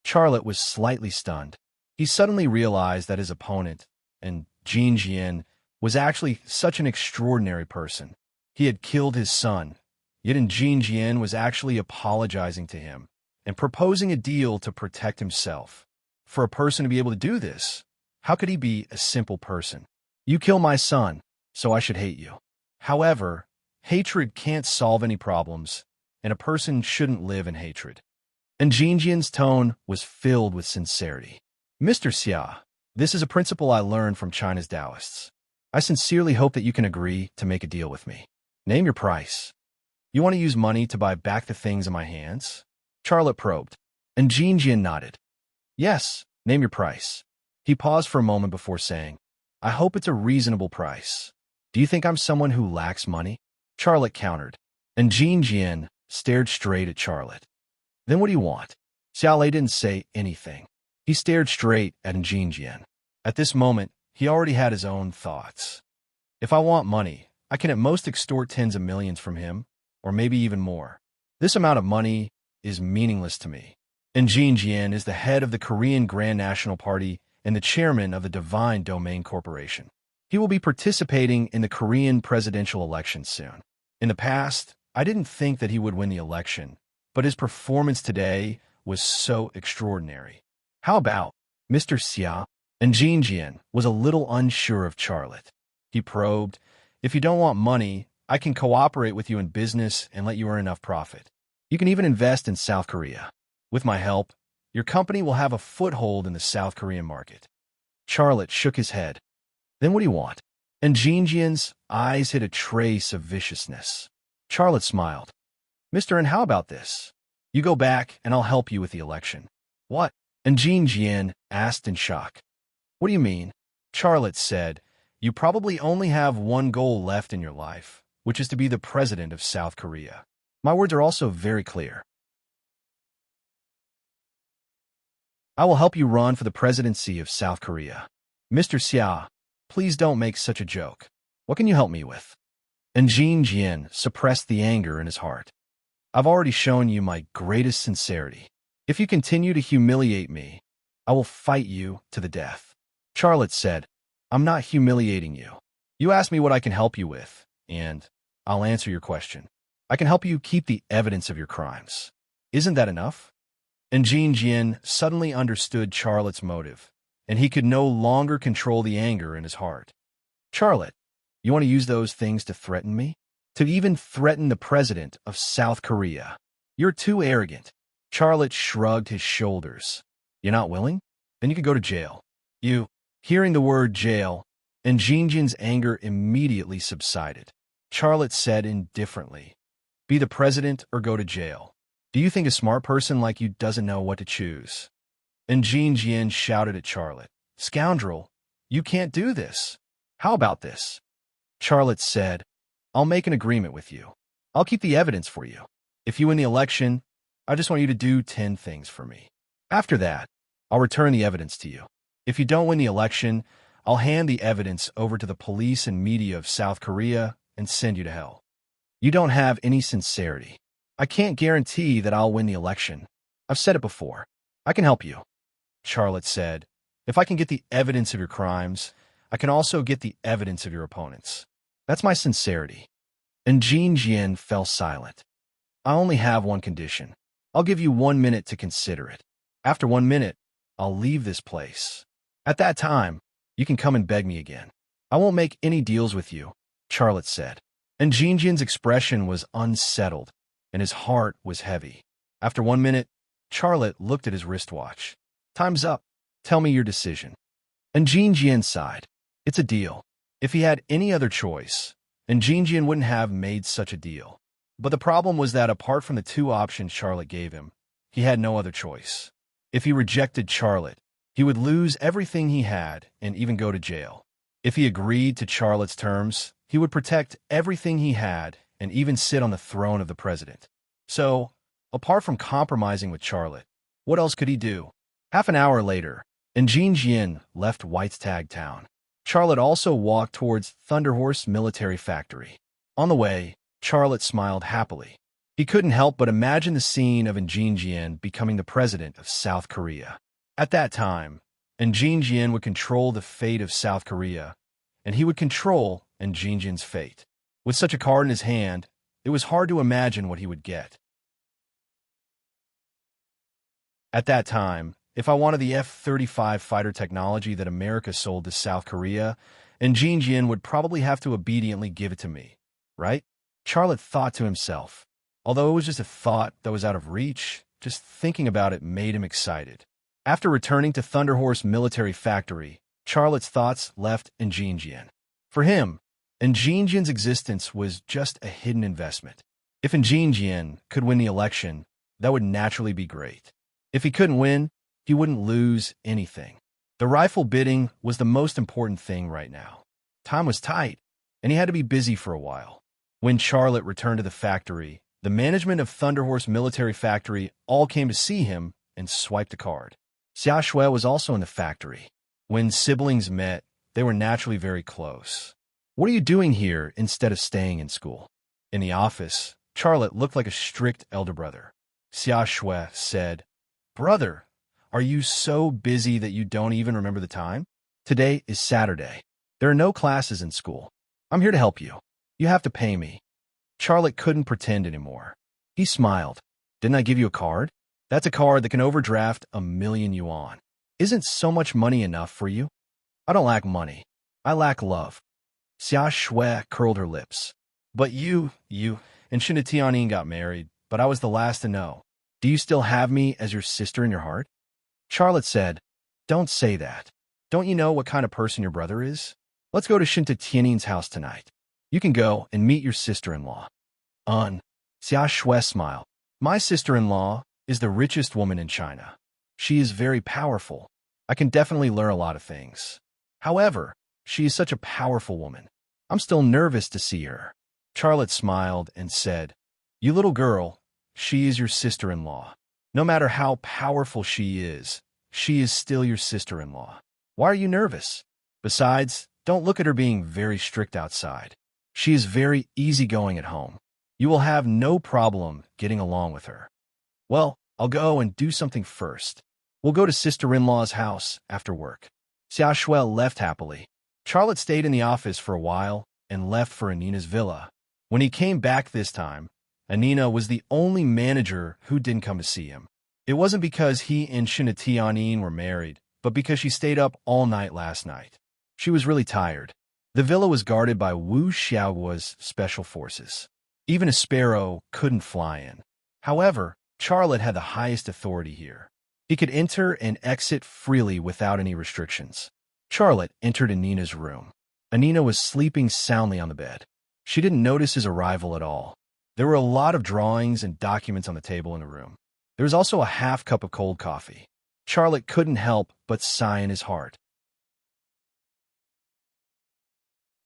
Charlotte was slightly stunned. He suddenly realized that his opponent, and Jinjian, was actually such an extraordinary person. He had killed his son, yet Jinjian was actually apologizing to him and proposing a deal to protect himself. For a person to be able to do this, how could he be a simple person? "You kill my son, so I should hate you." However, hatred can't solve any problems, and a person shouldn't live in hatred. And Jinjian's tone was filled with sincerity. "Mr. Xia, this is a principle I learned from China's Taoists. I sincerely hope that you can agree to make a deal with me. Name your price. You want to use money to buy back the things in my hands?" Charlotte probed, and Jinjian nodded. "Yes, name your price." He paused for a moment before saying, "I hope it's a reasonable price. Do you think I'm someone who lacks money?" Charlotte countered, and Jinjian stared straight at Charlotte. "Then what do you want?" Xiaolei didn't say anything. He stared straight at Jinjian. At this moment, he already had his own thoughts. If I want money, I can at most extort tens of millions from him, or maybe even more. This amount of money is meaningless to me. And Jin Jian is the head of the Korean Grand National Party and the chairman of the Divine Domain Corporation. He will be participating in the Korean presidential election soon. In the past, I didn't think that he would win the election, but his performance today was so extraordinary. How about Mr. Xia? And Jin Jian was a little unsure of Charlotte. He probed, "If you don't want money, I can cooperate with you in business and let you earn enough profit. You can even invest in South Korea. With my help, your company will have a foothold in the South Korean market." Charlotte shook his head. "Then what do you want?" And Jin Jian's eyes hid a trace of viciousness. Charlotte smiled. "Mister, and how about this? You go back and I'll help you with the election." "What?" And Jin Jian asked in shock. "What do you mean?" Charlotte said, "You probably only have one goal left in your life, which is to be the president of South Korea. My words are also very clear. I will help you run for the presidency of South Korea. Mr. Xia, please don't make such a joke. What can you help me with?" And Jin Jian suppressed the anger in his heart. "I've already shown you my greatest sincerity. If you continue to humiliate me, I will fight you to the death." Charlotte said, "I'm not humiliating you. You asked me what I can help you with, and I'll answer your question. I can help you keep the evidence of your crimes. Isn't that enough?" And Jin Jian suddenly understood Charlotte's motive, and he could no longer control the anger in his heart. "Charlotte, you want to use those things to threaten me? To even threaten the president of South Korea? You're too arrogant." Charlotte shrugged his shoulders. "You're not willing? Then you can go to jail." "You..." Hearing the word jail, and Jin Jian's anger immediately subsided. Charlotte said indifferently, "Be the president or go to jail. Do you think a smart person like you doesn't know what to choose?" And Jin Jian shouted at Charlotte, "Scoundrel, you can't do this. How about this?" Charlotte said, "I'll make an agreement with you. I'll keep the evidence for you. If you win the election, I just want you to do 10 things for me. After that, I'll return the evidence to you. If you don't win the election, I'll hand the evidence over to the police and media of South Korea and send you to hell. You don't have any sincerity. I can't guarantee that I'll win the election. I've said it before. I can help you." Charlotte said, "If I can get the evidence of your crimes, I can also get the evidence of your opponents. That's my sincerity." And Jin Jian fell silent. "I only have one condition. I'll give you 1 minute to consider it. After 1 minute, I'll leave this place. At that time, you can come and beg me again. I won't make any deals with you," Charlotte said. And Jin Jian's expression was unsettled, and his heart was heavy. After 1 minute, Charlotte looked at his wristwatch. "Time's up. Tell me your decision." And Jin Jian sighed. It's a deal. If he had any other choice, and Jin Jian wouldn't have made such a deal. But the problem was that apart from the 2 options Charlotte gave him, he had no other choice. If he rejected Charlotte, he would lose everything he had and even go to jail. If he agreed to Charlotte's terms, he would protect everything he had and even sit on the throne of the president. So, apart from compromising with Charlotte, what else could he do? Half an hour later, and Jin Jian left Whitestag town. Charlotte also walked towards Thunderhorse Military Factory. On the way, Charlotte smiled happily. He couldn't help but imagine the scene of Jin Jian becoming the president of South Korea. At that time, Jin Jian would control the fate of South Korea, and he would control Jin Jian's fate. With such a card in his hand, it was hard to imagine what he would get. At that time, if I wanted the F-35 fighter technology that America sold to South Korea, Jin Jian would probably have to obediently give it to me, right? Charlotte thought to himself. Although it was just a thought that was out of reach, just thinking about it made him excited. After returning to Thunderhorse Military Factory, Charlotte's thoughts left Jin Jian. For him, Jin Jian's existence was just a hidden investment. If Jin Jian could win the election, that would naturally be great. If he couldn't win, he wouldn't lose anything. The rifle bidding was the most important thing right now. Time was tight, and he had to be busy for a while. When Charlotte returned to the factory, the management of Thunderhorse Military Factory all came to see him and swiped a card. Xia Shui was also in the factory. When siblings met, they were naturally very close. What are you doing here instead of staying in school? In the office, Charlotte looked like a strict elder brother. Xia Shui said, Brother, are you so busy that you don't even remember the time? Today is Saturday. There are no classes in school. I'm here to help you. You have to pay me. Charlotte couldn't pretend anymore. He smiled. Didn't I give you a card? That's a card that can overdraft 1,000,000 yuan. Isn't so much money enough for you? I don't lack money. I lack love. Xia Shui curled her lips. But you and Shinta Tianyin got married, but I was the last to know. Do you still have me as your sister in your heart? Charlotte said, Don't say that. Don't you know what kind of person your brother is? Let's go to Shinta Tianyin's house tonight. You can go and meet your sister-in-law. Xia Shui smiled. My sister-in-law is the richest woman in China. She is very powerful. I can definitely learn a lot of things. However, she is such a powerful woman. I'm still nervous to see her. Charlotte smiled and said, You little girl, she is your sister-in-law. No matter how powerful she is still your sister-in-law. Why are you nervous? Besides, don't look at her being very strict outside. She is very easygoing at home. You will have no problem getting along with her. Well, I'll go and do something first. We'll go to sister-in-law's house after work. Xia Shui left happily. Charlotte stayed in the office for a while and left for Anina's villa. When he came back this time, Anina was the only manager who didn't come to see him. It wasn't because he and Shinta Tianyin were married, but because she stayed up all night last night. She was really tired. The villa was guarded by Wu Xiaoguo's special forces. Even a sparrow couldn't fly in. However, Charlotte had the highest authority here. He could enter and exit freely without any restrictions. Charlotte entered Anina's room. Anina was sleeping soundly on the bed. She didn't notice his arrival at all. There were a lot of drawings and documents on the table in the room. There was also a half cup of cold coffee. Charlotte couldn't help but sigh in his heart.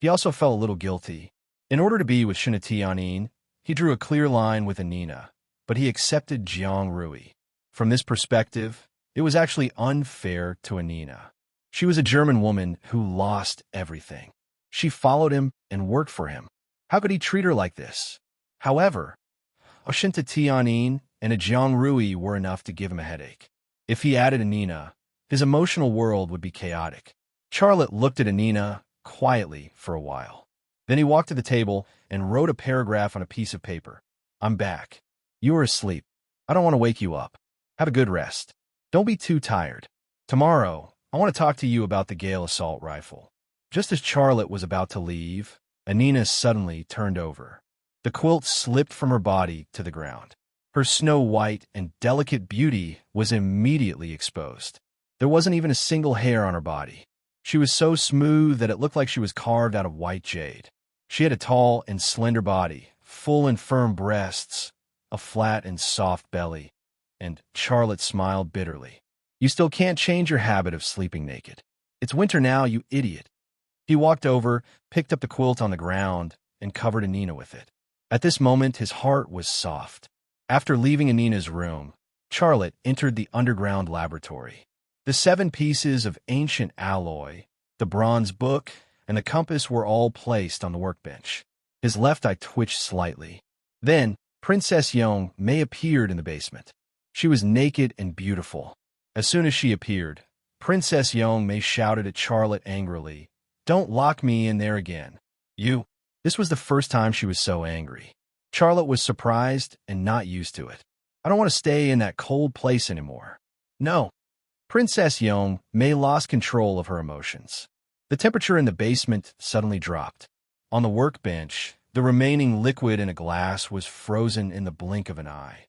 He also felt a little guilty. In order to be with Shinta Tianyin, he drew a clear line with Anina, but he accepted Jiang Rui. From this perspective, it was actually unfair to Anina. She was a German woman who lost everything. She followed him and worked for him. How could he treat her like this? However, a Shinta Tianyin and a Jiang Rui were enough to give him a headache. If he added Anina, his emotional world would be chaotic. Charlotte looked at Anina quietly for a while. Then he walked to the table and wrote a paragraph on a piece of paper. I'm back. You are asleep. I don't want to wake you up. Have a good rest. Don't be too tired. Tomorrow, I want to talk to you about the Gale assault rifle. Just as Charlotte was about to leave, Anina suddenly turned over. The quilt slipped from her body to the ground. Her snow-white and delicate beauty was immediately exposed. There wasn't even a single hair on her body. She was so smooth that it looked like she was carved out of white jade. She had a tall and slender body, full and firm breasts, a flat and soft belly, and Charlotte smiled bitterly. You still can't change your habit of sleeping naked. It's winter now, you idiot. He walked over, picked up the quilt on the ground, and covered Anina with it. At this moment, his heart was soft. After leaving Anina's room, Charlotte entered the underground laboratory. The 7 pieces of ancient alloy, the bronze book, and the compass were all placed on the workbench. His left eye twitched slightly. Then, Princess Yong Mei appeared in the basement. She was naked and beautiful. As soon as she appeared, Princess Yong Mei shouted at Charlotte angrily, Don't lock me in there again. You. This was the first time she was so angry. Charlotte was surprised and not used to it. I don't want to stay in that cold place anymore. No. Princess Yong Mei lost control of her emotions. The temperature in the basement suddenly dropped. On the workbench, the remaining liquid in a glass was frozen in the blink of an eye.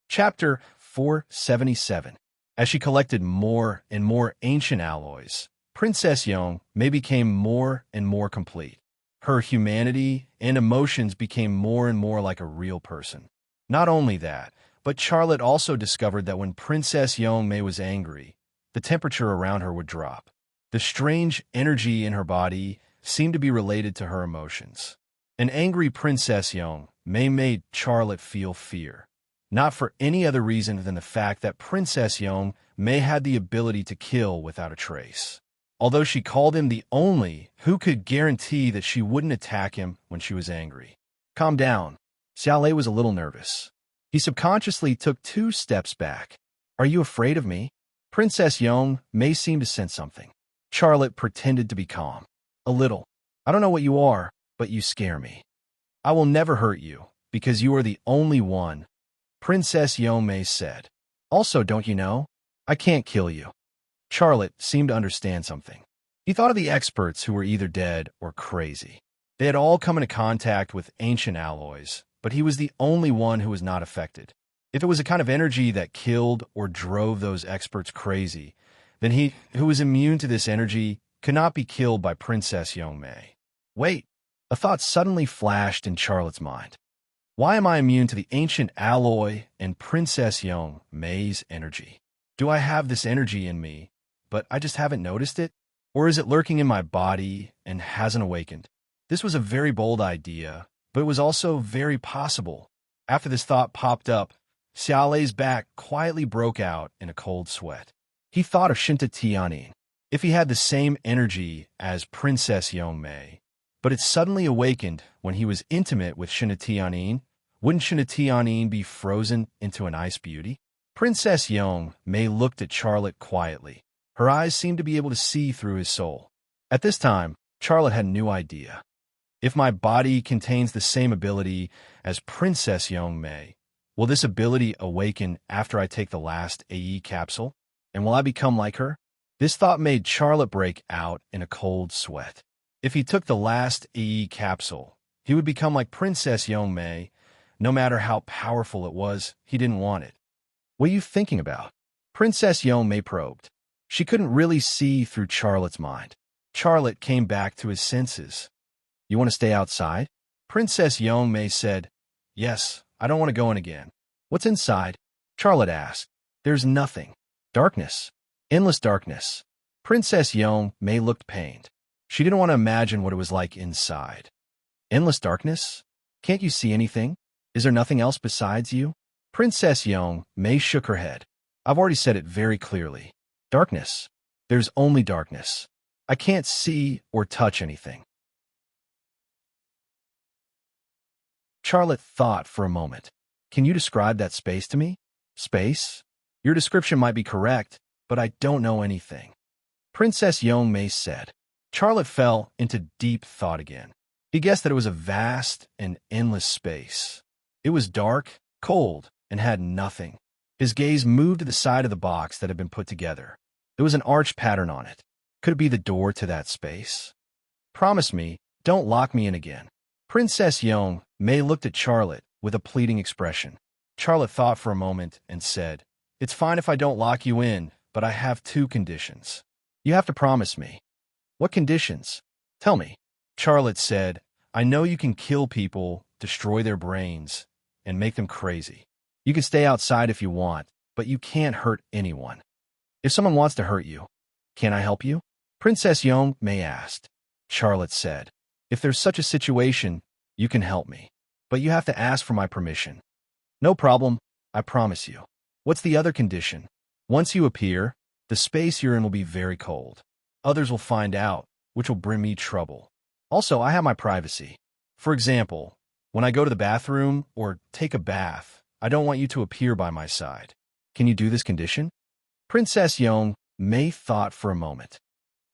Chapter 477. As she collected more and more ancient alloys, Princess Yong Mei became more and more complete. Her humanity and emotions became more and more like a real person. Not only that, but Charlotte also discovered that when Princess Yong Mei was angry, the temperature around her would drop. The strange energy in her body seemed to be related to her emotions. An angry Princess Yong May made Charlotte feel fear, not for any other reason than the fact that Princess Young May had the ability to kill without a trace. Although she called him the only who could guarantee that she wouldn't attack him when she was angry. Calm down. Xiaolei was a little nervous. He subconsciously took 2 steps back. Are you afraid of me? Princess Young May seemed to sense something. Charlotte pretended to be calm. A little. I don't know what you are, but you scare me. I will never hurt you, because you are the only one, Princess Young May said. Also, don't you know? I can't kill you. Charlotte seemed to understand something. He thought of the experts who were either dead or crazy. They had all come into contact with ancient alloys, but he was the only one who was not affected. If it was a kind of energy that killed or drove those experts crazy, then he, who was immune to this energy, could not be killed by Princess Young May. Wait, a thought suddenly flashed in Charlotte's mind. Why am I immune to the ancient alloy and Princess Young May's energy? Do I have this energy in me, but I just haven't noticed it? Or is it lurking in my body and hasn't awakened? This was a very bold idea, but it was also very possible. After this thought popped up, Xiaolei's back quietly broke out in a cold sweat. He thought of Shinta Tianyin. If he had the same energy as Princess Young May, but it suddenly awakened when he was intimate with Shinta Tianyin, wouldn't Shinta Tianyin be frozen into an ice beauty? Princess Young May looked at Charlotte quietly. Her eyes seemed to be able to see through his soul. At this time, Charlotte had a new idea. If my body contains the same ability as Princess Young May, will this ability awaken after I take the last AE capsule? And will I become like her? This thought made Charlotte break out in a cold sweat. If he took the last AE capsule, he would become like Princess Young May. No matter how powerful it was, he didn't want it. What are you thinking about? Princess Young May probed. She couldn't really see through Charlotte's mind. Charlotte came back to his senses. You want to stay outside? Princess Young May said, Yes, I don't want to go in again. What's inside? Charlotte asked. There's nothing. Darkness. Endless darkness. Princess Young May looked pained. She didn't want to imagine what it was like inside. Endless darkness? Can't you see anything? Is there nothing else besides you? Princess Young May shook her head. I've already said it very clearly. Darkness. There's only darkness. I can't see or touch anything. Charlotte thought for a moment. Can you describe that space to me? Space? Your description might be correct, but I don't know anything. Princess Young May said. Charlotte fell into deep thought again. He guessed that it was a vast and endless space. It was dark, cold, and had nothing. His gaze moved to the side of the box that had been put together. There was an arch pattern on it. Could it be the door to that space? Promise me, don't lock me in again. Princess Young May looked at Charlotte with a pleading expression. Charlotte thought for a moment and said, It's fine if I don't lock you in, but I have 2 conditions. You have to promise me. What conditions? Tell me. Charlotte said, I know you can kill people, destroy their brains, and make them crazy. You can stay outside if you want, but you can't hurt anyone. If someone wants to hurt you, can I help you? Princess Young May asked. Charlotte said, If there's such a situation, you can help me. But you have to ask for my permission. No problem, I promise you. What's the other condition? Once you appear, the space you're in will be very cold. Others will find out, which will bring me trouble. Also, I have my privacy. For example, when I go to the bathroom or take a bath, I don't want you to appear by my side. Can you do this condition? Princess Young May thought for a moment.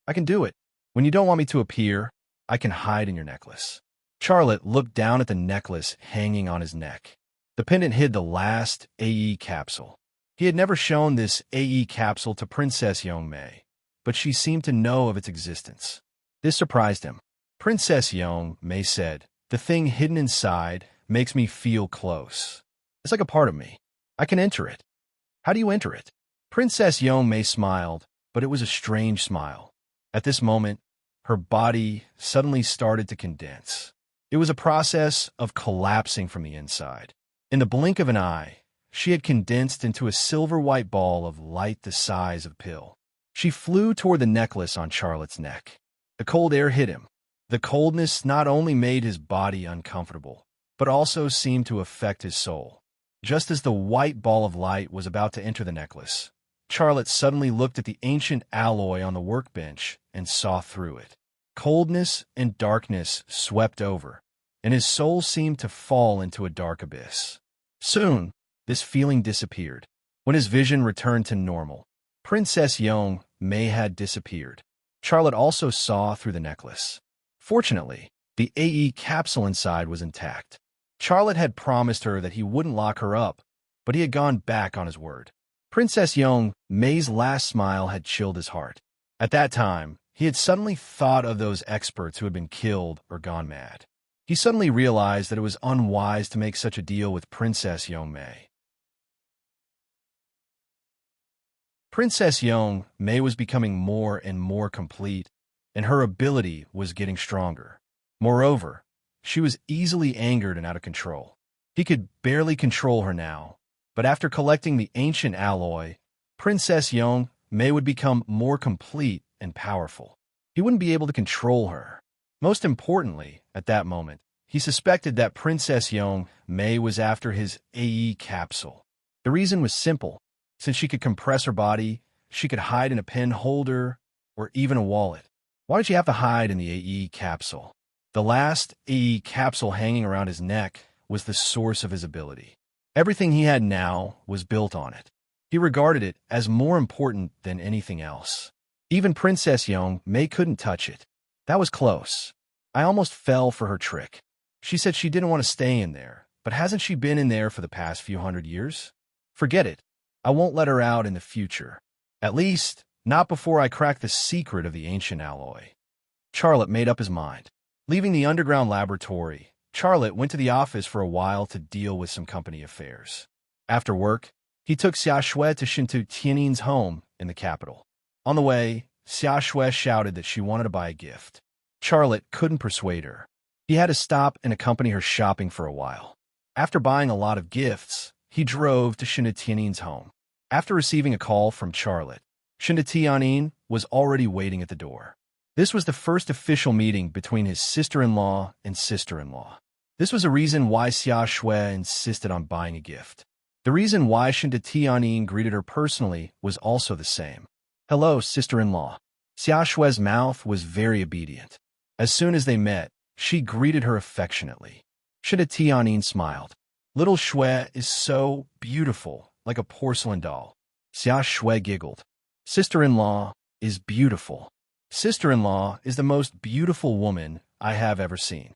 I can do it. When you don't want me to appear, I can hide in your necklace. Charlotte looked down at the necklace hanging on his neck. The pendant hid the last AE capsule. He had never shown this AE capsule to Princess Young May, but she seemed to know of its existence. This surprised him. Princess Young May said, The thing hidden inside makes me feel close. It's like a part of me. I can enter it. How do you enter it? Princess Young May smiled, but it was a strange smile. At this moment, her body suddenly started to condense. It was a process of collapsing from the inside. In the blink of an eye, she had condensed into a silver-white ball of light the size of a pill. She flew toward the necklace on Charlotte's neck. The cold air hit him. The coldness not only made his body uncomfortable, but also seemed to affect his soul. Just as the white ball of light was about to enter the necklace, Charlotte suddenly looked at the ancient alloy on the workbench and saw through it. Coldness and darkness swept over, and his soul seemed to fall into a dark abyss. Soon, this feeling disappeared. When his vision returned to normal, Princess Young May had disappeared. Charlotte also saw through the necklace. Fortunately, the AE capsule inside was intact. Charlotte had promised her that he wouldn't lock her up, but he had gone back on his word. Princess Young May's last smile had chilled his heart. At that time, he had suddenly thought of those experts who had been killed or gone mad. He suddenly realized that it was unwise to make such a deal with Princess Young May. Princess Young May was becoming more and more complete, and her ability was getting stronger. Moreover, she was easily angered and out of control. He could barely control her now, but after collecting the ancient alloy, Princess Young May would become more complete and powerful. He wouldn't be able to control her. Most importantly, at that moment, he suspected that Princess Young May was after his AE capsule. The reason was simple. Since she could compress her body, she could hide in a pen holder or even a wallet. Why did she have to hide in the AE capsule? The last AE capsule hanging around his neck was the source of his ability. Everything he had now was built on it. He regarded it as more important than anything else. Even Princess Young May couldn't touch it. That was close. I almost fell for her trick. She said she didn't want to stay in there, but hasn't she been in there for the past few hundred years? Forget it. I won't let her out in the future. At least, not before I crack the secret of the ancient alloy. Charlotte made up his mind. Leaving the underground laboratory, Charlotte went to the office for a while to deal with some company affairs. After work, he took Xia Shui to Shintu Tianin's home in the capital. On the way, Xia Shui shouted that she wanted to buy a gift. Charlotte couldn't persuade her. He had to stop and accompany her shopping for a while. After buying a lot of gifts, he drove to Shintu Tianin's home. After receiving a call from Charlotte, Shintu Tianin was already waiting at the door. This was the first official meeting between his sister-in-law and sister-in-law. This was a reason why Xia Shui insisted on buying a gift. The reason why Shintu Tianin greeted her personally was also the same. "Hello, sister-in-law." Xia Shui's mouth was very obedient. As soon as they met, she greeted her affectionately. Shintu Tianin smiled. "Little Shui is so beautiful, like a porcelain doll." Xia Shui giggled. "Sister-in-law is beautiful. Sister-in-law is the most beautiful woman I have ever seen."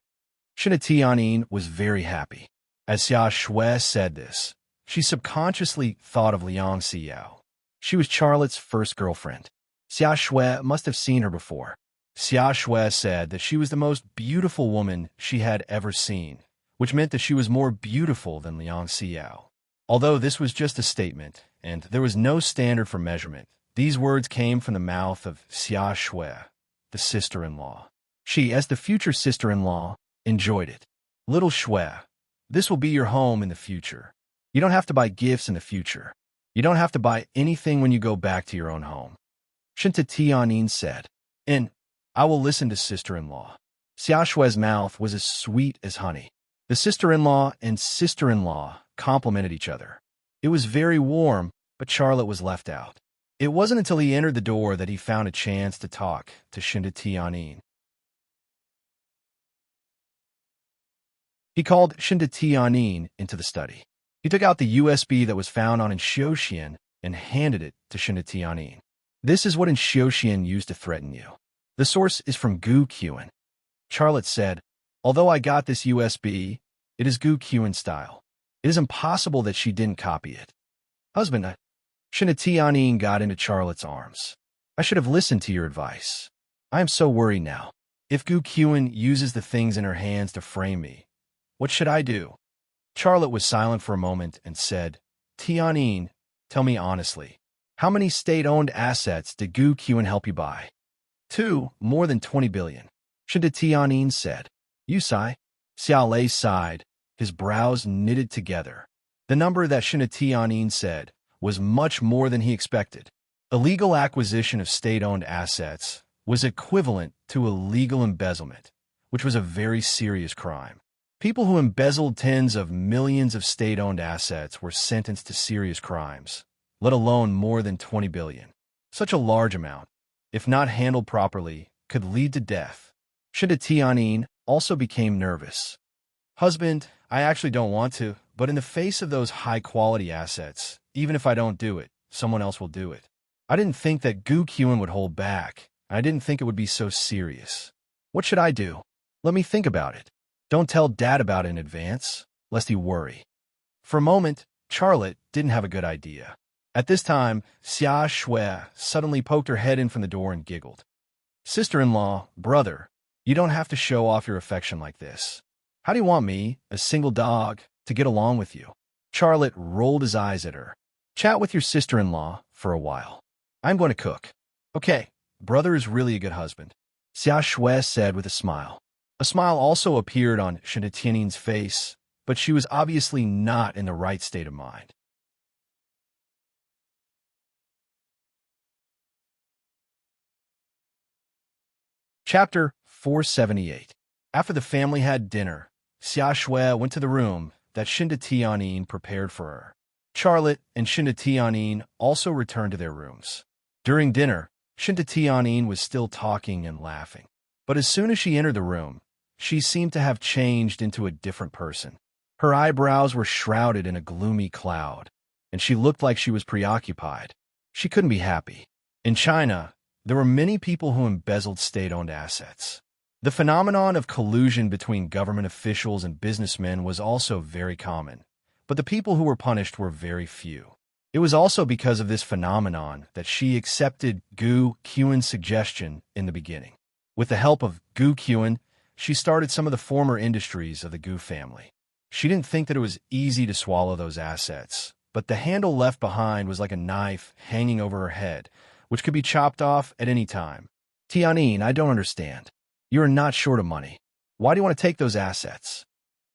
Shintu Tianin was very happy. As Xia Shui said this, she subconsciously thought of Liang Xiao. She was Charlotte's first girlfriend. Xia Shui must have seen her before. Xia Shui said that she was the most beautiful woman she had ever seen, which meant that she was more beautiful than Liang Xiao. Although this was just a statement, and there was no standard for measurement, these words came from the mouth of Xia Shui, the sister-in-law. She, as the future sister-in-law, enjoyed it. "Little Shui, this will be your home in the future. You don't have to buy gifts in the future. You don't have to buy anything when you go back to your own home." Shintu Tianin said, "And I will listen to sister-in-law." Xia Shui's mouth was as sweet as honey. The sister-in-law and sister-in-law complimented each other. It was very warm, but Charlotte was left out. It wasn't until he entered the door that he found a chance to talk to Shintu Tianin. He called Shintu Tianin into the study. He took out the USB that was found on Enchantment and handed it to Shintu Tianin. "This is what Enchantment used to threaten you. The source is from Gu Qian." Charlotte said, "Although I got this USB, it is Gu Qian style. It is impossible that she didn't copy it." "Husband," Shintu Tianin got into Charlotte's arms. "I should have listened to your advice. I am so worried now. If Gu Qian uses the things in her hands to frame me, what should I do?" Charlotte was silent for a moment and said, "Tianin, tell me honestly, how many state-owned assets did Gu Qian help you buy?" "Two, more than 20 billion. Shintu Tianin said. "You sigh." Xiao Lei sighed, his brows knitted together. The number that Shintu Tianin said was much more than he expected. Illegal acquisition of state-owned assets was equivalent to illegal embezzlement, which was a very serious crime. People who embezzled tens of millions of state-owned assets were sentenced to serious crimes, let alone more than 20 billion. Such a large amount, if not handled properly, could lead to death. Shinta Tianyin also became nervous. Husband, I actually don't want to, but in the face of those high-quality assets, even if I don't do it, someone else will do it. I didn't think that Gu Qian would hold back, and I didn't think it would be so serious. What should I do? Let me think about it. Don't tell Dad about it in advance, lest he worry. For a moment, Charlotte didn't have a good idea. At this time, Xia Shui suddenly poked her head in from the door and giggled. Sister-in-law, brother, you don't have to show off your affection like this. How do you want me, a single dog, to get along with you? Charlotte rolled his eyes at her. Chat with your sister-in-law for a while. I'm going to cook. Okay, brother is really a good husband, Xia Shui said with a smile. A smile also appeared on Shinta Tianyin's face, but she was obviously not in the right state of mind. Chapter 478. After the family had dinner, Xia Shui went to the room that Shinta Tianyin prepared for her. Charlotte and Shinta Tianyin also returned to their rooms. During dinner, Shinta Tianyin was still talking and laughing. But as soon as she entered the room, she seemed to have changed into a different person. Her eyebrows were shrouded in a gloomy cloud, and she looked like she was preoccupied. She couldn't be happy. In China, there were many people who embezzled state-owned assets. The phenomenon of collusion between government officials and businessmen was also very common, but the people who were punished were very few. It was also because of this phenomenon that she accepted Gu Qian's suggestion in the beginning. With the help of Gu Qian, she started some of the former industries of the Gu family. She didn't think that it was easy to swallow those assets, but the handle left behind was like a knife hanging over her head, which could be chopped off at any time. Tianyin, I don't understand. You are not short of money. Why do you want to take those assets?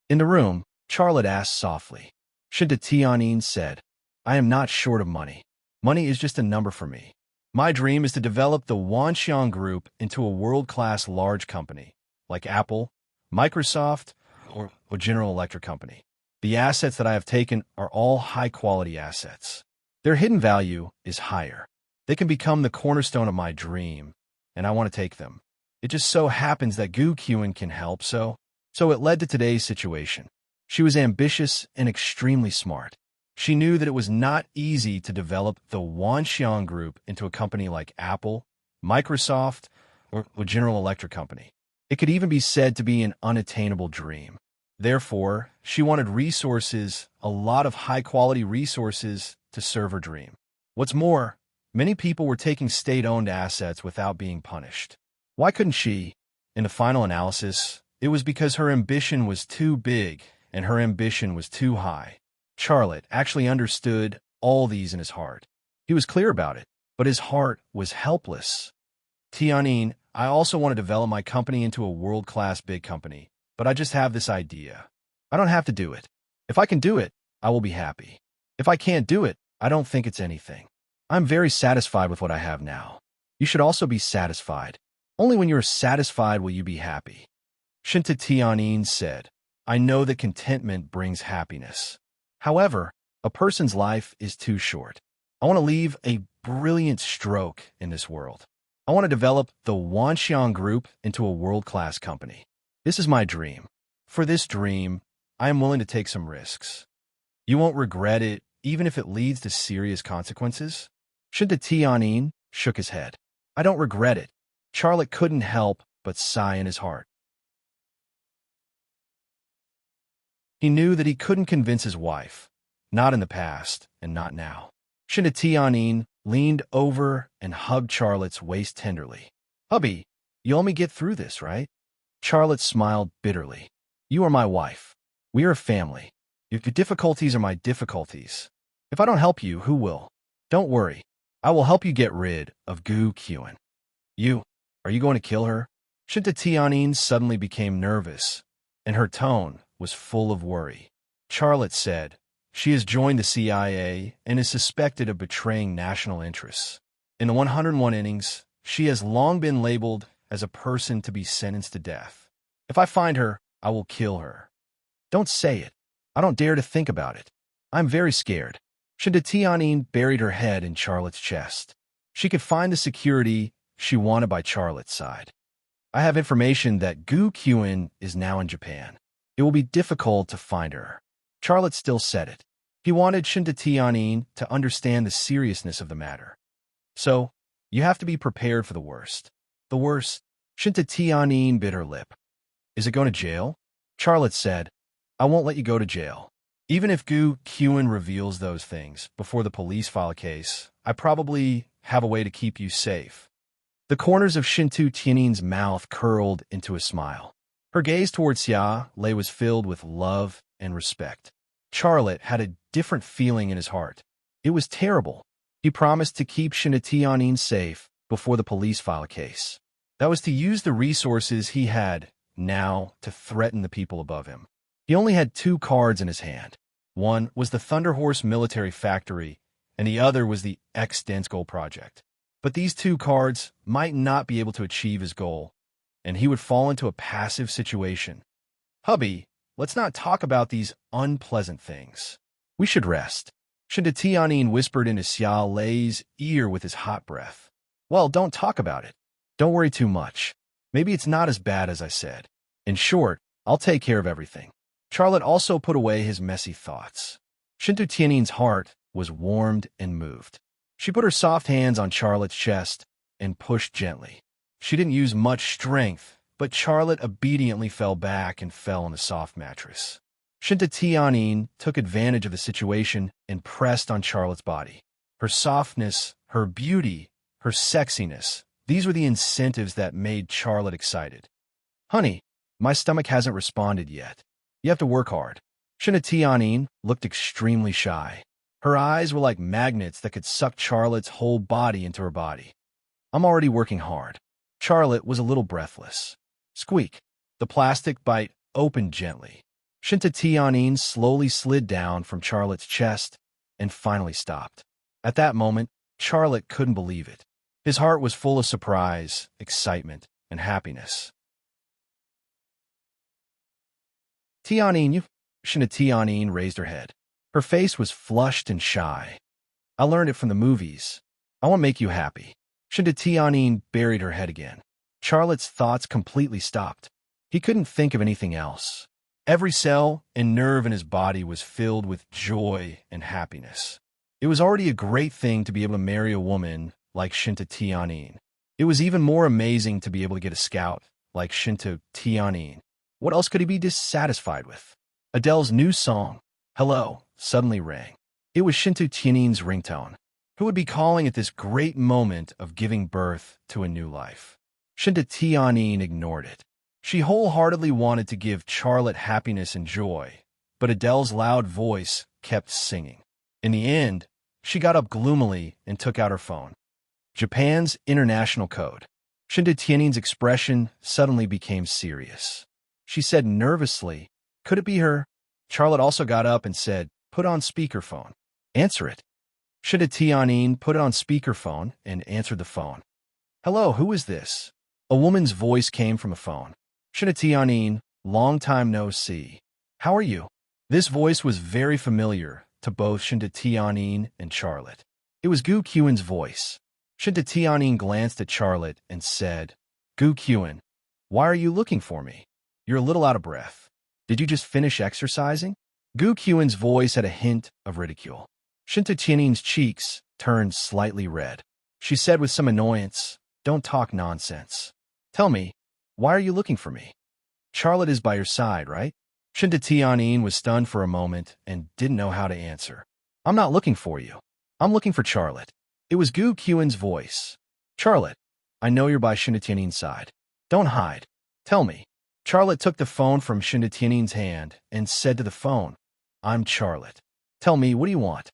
In the room, Charlotte asked softly. Shinta Tianyin said, I am not short of money. Money is just a number for me. My dream is to develop the Wanxiang Group into a world-class large company, like Apple, Microsoft, or General Electric Company. The assets that I have taken are all high-quality assets. Their hidden value is higher. They can become the cornerstone of my dream, and I want to take them. It just so happens that Gu Qian can help, so it led to today's situation. She was ambitious and extremely smart. She knew that it was not easy to develop the Wanxiang Group into a company like Apple, Microsoft, or General Electric Company. It could even be said to be an unattainable dream. Therefore, she wanted resources, a lot of high-quality resources, to serve her dream. What's more, many people were taking state-owned assets without being punished. Why couldn't she? In the final analysis, it was because her ambition was too big and her ambition was too high. Charlotte actually understood all these in his heart. He was clear about it, but his heart was helpless. Tianyin, I also want to develop my company into a world-class big company, but I just have this idea. I don't have to do it. If I can do it, I will be happy. If I can't do it, I don't think it's anything. I'm very satisfied with what I have now. You should also be satisfied. Only when you are satisfied will you be happy. Shinta Tianyin said, I know that contentment brings happiness. However, a person's life is too short. I want to leave a brilliant stroke in this world. I want to develop the Wanxiang Group into a world-class company. This is my dream. For this dream, I am willing to take some risks. You won't regret it, even if it leads to serious consequences? Shinta Tianyin shook his head. I don't regret it. Charlotte couldn't help but sigh in his heart. He knew that he couldn't convince his wife, not in the past and not now. Shinta Tianyin leaned over and hugged Charlotte's waist tenderly. Hubby, you'll let me get through this, right? Charlotte smiled bitterly. You are my wife. We are a family. Your difficulties are my difficulties. If I don't help you, who will? Don't worry. I will help you get rid of Gu Qian. Are you going to kill her? Shinta Tianyin suddenly became nervous, and her tone was full of worry. Charlotte said, she has joined the CIA and is suspected of betraying national interests. In the 101 innings, she has long been labeled as a person to be sentenced to death. If I find her, I will kill her. Don't say it. I don't dare to think about it. I'm very scared. Shinta buried her head in Charlotte's chest. She could find the security she wanted by Charlotte's side. I have information that Gu Qin is now in Japan. It will be difficult to find her. Charlotte still said it. He wanted Shinta to understand the seriousness of the matter. So, you have to be prepared for the worst. The worst? Shinta bit her lip. Is it going to jail? Charlotte said, I won't let you go to jail. Even if Gu Qin reveals those things before the police file a case, I probably have a way to keep you safe. The corners of Shinta Tian's mouth curled into a smile. Her gaze towards Xia Lei was filled with love and respect. Charlotte had a different feeling in his heart. It was terrible. He promised to keep Shinta safe before the police file a case. That was to use the resources he had now to threaten the people above him. He only had 2 cards in his hand. One was the Thunderhorse military factory, and the other was the X-Dance Goal project. But these 2 cards might not be able to achieve his goal, and he would fall into a passive situation. Hubby, let's not talk about these unpleasant things. We should rest. Shinta whispered into Xia Lei's ear with his hot breath. Well, don't talk about it. Don't worry too much. Maybe it's not as bad as I said. In short, I'll take care of everything. Charlotte also put away his messy thoughts. Shinta heart was warmed and moved. She put her soft hands on Charlotte's chest and pushed gently. She didn't use much strength, but Charlotte obediently fell back and fell on the soft mattress. Shinta took advantage of the situation and pressed on Charlotte's body. Her softness, her beauty, her sexiness, these were the incentives that made Charlotte excited. Honey, my stomach hasn't responded yet. You have to work hard. Shinta looked extremely shy. Her eyes were like magnets that could suck Charlotte's whole body into her body. I'm already working hard. Charlotte was a little breathless. Squeak. The plastic bite opened gently. Shinta slowly slid down from Charlotte's chest and finally stopped. At that moment, Charlotte couldn't believe it. His heart was full of surprise, excitement, and happiness. Shinta raised her head. Her face was flushed and shy. I learned it from the movies. I want to make you happy. Shinta buried her head again. Charlotte's thoughts completely stopped. He couldn't think of anything else. Every cell and nerve in his body was filled with joy and happiness. It was already a great thing to be able to marry a woman like Shinta. It was even more amazing to be able to get a scout like Shinta. What else could he be dissatisfied with? Adele's new song, Hello, suddenly rang. It was Shinta-Tian's ringtone. Who would be calling at this great moment of giving birth to a new life? Shinta ignored it. She wholeheartedly wanted to give Charlotte happiness and joy, but Adele's loud voice kept singing. In the end, she got up gloomily and took out her phone. Japan's international code. Shinta-Tian's expression suddenly became serious. She said nervously, could it be her? Charlotte also got up and said, put on speakerphone. Answer it. Shinta put it on speakerphone and answered the phone. Hello, who is this? A woman's voice came from a phone. Shinta, long time no see. How are you? This voice was very familiar to both Shinta and Charlotte. It was Gu Qin's voice. Shinta glanced at Charlotte and said, Gu Qin, why are you looking for me? You're a little out of breath. Did you just finish exercising? Gu Qin's voice had a hint of ridicule. Shinta cheeks turned slightly red. She said with some annoyance, don't talk nonsense. Tell me, why are you looking for me? Charlotte is by your side, right? Shinta was stunned for a moment and didn't know how to answer. I'm not looking for you. I'm looking for Charlotte. It was Gu Qin's voice. Charlotte, I know you're by Shinta side. Don't hide. Tell me. Charlotte took the phone from Shinta hand and said to the phone, I'm Charlotte. Tell me, what do you want?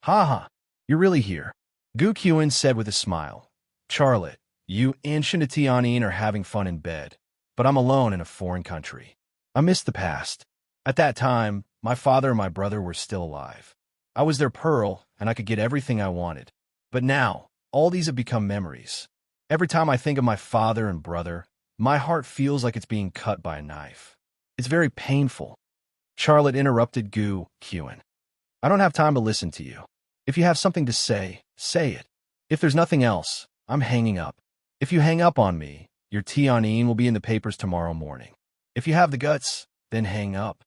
Ha ha, you're really here. Gu Qin said with a smile. Charlotte, you and Shinta are having fun in bed, but I'm alone in a foreign country. I miss the past. At that time, my father and my brother were still alive. I was their pearl, and I could get everything I wanted. But now, all these have become memories. Every time I think of my father and brother, my heart feels like it's being cut by a knife. It's very painful. Charlotte interrupted Gu Qin. I don't have time to listen to you. If you have something to say, say it. If there's nothing else, I'm hanging up. If you hang up on me, your Tianyin will be in the papers tomorrow morning. If you have the guts, then hang up.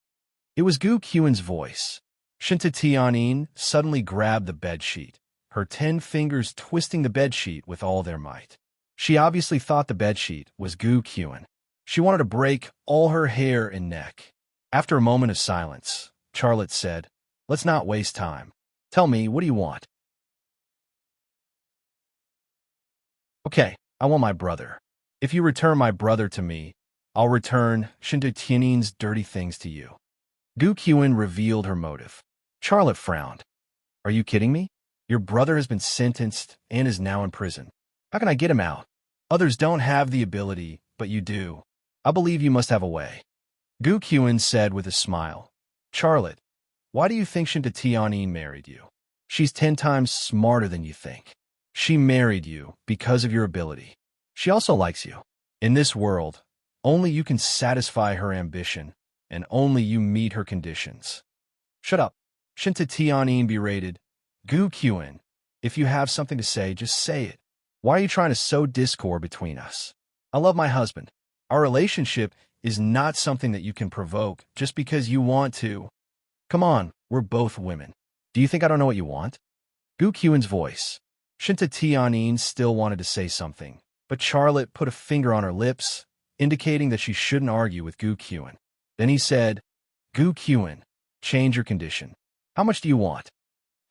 It was Gu Qin's voice. Shinta Tianyin suddenly grabbed the bedsheet, her 10 fingers twisting the bedsheet with all their might. She obviously thought the bedsheet was Gu Qin. She wanted to break all her hair and neck. After a moment of silence, Charlotte said, "Let's not waste time. Tell me, what do you want?" "Okay, I want my brother. If you return my brother to me, I'll return Shinta Tianyin's dirty things to you." Gu Qin revealed her motive. Charlotte frowned. "Are you kidding me? Your brother has been sentenced and is now in prison. How can I get him out? Others don't have the ability, but you do. I believe you must have a way." Gu Qin said with a smile, "Charlotte, why do you think Shinta Tianyin married you? She's 10 times smarter than you think. She married you because of your ability. She also likes you. In this world, only you can satisfy her ambition, and only you meet her conditions." "Shut up," Shinta Tianyin berated. "Gu Qin, if you have something to say, just say it. Why are you trying to sow discord between us? I love my husband. Our relationship is not something that you can provoke just because you want to. Come on, we're both women. Do you think I don't know what you want?" Gu Qin's voice. Shinta Tianyin still wanted to say something, but Charlotte put a finger on her lips, indicating that she shouldn't argue with Gu Qin. Then he said, "Gu Qin, change your condition. How much do you want?"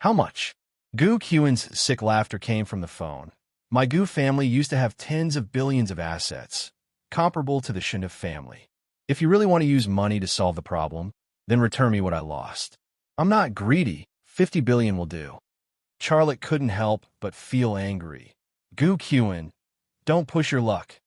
"How much?" Gu Qin's sick laughter came from the phone. "My Gu family used to have tens of billions of assets, comparable to the Shinta family. If you really want to use money to solve the problem, then return me what I lost. I'm not greedy. 50 billion will do." Charlotte couldn't help but feel angry. "Gu Qin, don't push your luck."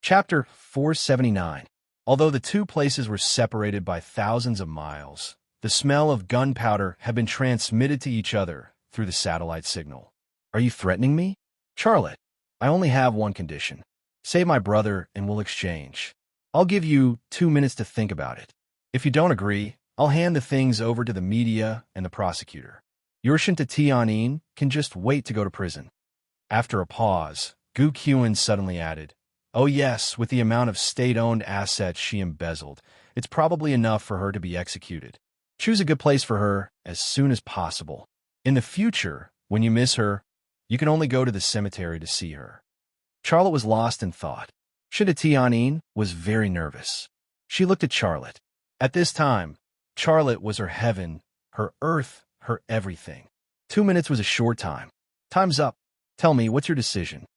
Chapter 479. Although the two places were separated by thousands of miles, the smell of gunpowder had been transmitted to each other through the satellite signal. "Are you threatening me?" "Charlotte, I only have one condition. Save my brother and we'll exchange. I'll give you 2 minutes to think about it. If you don't agree, I'll hand the things over to the media and the prosecutor. Your Shinta Tianyin can just wait to go to prison." After a pause, Gu Qin suddenly added, "Oh yes, with the amount of state-owned assets she embezzled, it's probably enough for her to be executed. Choose a good place for her as soon as possible. In the future, when you miss her, you can only go to the cemetery to see her." Charlotte was lost in thought. Shinta Tianyin was very nervous. She looked at Charlotte. At this time, Charlotte was her heaven, her earth, her everything. 2 minutes was a short time. "Time's up. Tell me, what's your decision?"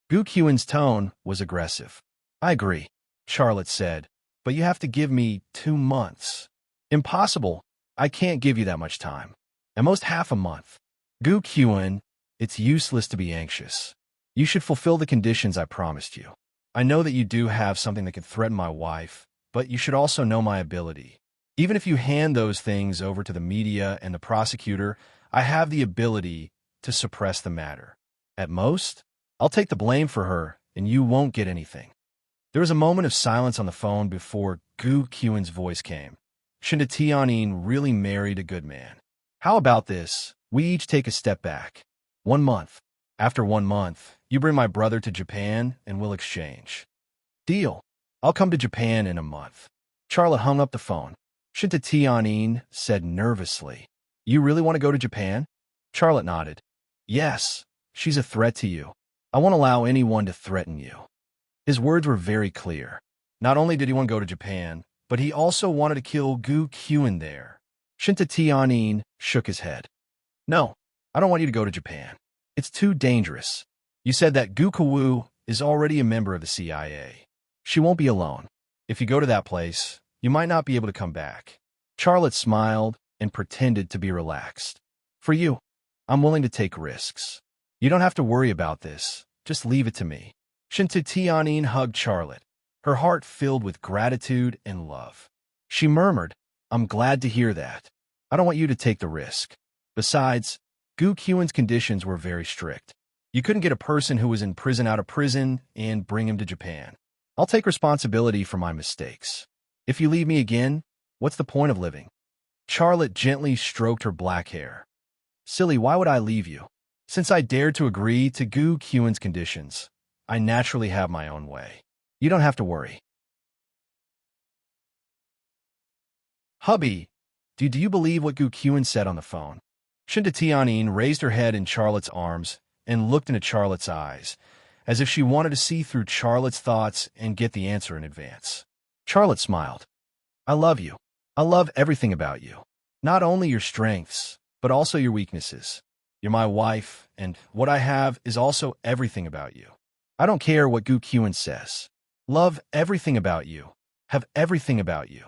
Gu Qin's tone was aggressive. "I agree," Charlotte said, "but you have to give me 2 months. "Impossible. I can't give you that much time. At most half a month." "Gu Qin, it's useless to be anxious. You should fulfill the conditions I promised you. I know that you do have something that could threaten my wife, but you should also know my ability. Even if you hand those things over to the media and the prosecutor, I have the ability to suppress the matter. At most, I'll take the blame for her, and you won't get anything." There was a moment of silence on the phone before Gu Qin's voice came. Shinta Tianyin really married a good man. "How about this? We each take a step back. 1 month. After 1 month, you bring my brother to Japan, and we'll exchange." "Deal. I'll come to Japan in a month." Charlotte hung up the phone. Shinta Tianyin said nervously, "You really want to go to Japan?" Charlotte nodded. "Yes, she's a threat to you. I won't allow anyone to threaten you." His words were very clear. Not only did he want to go to Japan, but he also wanted to kill Gu Qin there. Shinta Tianyin shook his head. "No, I don't want you to go to Japan. It's too dangerous. You said that Gu Kawu is already a member of the CIA. She won't be alone. If you go to that place, you might not be able to come back." Charlotte smiled and pretended to be relaxed. "For you, I'm willing to take risks. You don't have to worry about this. Just leave it to me." Shinta Tianyin hugged Charlotte, her heart filled with gratitude and love. She murmured, "I'm glad to hear that. I don't want you to take the risk. Besides, Gu Qin's conditions were very strict. You couldn't get a person who was in prison out of prison and bring him to Japan. I'll take responsibility for my mistakes. If you leave me again, what's the point of living? Charlotte gently stroked her black hair. Silly, why would I leave you? Since I dared to agree to Gu Qian's conditions, I naturally have my own way. You don't have to worry. Hubby, do you believe what Gu Qian said on the phone? Shinta Tianyin raised her head in Charlotte's arms and looked into Charlotte's eyes, as if she wanted to see through Charlotte's thoughts and get the answer in advance. Charlotte smiled. I love you. I love everything about you. Not only your strengths, but also your weaknesses. You're my wife, and what I have is also everything about you. I don't care what Gu Qian says. Love everything about you. Have everything about you.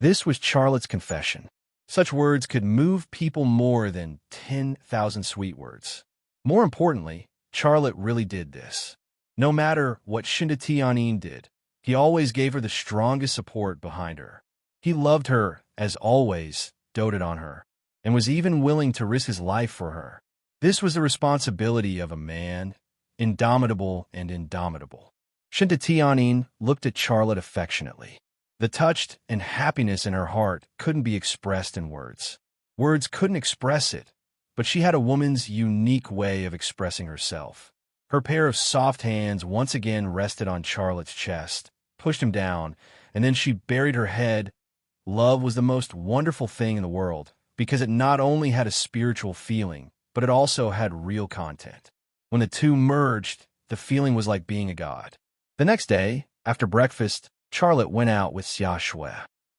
This was Charlotte's confession. Such words could move people more than 10,000 sweet words. More importantly, Charlotte really did this. No matter what Shinta Tianyin did, he always gave her the strongest support behind her. He loved her, as always, doted on her, and was even willing to risk his life for her. This was the responsibility of a man, indomitable and indomitable. Shinta Tianyin looked at Charlotte affectionately. The touch and happiness in her heart couldn't be expressed in words. Words couldn't express it, but she had a woman's unique way of expressing herself. Her pair of soft hands once again rested on Charlotte's chest, pushed him down, and then she buried her head. Love was the most wonderful thing in the world, because it not only had a spiritual feeling, but it also had real content. When the two merged, the feeling was like being a god. The next day, after breakfast, Charlotte went out with Xia Shui.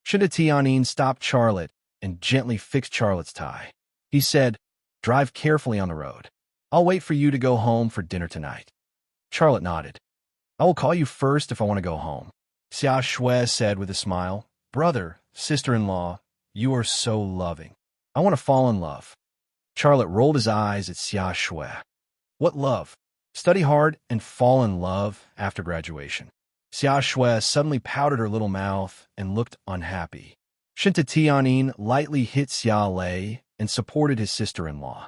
Shinta Tianyin stopped Charlotte and gently fixed Charlotte's tie. He said, "Drive carefully on the road. I'll wait for you to go home for dinner tonight." Charlotte nodded. "I will call you first if I want to go home." Xia Shui said with a smile, "Brother, sister-in-law, you are so loving. I want to fall in love." Charlotte rolled his eyes at Xia Shui. "What love? Study hard and fall in love after graduation." Xia Shui suddenly pouted her little mouth and looked unhappy. Shinta Tianyin lightly hit Xia Lei and supported his sister-in-law.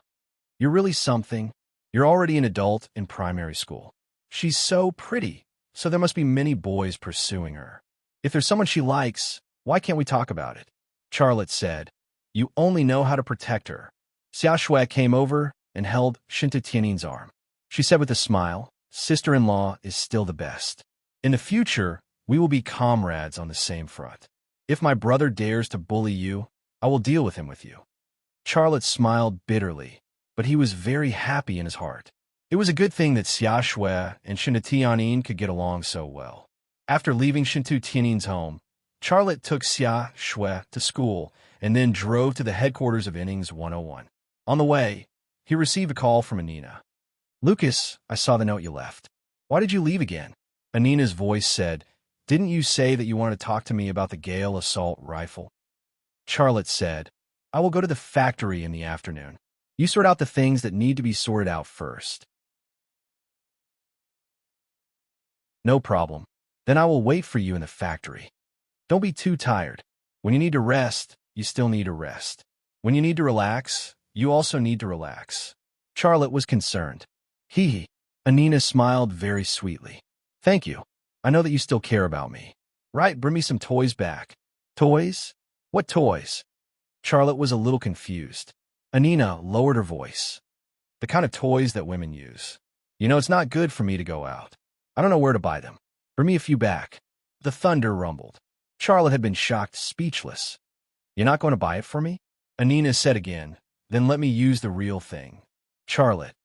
"You're really something. You're already an adult in primary school. She's so pretty, so there must be many boys pursuing her. If there's someone she likes, why can't we talk about it?" Charlotte said, "You only know how to protect her." Xia Shui came over and held Shinta Tianyin's arm. She said with a smile, "Sister-in-law is still the best. In the future, we will be comrades on the same front. If my brother dares to bully you, I will deal with him with you." Charlotte smiled bitterly, but he was very happy in his heart. It was a good thing that Xia Shui and Shinta Tianyin could get along so well. After leaving Shinta Tianyin's home, Charlotte took Xia Shui to school and then drove to the headquarters of Innings 101. On the way, he received a call from Anina. "Lucas, I saw the note you left. Why did you leave again?" Anina's voice said, "Didn't you say that you wanted to talk to me about the Gale assault rifle?" Charlotte said, "I will go to the factory in the afternoon. You sort out the things that need to be sorted out first." "No problem. Then I will wait for you in the factory. Don't be too tired. When you need to rest, you still need to rest. When you need to relax, you also need to relax." Charlotte was concerned. Hee hee. Anina smiled very sweetly. "Thank you. I know that you still care about me. Right, bring me some toys back." "Toys? What toys?" Charlotte was a little confused. Anina lowered her voice. "The kind of toys that women use. You know, it's not good for me to go out. I don't know where to buy them. Bring me a few back." The thunder rumbled. Charlotte had been shocked speechless. "You're not going to buy it for me?" Anina said again, "Then let me use the real thing." Charlotte.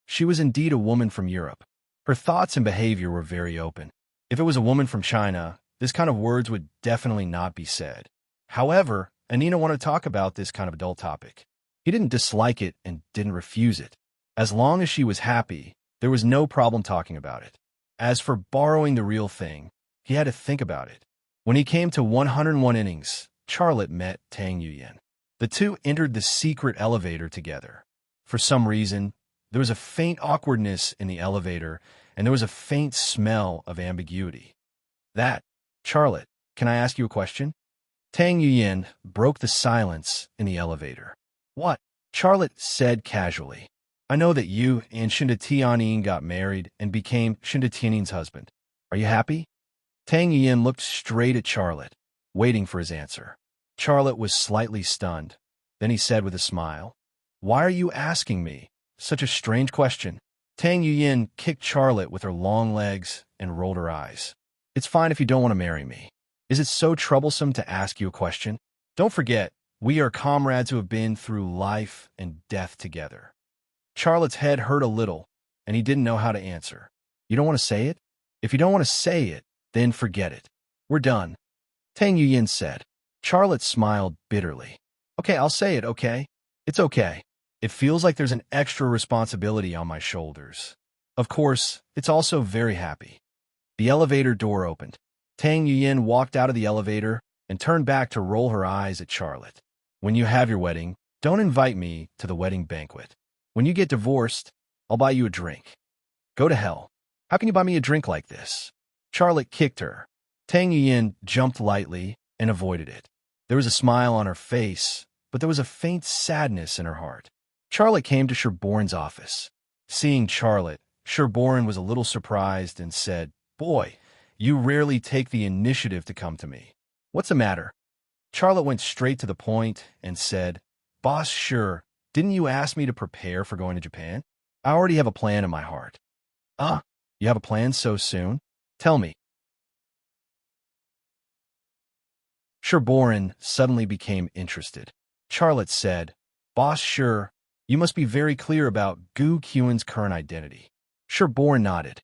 She was indeed a woman from Europe. Her thoughts and behavior were very open. If it was a woman from China, this kind of words would definitely not be said. However, Anina wanted to talk about this kind of adult topic. He didn't dislike it and didn't refuse it. As long as she was happy, there was no problem talking about it. As for borrowing the real thing, he had to think about it. When he came to 101 innings, Charlotte met Tang Yuyan. The two entered the secret elevator together. For some reason, there was a faint awkwardness in the elevator, and there was a faint smell of ambiguity. Charlotte, can I ask you a question?" Tang Yuyan broke the silence in the elevator. "What?" Charlotte said casually. I know that you and Shinda got married and became Shinda husband. Are you happy? Tang Yin looked straight at Charlotte, waiting for his answer. Charlotte was slightly stunned. Then he said with a smile, "Why are you asking me? Such a strange question." Tang Yin kicked Charlotte with her long legs and rolled her eyes. "It's fine if you don't want to marry me. Is it so troublesome to ask you a question? Don't forget, we are comrades who have been through life and death together." Charlotte's head hurt a little, and he didn't know how to answer. "You don't want to say it? If you don't want to say it, then forget it. We're done," Tang Yin said. Charlotte smiled bitterly. "Okay, I'll say it, okay? It's okay. It feels like there's an extra responsibility on my shoulders. Of course, it's also very happy." The elevator door opened. Tang Yin walked out of the elevator and turned back to roll her eyes at Charlotte. "When you have your wedding, don't invite me to the wedding banquet. When you get divorced, I'll buy you a drink." "Go to hell. How can you buy me a drink like this?" Charlotte kicked her. Tang Yin jumped lightly and avoided it. There was a smile on her face, but there was a faint sadness in her heart. Charlotte came to Sherborne's office. Seeing Charlotte, Sherborne was a little surprised and said, "Boy, you rarely take the initiative to come to me. What's the matter?" Charlotte went straight to the point and said, "Boss, sure, didn't you ask me to prepare for going to Japan? I already have a plan in my heart." "Ah, you have a plan so soon? Tell me." Sherborne suddenly became interested. Charlotte said, "Boss, sure, you must be very clear about Gu Qian's current identity." Sherborne nodded.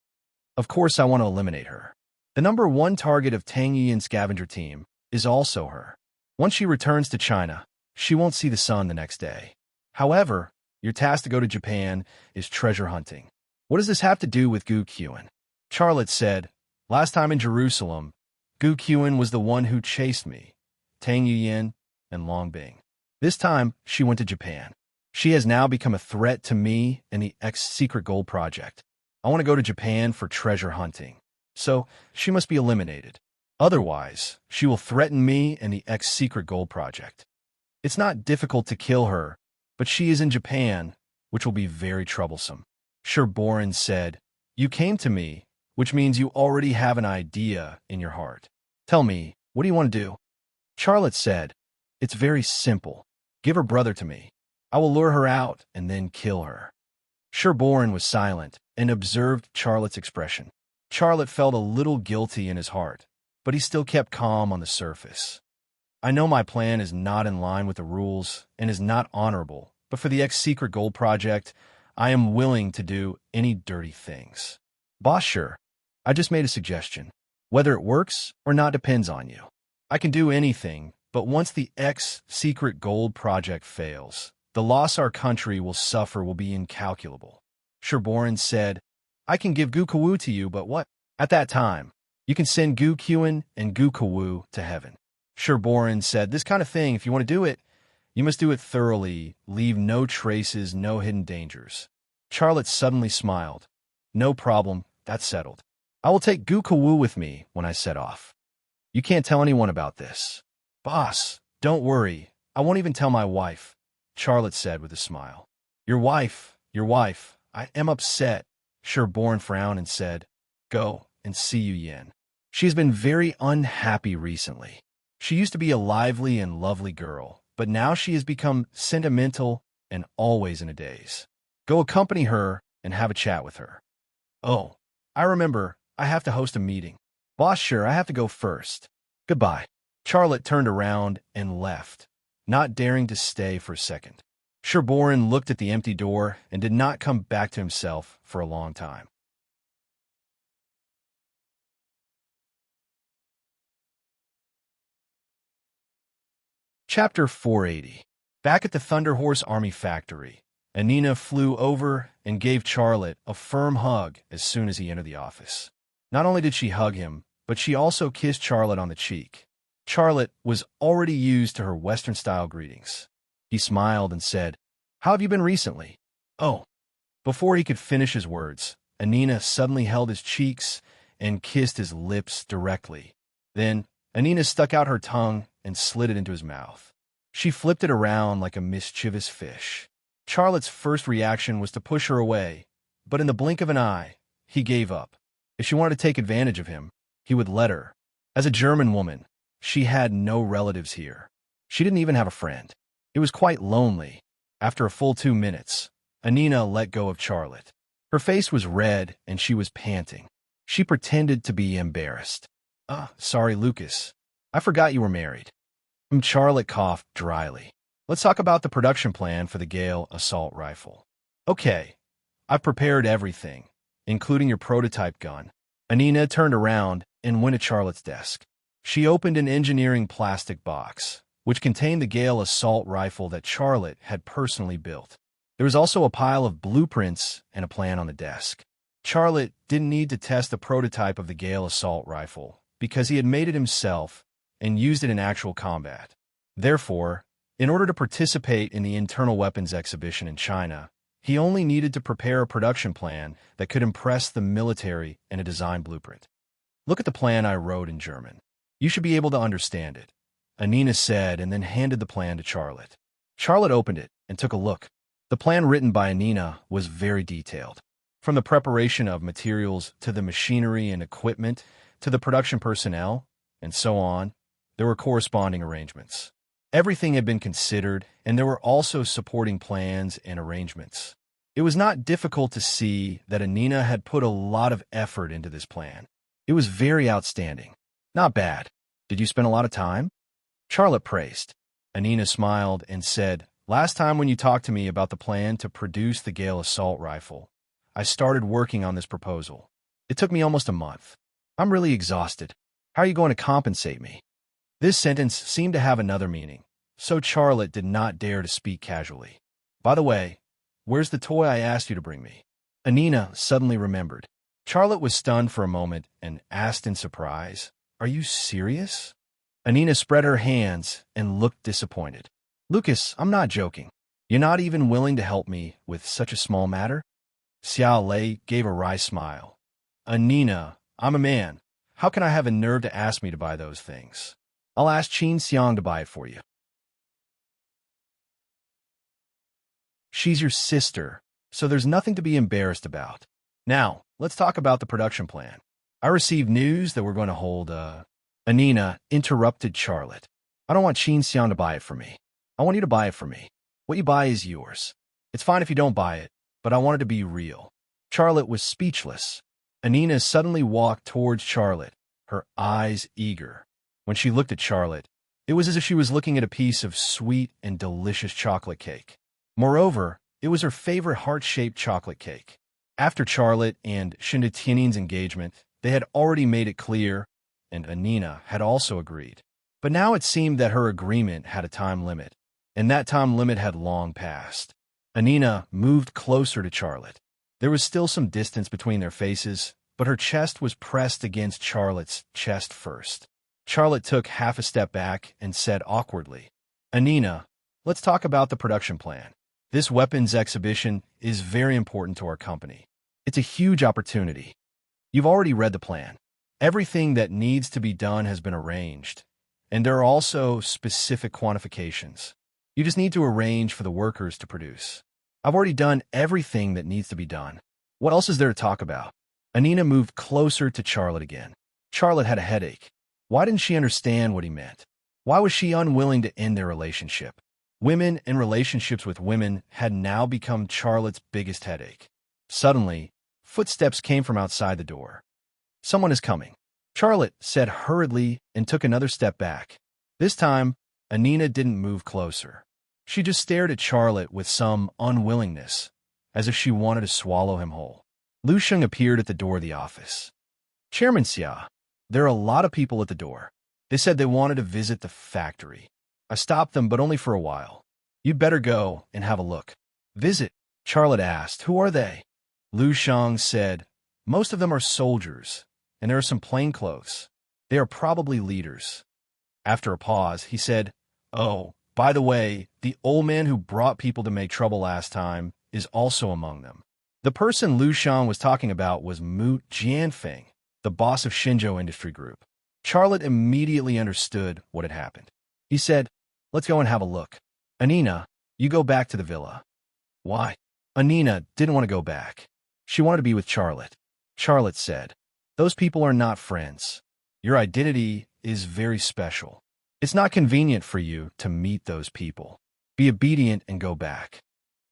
"Of course I want to eliminate her. The number one target of Tang Yin's scavenger team is also her. Once she returns to China, she won't see the sun the next day. However, your task to go to Japan is treasure hunting. What does this have to do with Gu Qian?" Charlotte said, "Last time in Jerusalem, Gu Qian was the one who chased me, Tang Yin, and Long Bing. This time, she went to Japan. She has now become a threat to me and the X-Secret Gold Project. I want to go to Japan for treasure hunting, so she must be eliminated. Otherwise, she will threaten me and the X-Secret Gold Project. It's not difficult to kill her, but she is in Japan, which will be very troublesome." Sherborne said, "You came to me, which means you already have an idea in your heart. Tell me, what do you want to do?" Charlotte said, "It's very simple. Give her brother to me. I will lure her out and then kill her." Sherborne was silent and observed Charlotte's expression. Charlotte felt a little guilty in his heart, but he still kept calm on the surface. "I know my plan is not in line with the rules and is not honorable, but for the X-Secret Gold Project, I am willing to do any dirty things." "Boss, sure. I just made a suggestion. Whether it works or not depends on you. I can do anything, but once the X-Secret Gold Project fails, the loss our country will suffer will be incalculable." Sherborne said, "I can give Gu Kawu to you, but what? At that time, you can send Gu Qian and Gu Kawu to heaven." Sherborne said, "This kind of thing, if you want to do it, you must do it thoroughly, leave no traces, no hidden dangers." Charlotte suddenly smiled. "No problem, that's settled. I will take Gu Kawu with me when I set off. You can't tell anyone about this." "Boss, don't worry. I won't even tell my wife," Charlotte said with a smile. Your wife, I am upset." Sherborne frowned and said, "Go and see Yu Yin. She has been very unhappy recently. She used to be a lively and lovely girl, but now she has become sentimental and always in a daze. Go accompany her and have a chat with her." "Oh, I remember. I have to host a meeting. Boss, sure, I have to go first. Goodbye." Charlotte turned around and left, not daring to stay for a second. Sherborne looked at the empty door and did not come back to himself for a long time. Chapter 480. Back at the Thunder Horse Army factory, Anina flew over and gave Charlotte a firm hug as soon as he entered the office. Not only did she hug him, but she also kissed Charlotte on the cheek. Charlotte was already used to her Western-style greetings. He smiled and said, "How have you been recently?" "Oh." Before he could finish his words, Anina suddenly held his cheeks and kissed his lips directly. Then, Anina stuck out her tongue and slid it into his mouth. She flipped it around like a mischievous fish. Charlotte's first reaction was to push her away, but in the blink of an eye, he gave up. If she wanted to take advantage of him, he would let her. As a German woman, she had no relatives here. She didn't even have a friend. It was quite lonely. After a full 2 minutes, Anina let go of Charlotte. Her face was red and she was panting. She pretended to be embarrassed. Sorry, Lucas. I forgot you were married. Charlotte coughed dryly. Let's talk about the production plan for the Gale assault rifle. Okay, I've prepared everything, including your prototype gun. Anina turned around and went to Charlotte's desk. She opened an engineering plastic box, which contained the Gale assault rifle that Charlotte had personally built. There was also a pile of blueprints and a plan on the desk. Charlotte didn't need to test the prototype of the Gale assault rifle because he had made it himself and used it in actual combat. Therefore, in order to participate in the internal weapons exhibition in China, he only needed to prepare a production plan that could impress the military and a design blueprint. Look at the plan I wrote in German. You should be able to understand it, Anina said and then handed the plan to Charlotte. Charlotte opened it and took a look. The plan written by Anina was very detailed. From the preparation of materials to the machinery and equipment to the production personnel, and so on, there were corresponding arrangements. Everything had been considered, and there were also supporting plans and arrangements. It was not difficult to see that Anina had put a lot of effort into this plan. It was very outstanding. Not bad. Did you spend a lot of time? Charlotte praised. Anina smiled and said, Last time when you talked to me about the plan to produce the Gale assault rifle, I started working on this proposal. It took me almost a month. I'm really exhausted. How are you going to compensate me? This sentence seemed to have another meaning, so Charlotte did not dare to speak casually. By the way, where's the toy I asked you to bring me? Anina suddenly remembered. Charlotte was stunned for a moment and asked in surprise, Are you serious? Anina spread her hands and looked disappointed. Lucas, I'm not joking. You're not even willing to help me with such a small matter? Xiao Lei gave a wry smile. Anina, I'm a man. How can I have a nerve to ask me to buy those things? I'll ask Qin Xiang to buy it for you. She's your sister, so there's nothing to be embarrassed about. Now, let's talk about the production plan. I received news that we're going to hold Anina interrupted Charlotte. I don't want Qin Xiang to buy it for me. I want you to buy it for me. What you buy is yours. It's fine if you don't buy it, but I want it to be real. Charlotte was speechless. Anina suddenly walked towards Charlotte, her eyes eager. When she looked at Charlotte, it was as if she was looking at a piece of sweet and delicious chocolate cake. Moreover, it was her favorite heart-shaped chocolate cake. After Charlotte and Tiannin's engagement, they had already made it clear, and Anina had also agreed. But now it seemed that her agreement had a time limit, and that time limit had long passed. Anina moved closer to Charlotte. There was still some distance between their faces, but her chest was pressed against Charlotte's chest first. Charlotte took half a step back and said awkwardly, Anina, let's talk about the production plan. This weapons exhibition is very important to our company. It's a huge opportunity. You've already read the plan. Everything that needs to be done has been arranged, and there are also specific quantifications. You just need to arrange for the workers to produce. I've already done everything that needs to be done. What else is there to talk about? Anina moved closer to Charlotte again. Charlotte had a headache. Why didn't she understand what he meant? Why was she unwilling to end their relationship? Women and relationships with women had now become Charlotte's biggest headache. Suddenly, footsteps came from outside the door. Someone is coming. Charlotte said hurriedly and took another step back. This time, Anina didn't move closer. She just stared at Charlotte with some unwillingness, as if she wanted to swallow him whole. Lu Sheng appeared at the door of the office. Chairman Xia, there are a lot of people at the door. They said they wanted to visit the factory. I stopped them, but only for a while. You'd better go and have a look. Visit? Charlotte asked. Who are they? Lu Sheng said, Most of them are soldiers, and there are some plainclothes. They are probably leaders. After a pause, he said, Oh, by the way, the old man who brought people to make trouble last time is also among them. The person Lu Sheng was talking about was Mu Jianfeng, the boss of Shenzhou Industry Group. Charlotte immediately understood what had happened. He said, Let's go and have a look. Anina, you go back to the villa. Why? Anina didn't want to go back. She wanted to be with Charlotte. Charlotte said, "Those people are not friends. Your identity is very special. It's not convenient for you to meet those people. Be obedient and go back.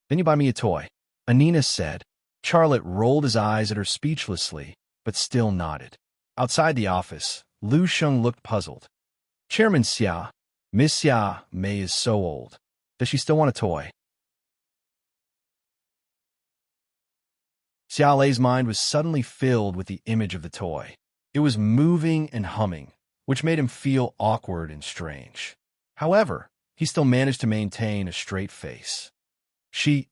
Then you buy me a toy." Anina said. Charlotte rolled his eyes at her speechlessly, but still nodded. Outside the office, Lu Sheng looked puzzled. "Chairman Xia, Miss Xia Mei is so old. Does she still want a toy?" Xia Lei's mind was suddenly filled with the image of the toy. It was moving and humming, which made him feel awkward and strange. However, he still managed to maintain a straight face. She,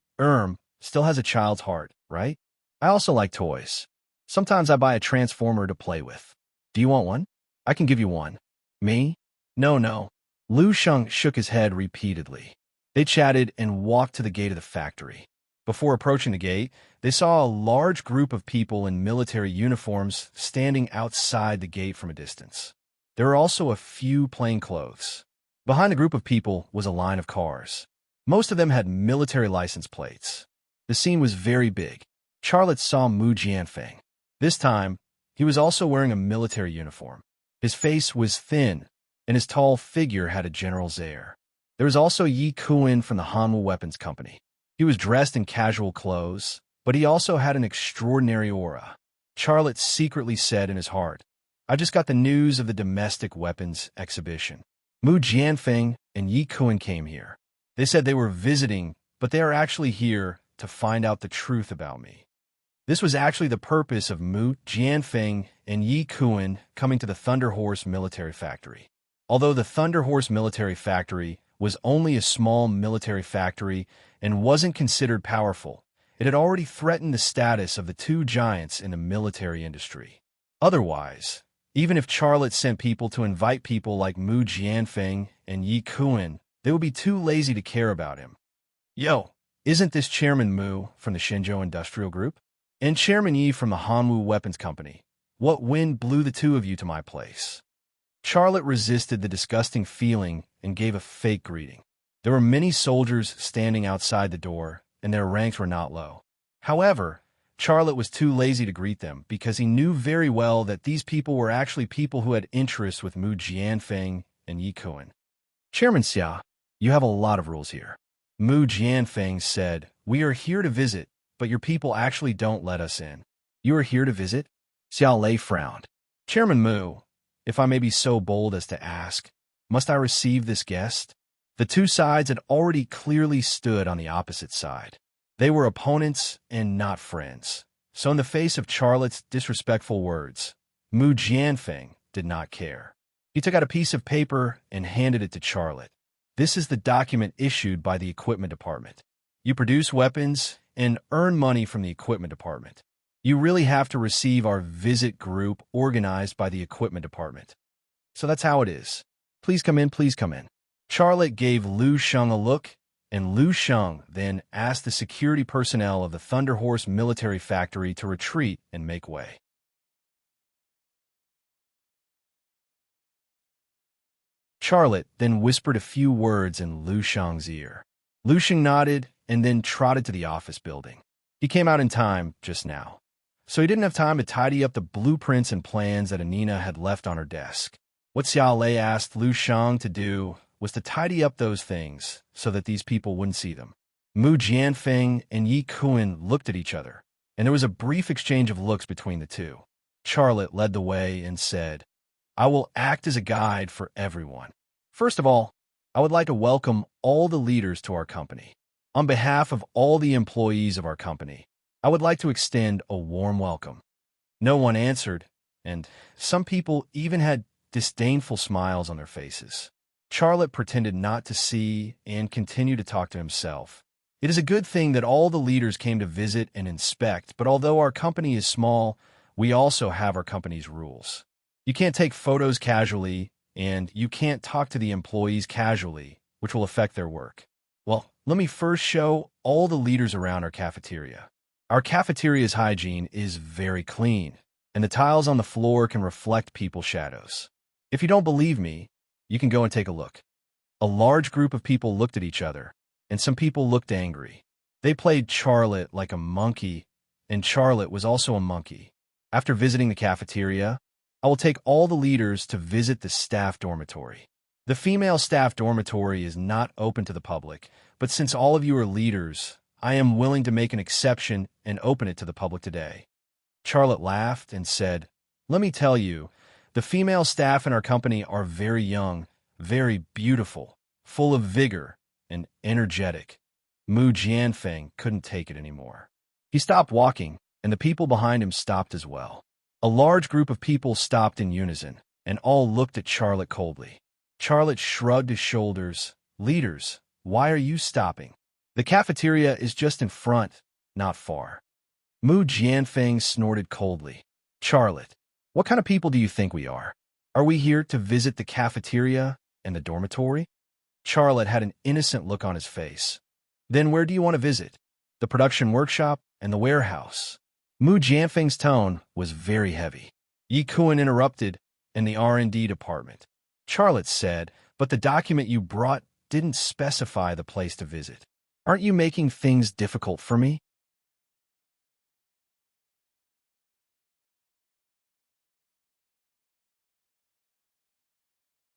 still has a child's heart, right? I also like toys. Sometimes I buy a transformer to play with. Do you want one? I can give you one. Me? No. Lu Sheng shook his head repeatedly. They chatted and walked to the gate of the factory. Before approaching the gate, they saw a large group of people in military uniforms standing outside the gate from a distance. There were also a few plainclothes. Behind the group of people was a line of cars. Most of them had military license plates. The scene was very big. Charlotte saw Mu Jianfeng. This time, he was also wearing a military uniform. His face was thin, and his tall figure had a general's air. There was also Yi Kuan from the Hanwu Weapons Company. He was dressed in casual clothes, but he also had an extraordinary aura. Charlotte secretly said in his heart, "I just got the news of the domestic weapons exhibition. Mu Jianfeng and Yi Kuan came here. They said they were visiting, but they are actually here to find out the truth about me." This was actually the purpose of Mu Jianfeng and Yi Kuan coming to the Thunder Horse military factory. Although the Thunder Horse military factory was only a small military factory and wasn't considered powerful, it had already threatened the status of the two giants in the military industry. Otherwise, even if Charlotte sent people to invite people like Mu Jianfeng and Yi Kuan, they would be too lazy to care about him. "Yo, isn't this Chairman Mu from the Shenzhou Industrial Group? And Chairman Yi from the Hanwu Weapons Company? What wind blew the two of you to my place?" Charlotte resisted the disgusting feeling and gave a fake greeting. There were many soldiers standing outside the door, and their ranks were not low. However, Charlotte was too lazy to greet them because he knew very well that these people were actually people who had interests with Mu Jianfeng and Yi Kuan. "Chairman Xia, you have a lot of rules here." Mu Jianfeng said, "We are here to visit, but your people actually don't let us in." "You are here to visit?" Xia Lei frowned. "Chairman Mu, if I may be so bold as to ask, must I receive this guest?" The two sides had already clearly stood on the opposite side. They were opponents and not friends. So in the face of Charlotte's disrespectful words, Mu Jianfeng did not care. He took out a piece of paper and handed it to Charlotte. "This is the document issued by the equipment department. You produce weapons and earn money from the equipment department. You really have to receive our visit group organized by the equipment department. So that's how it is. Please come in, please come in." Charlotte gave Lu Sheng a look, and Lu Sheng then asked the security personnel of the Thunder Horse military factory to retreat and make way. Charlotte then whispered a few words in Lu Sheng's ear. Lu Sheng nodded and then trotted to the office building. He came out in time just now, so he didn't have time to tidy up the blueprints and plans that Anina had left on her desk. What Xia Lei asked Lu Sheng to do was to tidy up those things so that these people wouldn't see them. Mu Jianfeng and Yi Kuan looked at each other, and there was a brief exchange of looks between the two. Charlotte led the way and said, "I will act as a guide for everyone. First of all, I would like to welcome all the leaders to our company. On behalf of all the employees of our company, I would like to extend a warm welcome." No one answered, and some people even had disdainful smiles on their faces. Charlotte pretended not to see and continued to talk to himself. "It is a good thing that all the leaders came to visit and inspect, but although our company is small, we also have our company's rules. You can't take photos casually, and you can't talk to the employees casually, which will affect their work. Well, let me first show all the leaders around our cafeteria. Our cafeteria's hygiene is very clean, and the tiles on the floor can reflect people's shadows. If you don't believe me, you can go and take a look." A large group of people looked at each other, and some people looked angry. They played Charlotte like a monkey, and Charlotte was also a monkey. After visiting the cafeteria, I will take all the leaders to visit the staff dormitory. The female staff dormitory is not open to the public, but since all of you are leaders, I am willing to make an exception and open it to the public today. Charlotte laughed and said, "Let me tell you, the female staff in our company are very young, very beautiful, full of vigor, and energetic." Mu Jianfeng couldn't take it anymore. He stopped walking, and the people behind him stopped as well. A large group of people stopped in unison, and all looked at Charlotte coldly. Charlotte shrugged his shoulders. "Leaders, why are you stopping? The cafeteria is just in front, not far." Mu Jianfeng snorted coldly. "Charlotte, what kind of people do you think we are? Are we here to visit the cafeteria and the dormitory?" Charlotte had an innocent look on his face. "Then where do you want to visit? The production workshop and the warehouse?" Mu Jianfeng's tone was very heavy. Yi Kuan interrupted, "In the R&D department." Charlotte said, "But the document you brought didn't specify the place to visit. Aren't you making things difficult for me?"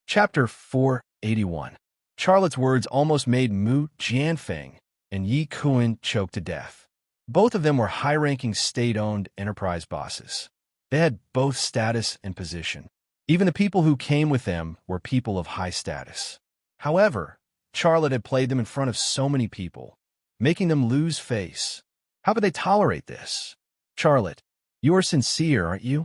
Chapter 481. Charlotte's words almost made Mu Jianfeng and Yi Kuan choke to death. Both of them were high-ranking state-owned enterprise bosses. They had both status and position. Even the people who came with them were people of high status. However, Charlotte had played them in front of so many people, making them lose face. How could they tolerate this? "Charlotte, you are sincere, aren't you?"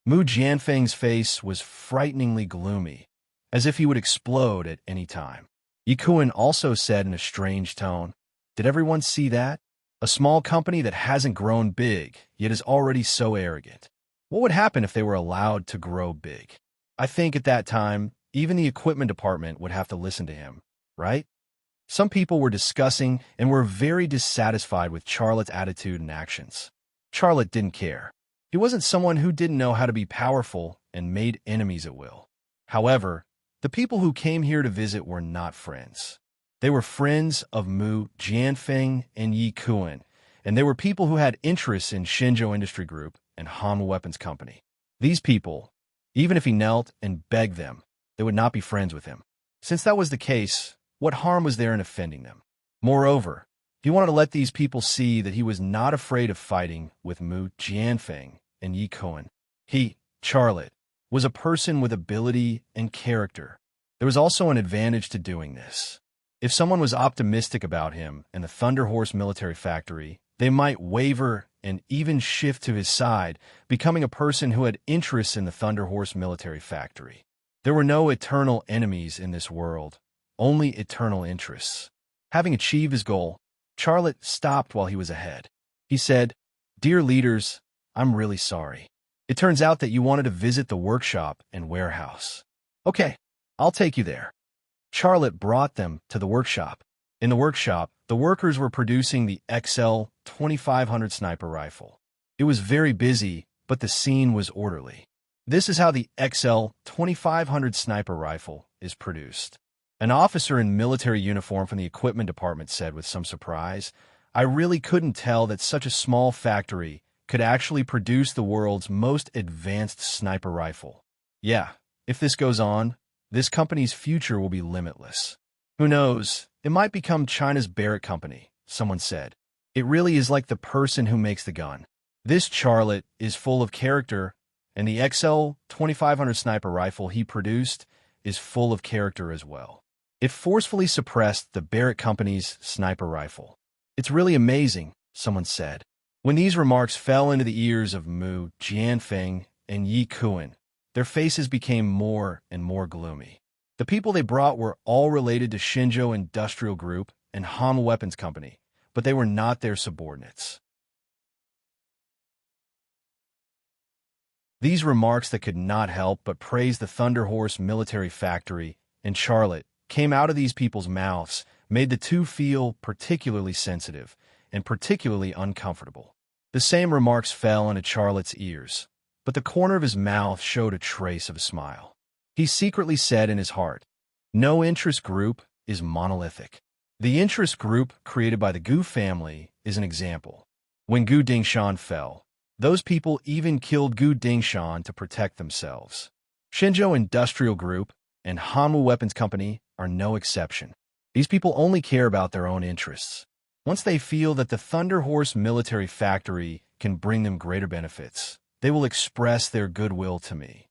Mu Jianfeng's face was frighteningly gloomy, as if he would explode at any time. Yi Kuan also said in a strange tone, "Did everyone see that? A small company that hasn't grown big, yet is already so arrogant. What would happen if they were allowed to grow big? I think at that time, even the equipment department would have to listen to him, right?" Some people were discussing and were very dissatisfied with Charlotte's attitude and actions. Charlotte didn't care. He wasn't someone who didn't know how to be powerful and made enemies at will. However, the people who came here to visit were not friends. They were friends of Mu Jianfeng and Yi Kuan, and they were people who had interests in Shenzhou Industry Group and Han Weapons Company. These people, even if he knelt and begged them, they would not be friends with him. Since that was the case, what harm was there in offending them? Moreover, he wanted to let these people see that he was not afraid of fighting with Mu Jianfeng and Yi Kuan. He, Charlotte, was a person with ability and character. There was also an advantage to doing this. If someone was optimistic about him and the Thunder Horse military factory, they might waver and even shift to his side, becoming a person who had interests in the Thunder Horse military factory. There were no eternal enemies in this world, only eternal interests. Having achieved his goal, Charlotte stopped while he was ahead. He said, "Dear leaders, I'm really sorry. It turns out that you wanted to visit the workshop and warehouse. Okay, I'll take you there." Charlotte brought them to the workshop. In the workshop, the workers were producing the XL 2500 sniper rifle. It was very busy, but the scene was orderly. This is how the XL 2500 sniper rifle is produced. An officer in military uniform from the equipment department said with some surprise, "I really couldn't tell that such a small factory could actually produce the world's most advanced sniper rifle. Yeah, if this goes on, this company's future will be limitless. Who knows, it might become China's Barrett Company," someone said. "It really is like the person who makes the gun. This Charlotte is full of character, and the XL 2500 sniper rifle he produced is full of character as well. It forcefully suppressed the Barrett Company's sniper rifle. It's really amazing," someone said. When these remarks fell into the ears of Mu Jianfeng and Yi Kuan, their faces became more and more gloomy. The people they brought were all related to Shenzhou Industrial Group and Han Weapons Company, but they were not their subordinates. These remarks that could not help but praise the Thunder Horse military factory and Charlotte came out of these people's mouths, made the two feel particularly sensitive and particularly uncomfortable. The same remarks fell into Charlotte's ears, but the corner of his mouth showed a trace of a smile. He secretly said in his heart, "No interest group is monolithic. The interest group created by the Gu family is an example. When Gu Dingshan fell, those people even killed Gu Dingshan to protect themselves. Shenzhou Industrial Group and Hanwu Weapons Company are no exception. These people only care about their own interests. Once they feel that the Thunder Horse military factory can bring them greater benefits, they will express their goodwill to me.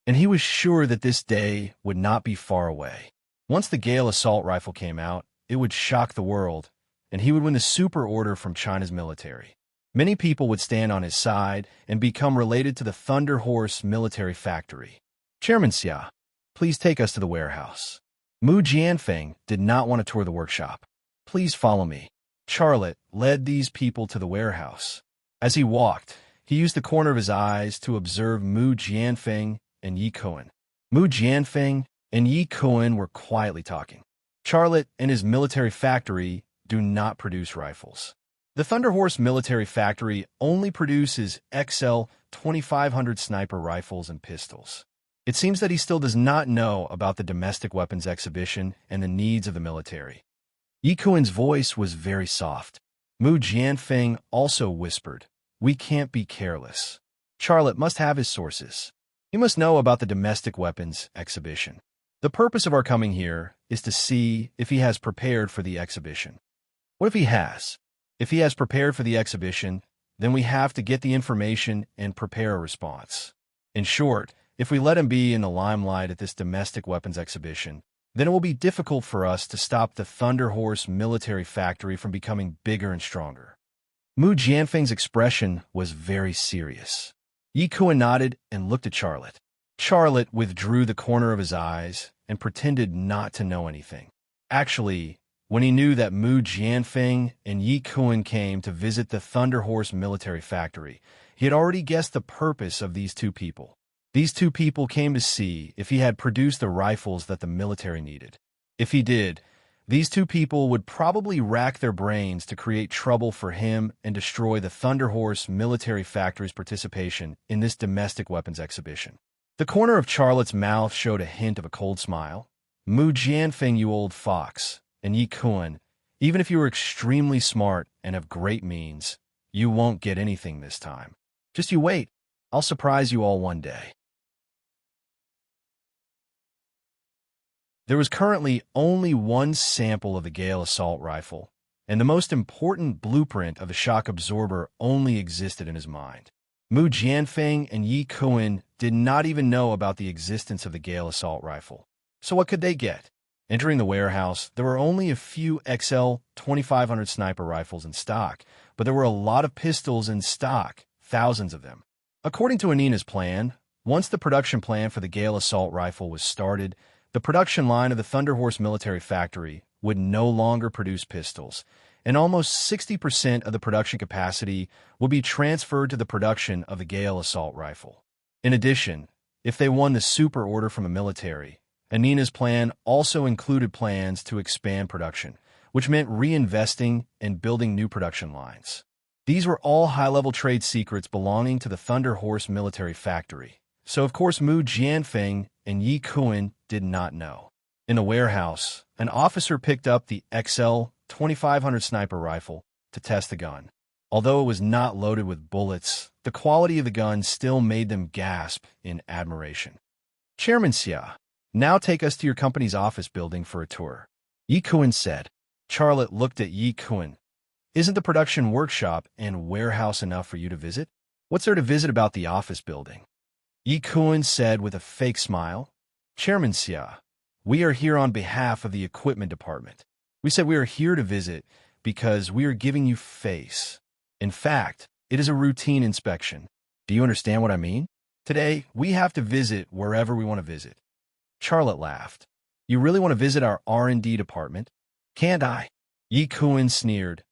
And he was sure that this day would not be far away. Once the Gale assault rifle came out, it would shock the world, and he would win the super order from China's military. Many people would stand on his side and become related to the Thunder Horse military factory. Chairman Xia, please take us to the warehouse. Mu Jianfeng did not want to tour the workshop. Please follow me. Charlotte led these people to the warehouse. As he walked, he used the corner of his eyes to observe Mu Jianfeng and Yi Kuan. Mu Jianfeng and Yi Kuan were quietly talking. Charlotte and his military factory do not produce rifles. The Thunder Horse military factory only produces XL 2500 sniper rifles and pistols. It seems that he still does not know about the domestic weapons exhibition and the needs of the military. Yi Kuan's voice was very soft. Mu Jianfeng also whispered, "We can't be careless. Charlotte must have his sources. He must know about the domestic weapons exhibition. The purpose of our coming here is to see if he has prepared for the exhibition." What if he has? If he has prepared for the exhibition, then we have to get the information and prepare a response. In short, if we let him be in the limelight at this domestic weapons exhibition, then it will be difficult for us to stop the Thunder Horse military factory from becoming bigger and stronger. Mu Jianfeng's expression was very serious. Yi Kuan nodded and looked at Charlotte. Charlotte withdrew the corner of his eyes and pretended not to know anything. Actually, when he knew that Mu Jianfeng and Yi Kuan came to visit the Thunder Horse military factory, he had already guessed the purpose of these two people. These two people came to see if he had produced the rifles that the military needed. If he did, these two people would probably rack their brains to create trouble for him and destroy the Thunder Horse military factory's participation in this domestic weapons exhibition. The corner of Charlotte's mouth showed a hint of a cold smile. Mu Jianfeng, you old fox, and Yi Kuan, even if you are extremely smart and have great means, you won't get anything this time. Just you wait. I'll surprise you all one day. There was currently only one sample of the Gale assault rifle, and the most important blueprint of the shock absorber only existed in his mind. Mu Jianfeng and Yi Kuan did not even know about the existence of the Gale assault rifle. So what could they get? Entering the warehouse, there were only a few XL 2500 sniper rifles in stock, but there were a lot of pistols in stock, thousands of them. According to Anina's plan, once the production plan for the Gale assault rifle was started, the production line of the Thunder Horse military factory would no longer produce pistols, and almost 60% of the production capacity would be transferred to the production of the Gale assault rifle. In addition, if they won the super order from the military, Anina's plan also included plans to expand production, which meant reinvesting and building new production lines. These were all high-level trade secrets belonging to the Thunder Horse military factory, so of course Mu Jianfeng and Yi Kuan did not know. In the warehouse, an officer picked up the XL 2500 sniper rifle to test the gun. Although it was not loaded with bullets, the quality of the gun still made them gasp in admiration. Chairman Xia, now take us to your company's office building for a tour, Yi Kuan said. Charlotte looked at Yi Kuan. Isn't the production workshop and warehouse enough for you to visit? What's there to visit about the office building? Yi Kuan said with a fake smile. Chairman Xia, we are here on behalf of the equipment department. We said we are here to visit because we are giving you face. In fact, it is a routine inspection. Do you understand what I mean? Today, we have to visit wherever we want to visit. Charlotte laughed. You really want to visit our R&D department? Can't I? Yi Kuan sneered.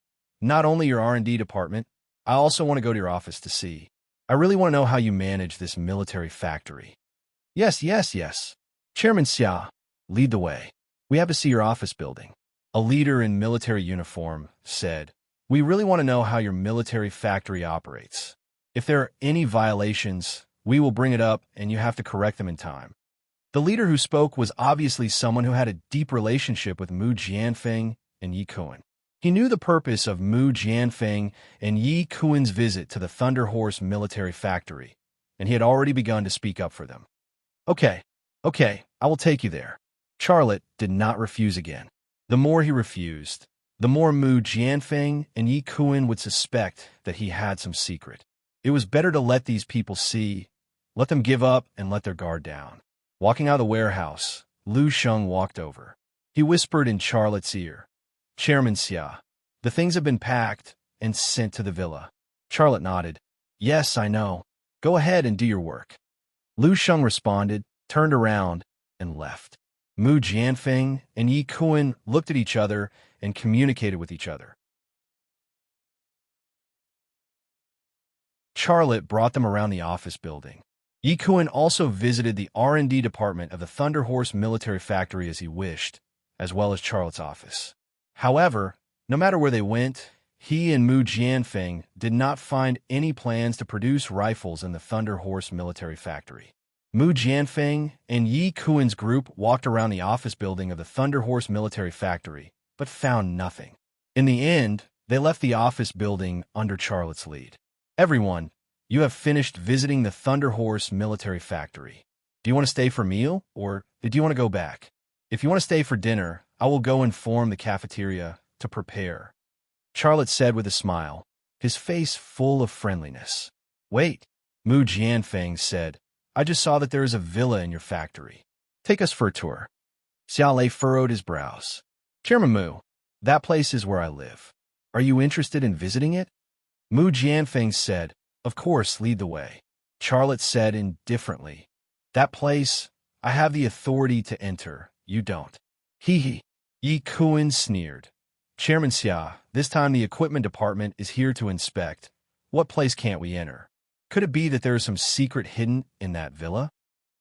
Not only your R&D department, I also want to go to your office to see. I really want to know how you manage this military factory. Yes. Chairman Xia, lead the way. We have to see your office building. A leader in military uniform said, we really want to know how your military factory operates. If there are any violations, we will bring it up and you have to correct them in time. The leader who spoke was obviously someone who had a deep relationship with Mu Jianfeng and Yi Kuan. He knew the purpose of Mu Jianfeng and Yi Kuan's visit to the Thunder Horse military factory, and he had already begun to speak up for them. Okay, I will take you there. Charlotte did not refuse again. The more he refused, the more Mu Jianfeng and Yi Kuan would suspect that he had some secret. It was better to let these people see, let them give up and let their guard down. Walking out of the warehouse, Lu Sheng walked over. He whispered in Charlotte's ear, "Chairman Xia, the things have been packed and sent to the villa." Charlotte nodded. "Yes, I know. Go ahead and do your work." Lu Sheng responded, turned around, and left. Mu Jianfeng and Yi Kuan looked at each other and communicated with each other. Charlotte brought them around the office building. Yi Kuan also visited the R&D department of the Thunder Horse military factory as he wished, as well as Charlotte's office. However, no matter where they went, he and Mu Jianfeng did not find any plans to produce rifles in the Thunder Horse military factory. Mu Jianfeng and Yi Kuan's group walked around the office building of the Thunder Horse military factory, but found nothing. In the end, they left the office building under Charlotte's lead. "Everyone, you have finished visiting the Thunder Horse military factory. Do you want to stay for a meal, or do you want to go back? If you want to stay for dinner, I will go inform the cafeteria to prepare," Charlotte said with a smile, his face full of friendliness. "Wait," Mu Jianfeng said, "I just saw that there is a villa in your factory. Take us for a tour." Xia Lei furrowed his brows. "Chairman Mu, that place is where I live. Are you interested in visiting it?" Mu Jianfeng said, "Of course, lead the way." Charlotte said indifferently, "That place, I have the authority to enter. You don't." Hee. Yi Kuan sneered. "Chairman Xia, this time the equipment department is here to inspect. What place can't we enter? Could it be that there is some secret hidden in that villa?"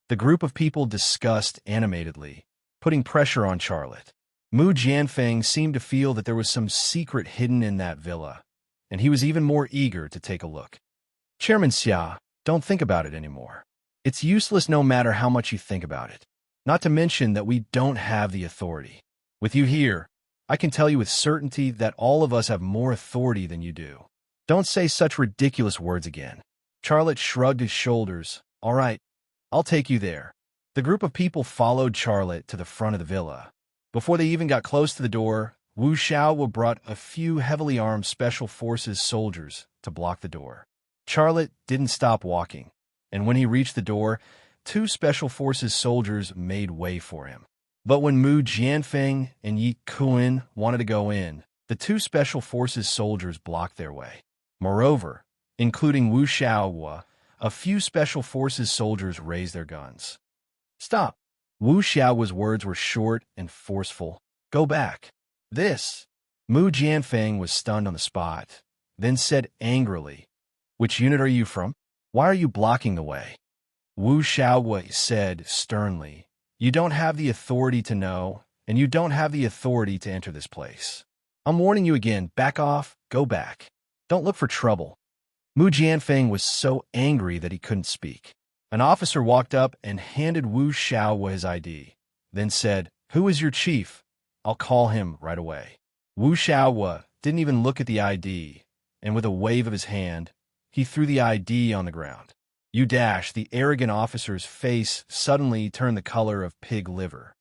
The group of people discussed animatedly, putting pressure on Charlotte. Mu Jianfeng seemed to feel that there was some secret hidden in that villa, and he was even more eager to take a look. "Chairman Xia, don't think about it anymore. It's useless no matter how much you think about it. Not to mention that we don't have the authority. With you here, I can tell you with certainty that all of us have more authority than you do. Don't say such ridiculous words again." Charlotte shrugged his shoulders. "All right, I'll take you there." The group of people followed Charlotte to the front of the villa. Before they even got close to the door, Wu Xiao brought a few heavily armed Special Forces soldiers to block the door. Charlotte didn't stop walking, and when he reached the door, 2 Special Forces soldiers made way for him. But when Mu Jianfeng and Yi Kuan wanted to go in, the 2 Special Forces soldiers blocked their way. Moreover, including Wu Xiao, a few Special Forces soldiers raised their guns. "Stop!" Wu Xiao's words were short and forceful. "Go back." "This." Mu Jianfeng was stunned on the spot, then said angrily, "Which unit are you from? Why are you blocking the way?" Wu Xiao said sternly, "You don't have the authority to know, and you don't have the authority to enter this place. I'm warning you again, back off, go back. Don't look for trouble." Mu Jianfeng was so angry that he couldn't speak. An officer walked up and handed Wu Xiao his ID, then said, "Who is your chief? I'll call him right away." Wu Xiao didn't even look at the ID, and with a wave of his hand, he threw the ID on the ground. The arrogant officer's face suddenly turned the color of pig liver.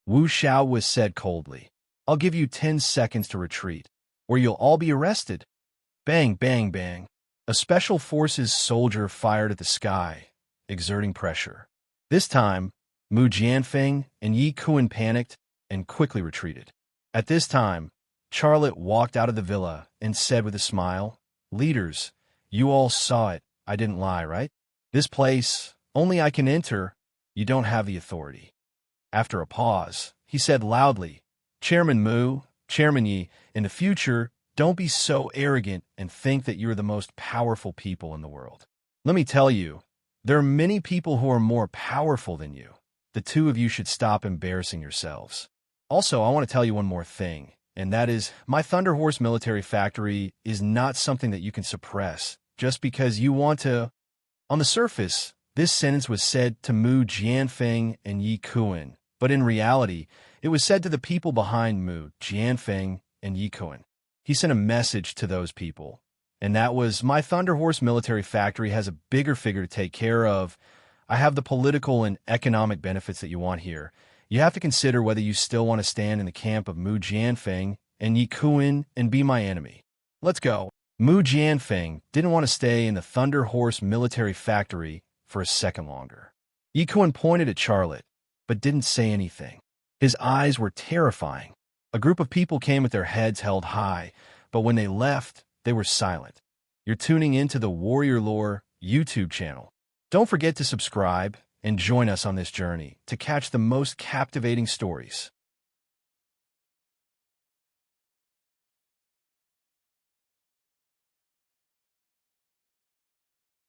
Wu Xiao said coldly, "I'll give you 10 seconds to retreat, or you'll all be arrested." Bang, bang, bang. A Special Forces soldier fired at the sky, exerting pressure. This time, Mu Jianfeng and Yi Kuan panicked and quickly retreated. At this time, Charlotte walked out of the villa and said with a smile, "Leaders, you all saw it. I didn't lie, right? This place, only I can enter. You don't have the authority." After a pause, he said loudly, "Chairman Mu, Chairman Yi, in the future, don't be so arrogant and think that you're the most powerful people in the world. Let me tell you, there are many people who are more powerful than you. The 2 of you should stop embarrassing yourselves. Also, I want to tell you one more thing, and that is, my Thunder Horse military factory is not something that you can suppress just because you want to." On the surface, this sentence was said to Mu Jianfeng and Yi Kuan, But in reality, it was said to the people behind Mu Jianfeng and Yikuan. He sent a message to those people, and that was, my Thunder Horse military factory has a bigger figure to take care of. I have the political and economic benefits that you want here. You have to consider whether you still want to stand in the camp of Mu Jianfeng and Yikuan and be my enemy. Let's go. Mu Jianfeng didn't want to stay in the Thunder Horse military factory for a second longer. Yikuan pointed at Charlotte, but didn't say anything. His eyes were terrifying. A group of people came with their heads held high, but when they left, they were silent. You're tuning into the Warrior Lore YouTube channel. Don't forget to subscribe and join us on this journey to catch the most captivating stories.